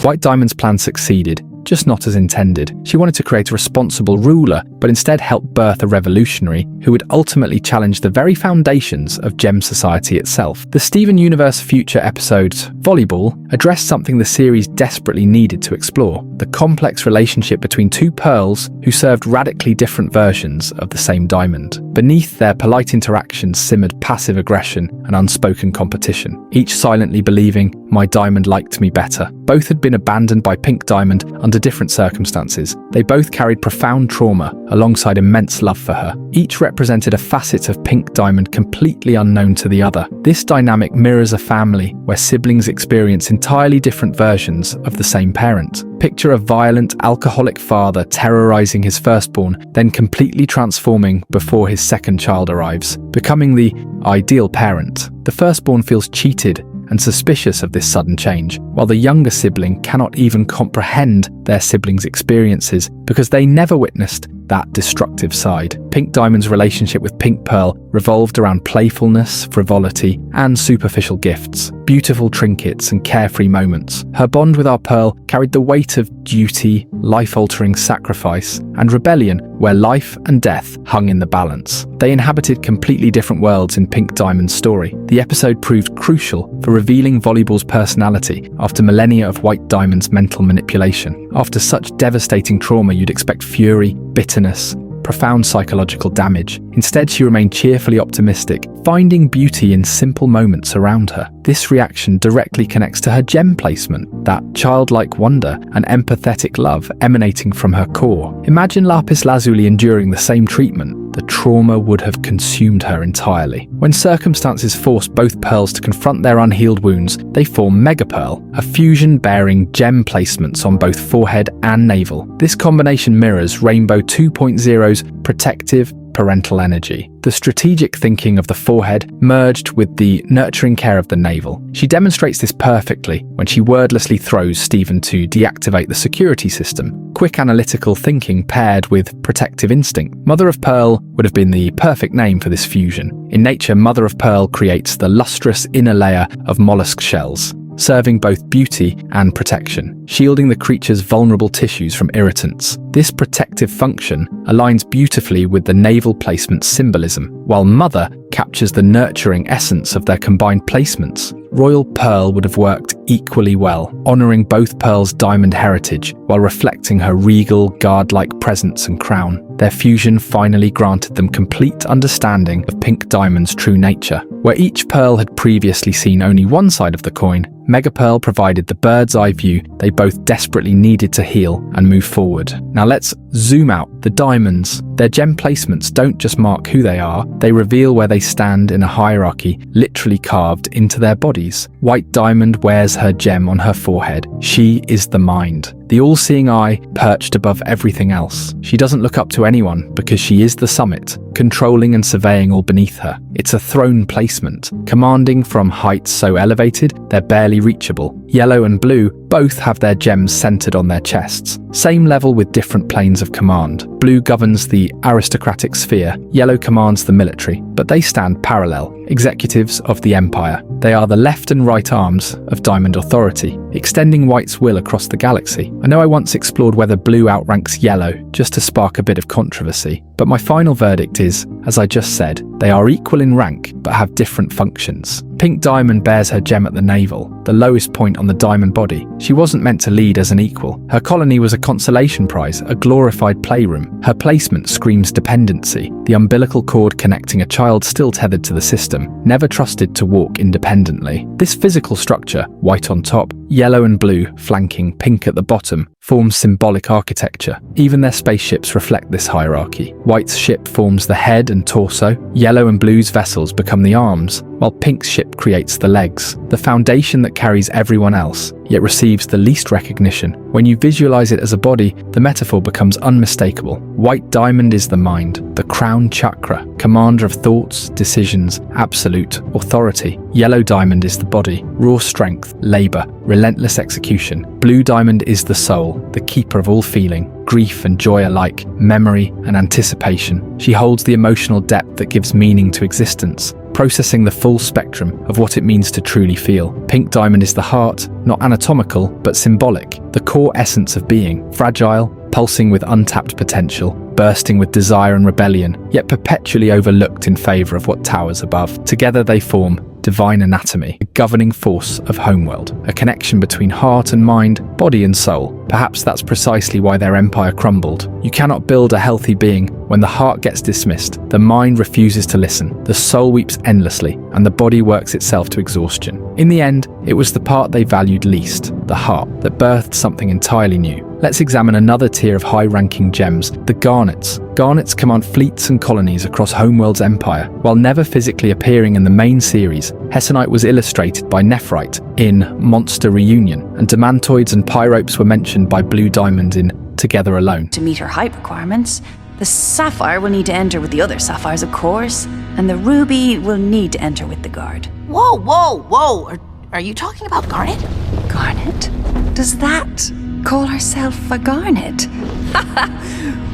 White Diamond's plan succeeded, just not as intended. She wanted to create a responsible ruler, but instead helped birth a revolutionary who would ultimately challenge the very foundations of gem society itself. The Steven Universe Future episode, Volleyball, addressed something the series desperately needed to explore: the complex relationship between two pearls who served radically different versions of the same diamond. Beneath their polite interactions simmered passive aggression and unspoken competition, each silently believing, "My diamond liked me better." Both had been abandoned by Pink Diamond under different circumstances. They both carried profound trauma alongside immense love for her. Each represented a facet of Pink Diamond completely unknown to the other. This dynamic mirrors a family where siblings experience entirely different versions of the same parent. Picture a violent, alcoholic father terrorizing his firstborn, then completely transforming before his second child arrives, becoming the ideal parent. The firstborn feels cheated and suspicious of this sudden change, while the younger sibling cannot even comprehend their sibling's experiences because they never witnessed that destructive side. Pink Diamond's relationship with Pink Pearl revolved around playfulness, frivolity, and superficial gifts, beautiful trinkets and carefree moments. Her bond with our Pearl carried the weight of duty, life-altering sacrifice, and rebellion where life and death hung in the balance. They inhabited completely different worlds in Pink Diamond's story. The episode proved crucial for revealing Volleyball's personality after millennia of White Diamond's mental manipulation. After such devastating trauma, you'd expect fury, bitterness, profound psychological damage. Instead, she remained cheerfully optimistic, finding beauty in simple moments around her. This reaction directly connects to her gem placement, that childlike wonder and empathetic love emanating from her core. Imagine Lapis Lazuli enduring the same treatment. The trauma would have consumed her entirely. When circumstances forced both pearls to confront their unhealed wounds, they form Megapearl, a fusion bearing gem placements on both forehead and navel. This combination mirrors Rainbow 2.0's protective, parental energy. The strategic thinking of the forehead merged with the nurturing care of the navel. She demonstrates this perfectly when she wordlessly throws Steven to deactivate the security system. Quick analytical thinking paired with protective instinct. Mother of Pearl would have been the perfect name for this fusion. In nature, Mother of Pearl creates the lustrous inner layer of mollusk shells, serving both beauty and protection, shielding the creature's vulnerable tissues from irritants. This protective function aligns beautifully with the navel placement's symbolism, while Mother captures the nurturing essence of their combined placements. Royal Pearl would have worked equally well, honoring both Pearl's diamond heritage while reflecting her regal, guard-like presence and crown. Their fusion finally granted them complete understanding of Pink Diamond's true nature. Where each pearl had previously seen only one side of the coin, Megapearl provided the bird's eye view they both desperately needed to heal and move forward. Now let's zoom out. The diamonds, their gem placements don't just mark who they are, they reveal where they stand in a hierarchy literally carved into their bodies. White Diamond wears her gem on her forehead. She is the mind, the all-seeing eye perched above everything else. She doesn't look up to anyone because she is the summit, controlling and surveying all beneath her. It's a throne placement, commanding from heights so elevated they're barely reachable. Yellow and blue both have their gems centered on their chests, same level with different planes of command. Blue governs the aristocratic sphere, yellow commands the military, but they stand parallel, executives of the empire. They are the left and right arms of Diamond authority, extending White's will across the galaxy. I know I once explored whether blue outranks yellow, just to spark a bit of controversy, but my final verdict is, as I just said, they are equal in rank, but have different functions. Pink Diamond bears her gem at the navel, the lowest point on the diamond body. She wasn't meant to lead as an equal. Her colony was a consolation prize, a glorified playroom. Her placement screams dependency, the umbilical cord connecting a child still tethered to the system, never trusted to walk independently. This physical structure, white on top, yellow and blue flanking pink at the bottom, forms symbolic architecture. Even their spaceships reflect this hierarchy. White's ship forms the head and torso, yellow and blue's vessels become the arms, while Pink's ship creates the legs, the foundation that carries everyone else. yet receives the least recognition. When you visualize it as a body, the metaphor becomes unmistakable. White diamond is the mind, the crown chakra, commander of thoughts, decisions, absolute authority. Yellow diamond is the body, raw strength, labor, relentless execution. Blue diamond is the soul, the keeper of all feeling, grief and joy alike, memory and anticipation. She holds the emotional depth that gives meaning to existence, processing the full spectrum of what it means to truly feel. Pink diamond is the heart, not anatomical, but symbolic, the core essence of being, fragile, pulsing with untapped potential, bursting with desire and rebellion, yet perpetually overlooked in favor of what towers above. Together they form divine anatomy, a governing force of Homeworld, a connection between heart and mind, body and soul. Perhaps that's precisely why their empire crumbled. You cannot build a healthy being when the heart gets dismissed, the mind refuses to listen, the soul weeps endlessly, and the body works itself to exhaustion. In the end, it was the part they valued least, the heart, that birthed something entirely new. Let's examine another tier of high-ranking gems, the garnets. Garnets command fleets and colonies across Homeworld's empire. While never physically appearing in the main series, Hessonite was illustrated by Nephrite in Monster Reunion, and Demantoids and Pyropes were mentioned by Blue Diamond in Together Alone. To meet her height requirements, the sapphire will need to enter with the other sapphires, of course, and the ruby will need to enter with the guard. Whoa, whoa, whoa! Are you talking about Garnet? Garnet? Does that call herself a Garnet?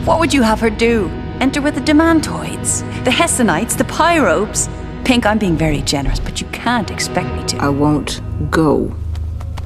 What would you have her do? Enter with the Demantoids, the Hessonites, the Pyropes? Pink, I'm being very generous, but you can't expect me to. I won't go.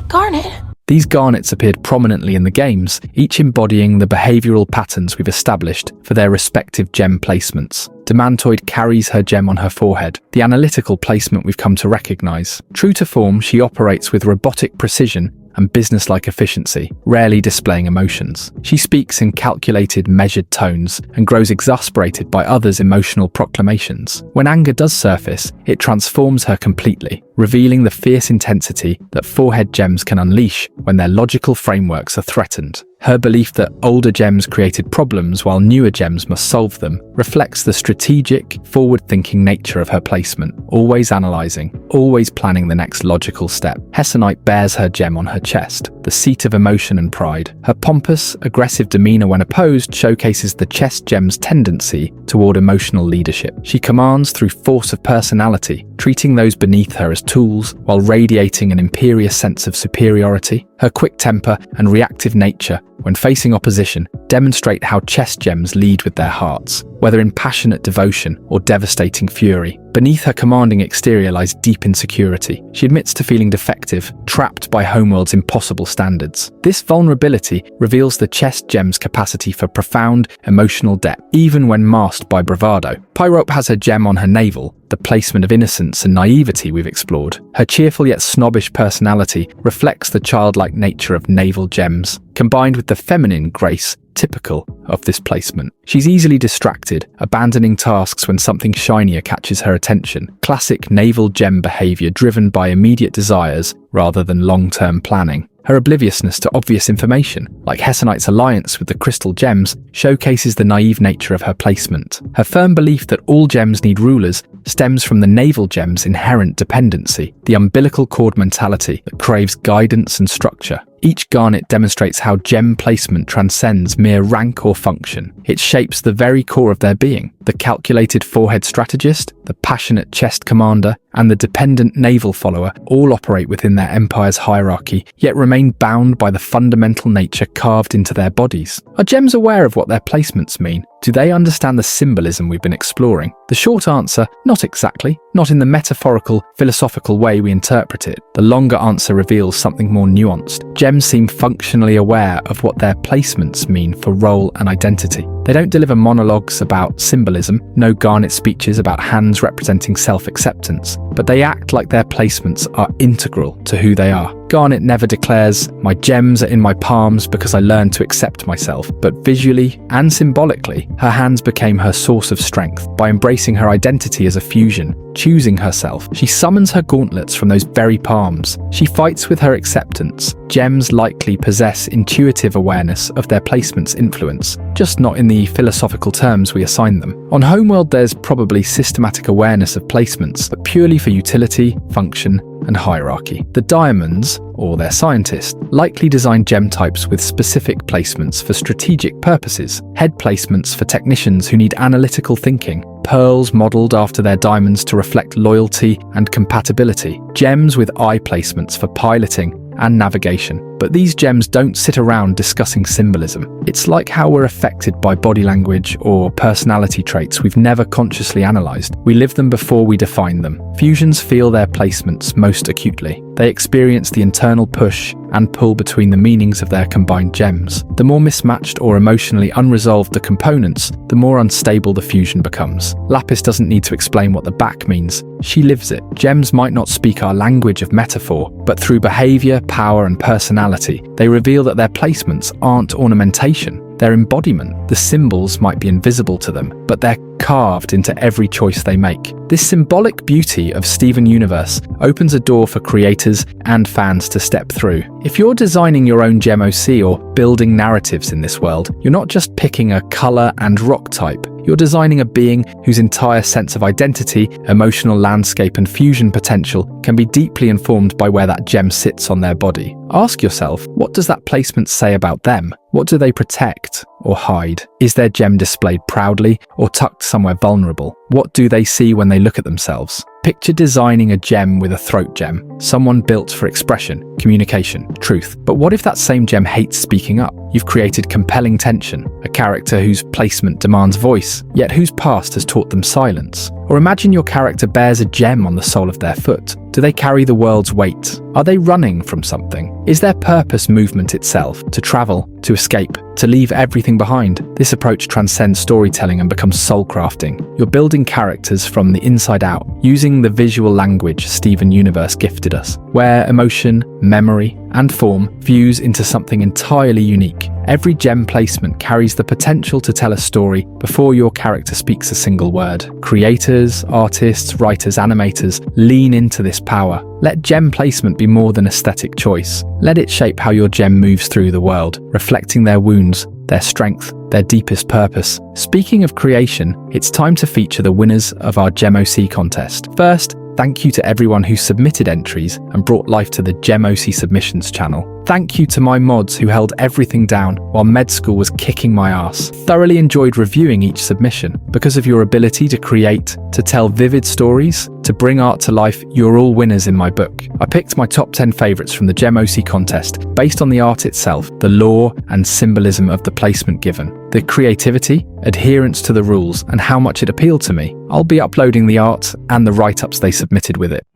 Garnet? These garnets appeared prominently in the games, each embodying the behavioral patterns we've established for their respective gem placements. Demantoid carries her gem on her forehead, the analytical placement we've come to recognize. True to form, she operates with robotic precision and business-like efficiency, rarely displaying emotions. She speaks in calculated, measured tones and grows exasperated by others' emotional proclamations. When anger does surface, it transforms her completely, revealing the fierce intensity that forehead gems can unleash when their logical frameworks are threatened. Her belief that older gems created problems while newer gems must solve them reflects the strategic, forward-thinking nature of her placement, always analyzing, always planning the next logical step. Hessonite bears her gem on her chest, the seat of emotion and pride. Her pompous, aggressive demeanor when opposed showcases the chest gem's tendency toward emotional leadership. She commands through force of personality, treating those beneath her as tools while radiating an imperious sense of superiority. Her quick temper and reactive nature when facing opposition demonstrate how chest gems lead with their hearts, whether in passionate devotion or devastating fury. Beneath her commanding exterior lies deep insecurity. She admits to feeling defective, trapped by Homeworld's impossible standards. This vulnerability reveals the chest gem's capacity for profound emotional depth, even when masked by bravado. Pyrope has her gem on her navel, the placement of innocence and naivety we've explored. Her cheerful yet snobbish personality reflects the childlike nature of navel gems, combined with the feminine grace typical of this placement. She's easily distracted, abandoning tasks when something shinier catches her attention. Classic navel gem behavior driven by immediate desires rather than long-term planning. Her obliviousness to obvious information, like Hessonite's alliance with the crystal gems, showcases the naive nature of her placement. Her firm belief that all gems need rulers stems from the navel gem's inherent dependency, the umbilical cord mentality that craves guidance and structure. Each garnet demonstrates how gem placement transcends mere rank or function. It shapes the very core of their being. The calculated forehead strategist, the passionate chest commander, and the dependent navel follower all operate within their empire's hierarchy, yet remain bound by the fundamental nature carved into their bodies. Are gems aware of what their placements mean? Do they understand the symbolism we've been exploring? The short answer, not exactly. Not in the metaphorical, philosophical way we interpret it. The longer answer reveals something more nuanced. Gems seem functionally aware of what their placements mean for role and identity. They don't deliver monologues about symbolism, no garnet speeches about hands representing self-acceptance, but they act like their placements are integral to who they are. Garnet never declares, "My gems are in my palms because I learned to accept myself," but visually and symbolically, her hands became her source of strength. By embracing her identity as a fusion, choosing herself, she summons her gauntlets from those very palms. She fights with her acceptance. Gems likely possess intuitive awareness of their placement's influence, just not in the philosophical terms we assign them. On Homeworld, there's probably systematic awareness of placements, but purely for utility, function, and hierarchy. The diamonds, or their scientists, likely designed gem types with specific placements for strategic purposes, head placements for technicians who need analytical thinking, pearls modelled after their diamonds to reflect loyalty and compatibility, gems with eye placements for piloting and navigation. But these gems don't sit around discussing symbolism. It's like how we're affected by body language or personality traits we've never consciously analysed. We live them before we define them. Fusions feel their placements most acutely. They experience the internal push and pull between the meanings of their combined gems. The more mismatched or emotionally unresolved the components, the more unstable the fusion becomes. Lapis doesn't need to explain what the back means. She lives it. Gems might not speak our language of metaphor, but through behaviour, power and personality, they reveal that their placements aren't ornamentation. Their embodiment. The symbols might be invisible to them, but they're carved into every choice they make. This symbolic beauty of Steven Universe opens a door for creators and fans to step through. If you're designing your own gem OC or building narratives in this world, you're not just picking a colour and rock type. You're designing a being whose entire sense of identity, emotional landscape and fusion potential can be deeply informed by where that gem sits on their body. Ask yourself, what does that placement say about them? What do they protect or hide? Is their gem displayed proudly or tucked somewhere vulnerable? What do they see when they look at themselves? Picture designing a gem with a throat gem, someone built for expression, communication, truth. But what if that same gem hates speaking up? You've created compelling tension, a character whose placement demands voice, yet whose past has taught them silence. Or imagine your character bears a gem on the sole of their foot. Do they carry the world's weight? Are they running from something? Is their purpose movement itself, to travel, to escape, to leave everything behind? This approach transcends storytelling and becomes soul crafting. You're building characters from the inside out, using the visual language Steven Universe gifted us, where emotion, memory, and form fuse into something entirely unique. Every gem placement carries the potential to tell a story before your character speaks a single word. Creators, artists, writers, animators, lean into this power. Let gem placement be more than aesthetic choice. Let it shape how your gem moves through the world, reflecting their wounds, their strength, their deepest purpose. Speaking of creation, it's time to feature the winners of our Gem OC contest. First, thank you to everyone who submitted entries and brought life to the Gem OC submissions channel. Thank you to my mods who held everything down while med school was kicking my ass. Thoroughly enjoyed reviewing each submission. Because of your ability to create, to tell vivid stories, to bring art to life, you're all winners in my book. I picked my top 10 favourites from the Gem OC contest based on the art itself, the lore and symbolism of the placement given, the creativity, adherence to the rules, and how much it appealed to me. I'll be uploading the art and the write-ups they submitted with it.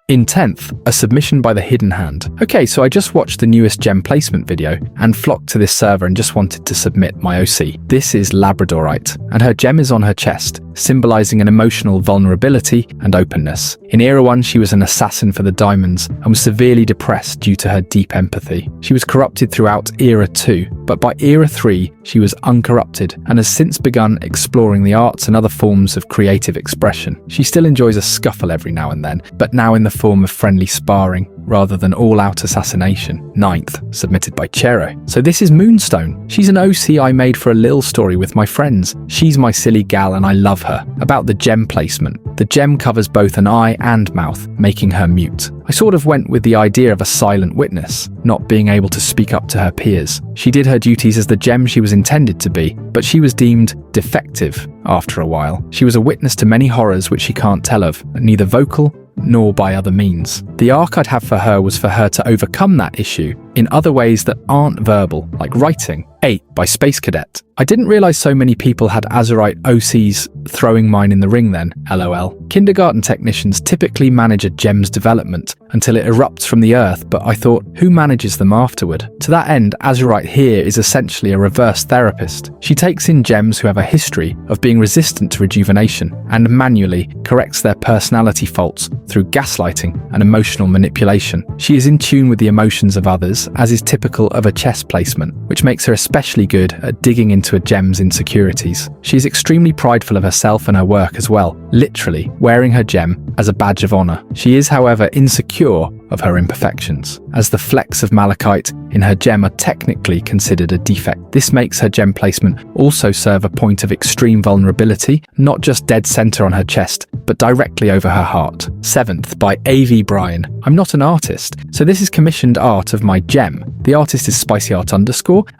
In 10th, a submission by the Hidden Hand. Okay, so I just watched the newest gem placement video and flocked to this server and just wanted to submit my OC. This is Labradorite, and her gem is on her chest, symbolizing an emotional vulnerability and openness. In Era 1, she was an assassin for the diamonds and was severely depressed due to her deep empathy. She was corrupted throughout Era 2, but by Era 3, she was uncorrupted and has since begun exploring the arts and other forms of creative expression. She still enjoys a scuffle every now and then, but now in the form of friendly sparring rather than all-out assassination. 9th, submitted by Chero. So this is Moonstone. She's an OC I made for a little story with my friends. She's my silly gal and I love her. About the gem placement. The gem covers both an eye and mouth, making her mute. I sort of went with the idea of a silent witness, not being able to speak up to her peers. She did her duties as the gem she was intended to be, but she was deemed defective after a while. She was a witness to many horrors which she can't tell of, neither vocal nor by other means. The arc I'd have for her was for her to overcome that issue in other ways that aren't verbal, like writing. 8 by Space Cadet. I didn't realise so many people had Azurite OCs, throwing mine in the ring then, lol. Kindergarten technicians typically manage a gem's development until it erupts from the earth, but I thought, who manages them afterward? To that end, Azurite here is essentially a reverse therapist. She takes in gems who have a history of being resistant to rejuvenation and manually corrects their personality faults through gaslighting and emotional manipulation. She is in tune with the emotions of others, as is typical of a chess placement, which makes her especially good at digging into a gem's insecurities. She is extremely prideful of herself and her work as well, literally wearing her gem as a badge of honor. She is, however, insecure of her imperfections, as the flecks of malachite in her gem are technically considered a defect. This makes her gem placement also serve a point of extreme vulnerability, not just dead center on her chest, but directly over her heart. 7th, by A.V. Bryan. I'm not an artist, so this is commissioned art of my gem. The artist is SpicyArt_,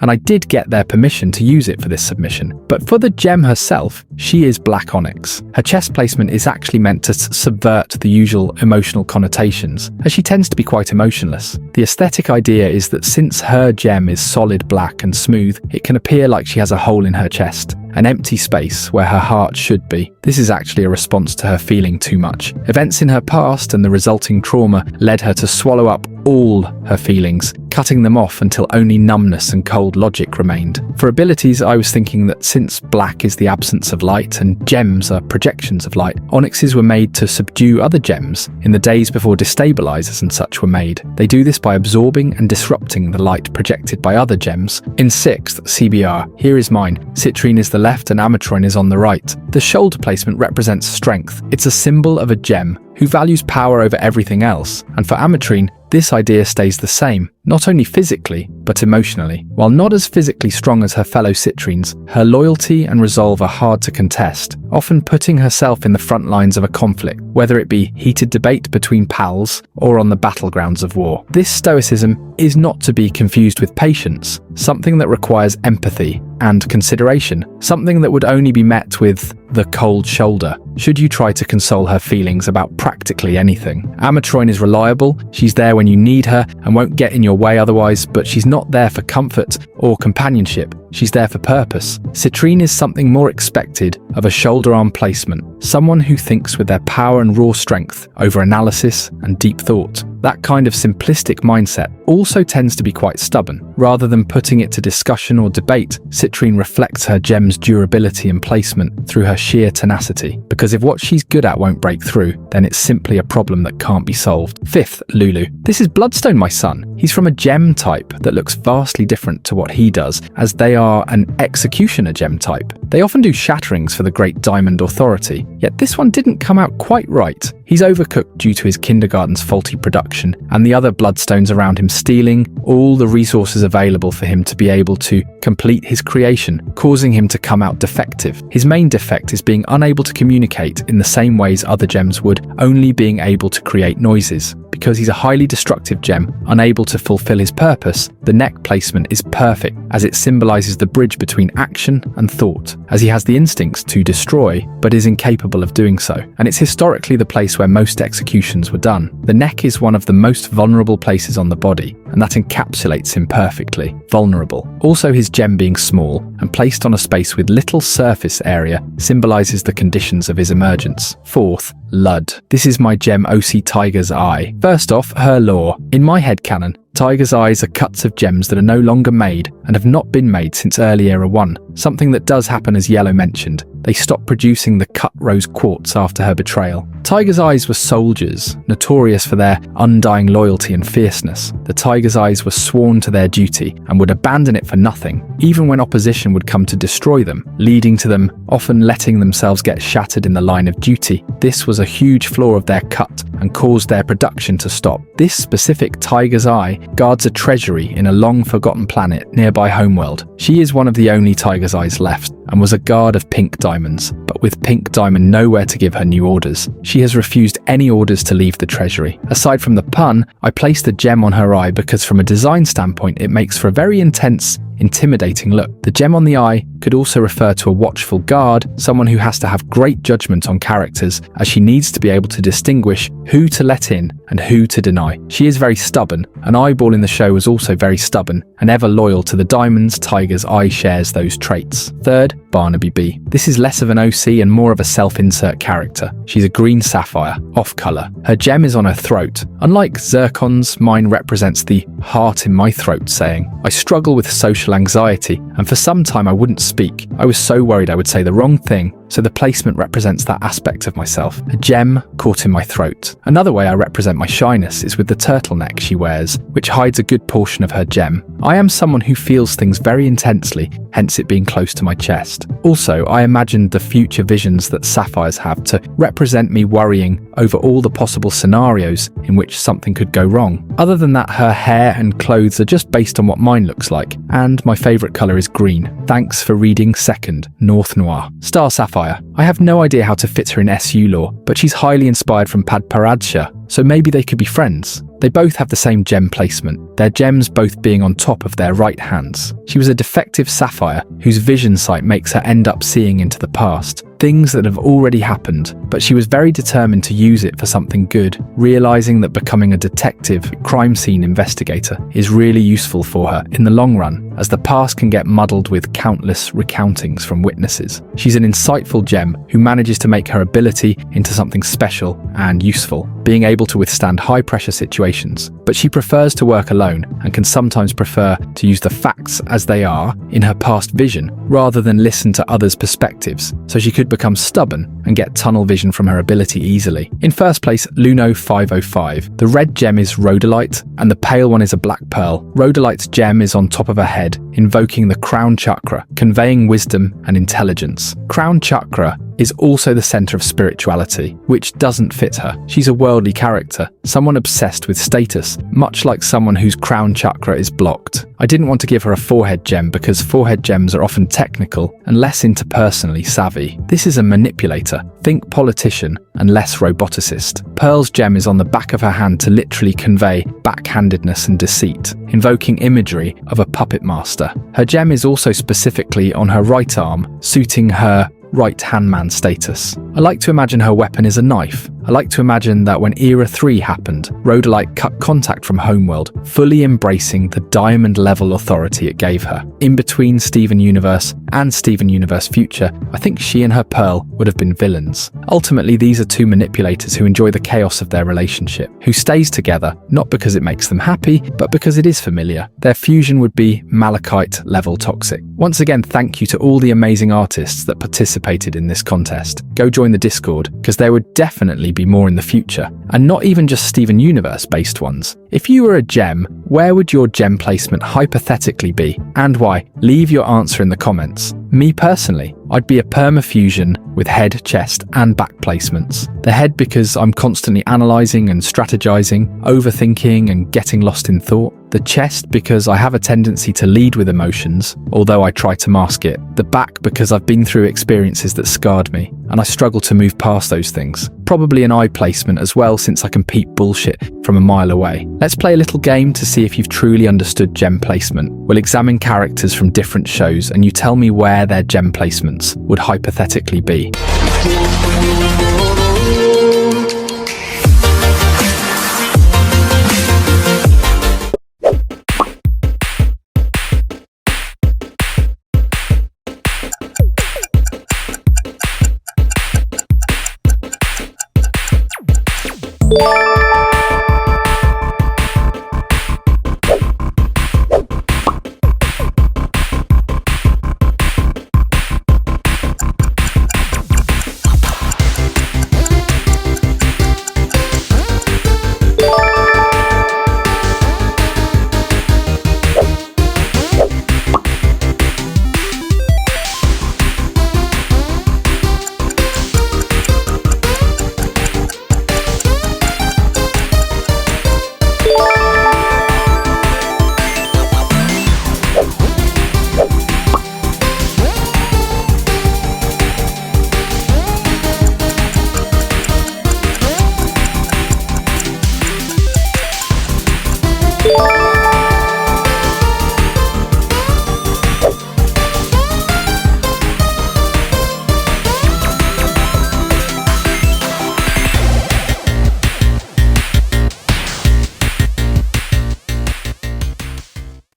and I did get their permission to use it for this submission. But for the gem herself, she is black onyx. Her chest placement is actually meant to subvert the usual emotional connotations, as she tends to be quite emotionless. The aesthetic idea is that since her gem is solid black and smooth, it can appear like she has a hole in her chest, an empty space where her heart should be. This is actually a response to her feeling too much. Events in her past and the resulting trauma led her to swallow up all her feelings, cutting them off until only numbness and cold logic remained. For abilities, I was thinking that since black is the absence of light and gems are projections of light, onyxes were made to subdue other gems in the days before destabilizers and such were made. They do this by absorbing and disrupting the light projected by other gems. In 6th, CBR, here is mine. Citrine is the left and Ametroin is on the right. The shoulder placement represents strength. It's a symbol of a gem who values power over everything else, and for Ametrine, this idea stays the same, not only physically, but emotionally. While not as physically strong as her fellow Citrines, her loyalty and resolve are hard to contest, often putting herself in the front lines of a conflict, whether it be heated debate between pals or on the battlegrounds of war. This stoicism is not to be confused with patience, something that requires empathy and consideration, something that would only be met with the cold shoulder should you try to console her feelings about practically anything. Ametroin is reliable, she's there when you need her and won't get in your way otherwise, but she's not there for comfort or companionship. She's there for purpose. Citrine is something more expected of a shoulder arm placement, someone who thinks with their power and raw strength over analysis and deep thought. That kind of simplistic mindset also tends to be quite stubborn. Rather than putting it to discussion or debate, Citrine reflects her gem's durability and placement through her sheer tenacity. Because if what she's good at won't break through, then it's simply a problem that can't be solved. 5th, Lulu. This is Bloodstone, my son. He's from a gem type that looks vastly different to what he does, as they are an executioner gem type. They often do shatterings for the Great Diamond Authority, yet this one didn't come out quite right. He's overcooked due to his kindergarten's faulty production, and the other Bloodstones around him stealing all the resources available for him to be able to complete his creation, causing him to come out defective. His main defect is being unable to communicate in the same ways other gems would, only being able to create noises. Because he's a highly destructive gem, unable to fulfill his purpose, the neck placement is perfect, as it symbolizes the bridge between action and thought, as he has the instincts to destroy, but is incapable of doing so. And it's historically the place where most executions were done. The neck is one of the most vulnerable places on the body, and that encapsulates him perfectly. Vulnerable. Also, his gem being small and placed on a space with little surface area symbolizes the conditions of his emergence. 4th, Lud. This is my gem OC Tiger's Eye. First off, her lore. In my headcanon, Tiger's eyes are cuts of gems that are no longer made and have not been made since early Era 1, something that does happen as Yellow mentioned. They stopped producing the cut rose quartz after her betrayal. Tiger's eyes were soldiers, notorious for their undying loyalty and fierceness. The Tiger's eyes were sworn to their duty and would abandon it for nothing, even when opposition would come to destroy them, leading to them often letting themselves get shattered in the line of duty. This was a huge flaw of their cut and caused their production to stop. This specific Tiger's Eye guards a treasury in a long-forgotten planet nearby Homeworld. She is one of the only Tiger's Eyes left, and was a guard of pink diamonds, but with Pink Diamond nowhere to give her new orders. She has refused any orders to leave the treasury. Aside from the pun, I placed the gem on her eye because from a design standpoint it makes for a very intense, intimidating look. The gem on the eye could also refer to a watchful guard, someone who has to have great judgment on characters, as she needs to be able to distinguish who to let in and who to deny. She is very stubborn. An eyeball in the show was also very stubborn and ever loyal to the diamonds. Tiger's Eye shares those traits. 3rd, Barnaby B. This is less of an OC and more of a self-insert character. She's a green sapphire, off-color. Her gem is on her throat. Unlike Zircon's, mine represents the heart in my throat saying, I struggle with social social anxiety, and for some time I wouldn't speak. I was so worried I would say the wrong thing, so the placement represents that aspect of myself, a gem caught in my throat. Another way I represent my shyness is with the turtleneck she wears, which hides a good portion of her gem. I am someone who feels things very intensely, hence it being close to my chest. Also, I imagined the future visions that sapphires have to represent me worrying over all the possible scenarios in which something could go wrong. Other than that, her hair and clothes are just based on what mine looks like, and my favourite colour is green. Thanks for reading second, North Noir. Star Sapphire. I have no idea how to fit her in SU lore, but she's highly inspired from Padparadsha, so maybe they could be friends. They both have the same gem placement, their gems both being on top of their right hands. She was a defective sapphire whose vision sight makes her end up seeing into the past, things that have already happened, but she was very determined to use it for something good, realizing that becoming a detective, crime scene investigator is really useful for her in the long run, as the past can get muddled with countless recountings from witnesses. She's an insightful gem who manages to make her ability into something special and useful, being able to withstand high-pressure situations, but she prefers to work alone and can sometimes prefer to use the facts as they are in her past vision rather than listen to others' perspectives, so she could become stubborn and get tunnel vision from her ability easily. In first place, Luno 505. The red gem is Rhodolite and the pale one is a black pearl. Rhodolite's gem is on top of her head, invoking the crown chakra, conveying wisdom and intelligence. Crown chakra is also the center of spirituality, which doesn't fit her. She's a worldly character, someone obsessed with status, much like someone whose crown chakra is blocked. I didn't want to give her a forehead gem because forehead gems are often technical and less interpersonally savvy. This is a manipulator, think politician, and less roboticist. Pearl's gem is on the back of her hand to literally convey backhandedness and deceit, invoking imagery of a puppet master. Her gem is also specifically on her right arm, suiting her right-hand man status. I like to imagine her weapon is a knife. I like to imagine that when Era 3 happened, Rhodolite cut contact from Homeworld, fully embracing the diamond-level authority it gave her. In between Steven Universe and Steven Universe Future, I think she and her Pearl would have been villains. Ultimately, these are two manipulators who enjoy the chaos of their relationship, who stays together, not because it makes them happy, but because it is familiar. Their fusion would be Malachite-level toxic. Once again, thank you to all the amazing artists that participated in this contest. Go join the Discord, because there would definitely be more in the future, and not even just Steven Universe based ones. If you were a gem, where would your gem placement hypothetically be, and why? Leave your answer in the comments. Me personally, I'd be a permafusion with head, chest, and back placements. The head because I'm constantly analysing and strategizing, overthinking and getting lost in thought. The chest because I have a tendency to lead with emotions, although I try to mask it. The back because I've been through experiences that scarred me, and I struggle to move past those things. Probably an eye placement as well, since I can peep bullshit from a mile away. Let's play a little game to see if you've truly understood gem placement. We'll examine characters from different shows and you tell me where their gem placements would hypothetically be.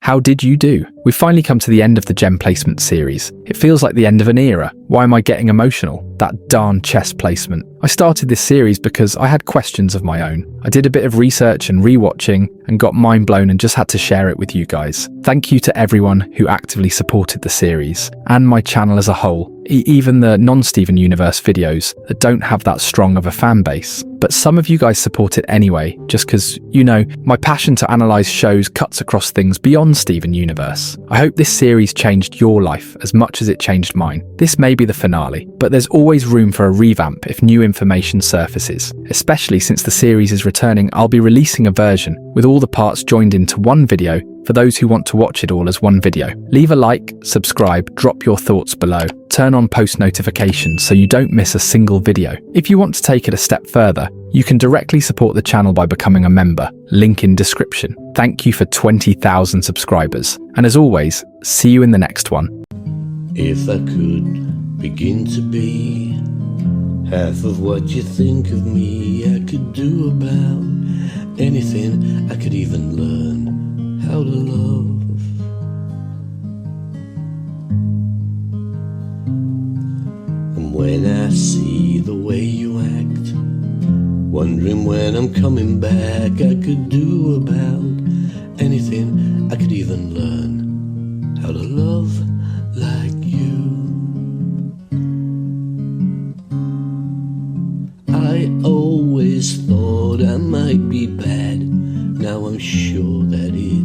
How did you do? We've finally come to the end of the gem placement series. It feels like the end of an era. Why am I getting emotional? That darn chest placement. I started this series because I had questions of my own. I did a bit of research and rewatching and got mind blown and just had to share it with you guys. Thank you to everyone who actively supported the series and my channel as a whole, even the non-Steven Universe videos that don't have that strong of a fan base. But some of you guys support it anyway, just because, you know, my passion to analyse shows cuts across things beyond Steven Universe. I hope this series changed your life as much as it changed mine. This may be the finale, but there's always room for a revamp if new information surfaces. Especially since the series is returning, I'll be releasing a version with all the parts joined into one video for those who want to watch it all as one video. Leave a like, subscribe, drop your thoughts below, turn on post notifications so you don't miss a single video. If you want to take it a step further, you can directly support the channel by becoming a member, link in description. Thank you for 20,000 subscribers, and as always, see you in the next one. If I could begin to be half of what you think of me, I could do about anything. I could even learn how to love. And when I see the way you act, wondering when I'm coming back, I could do about anything. I could even learn how to love like you. I always thought I might be bad. Now I'm sure that it's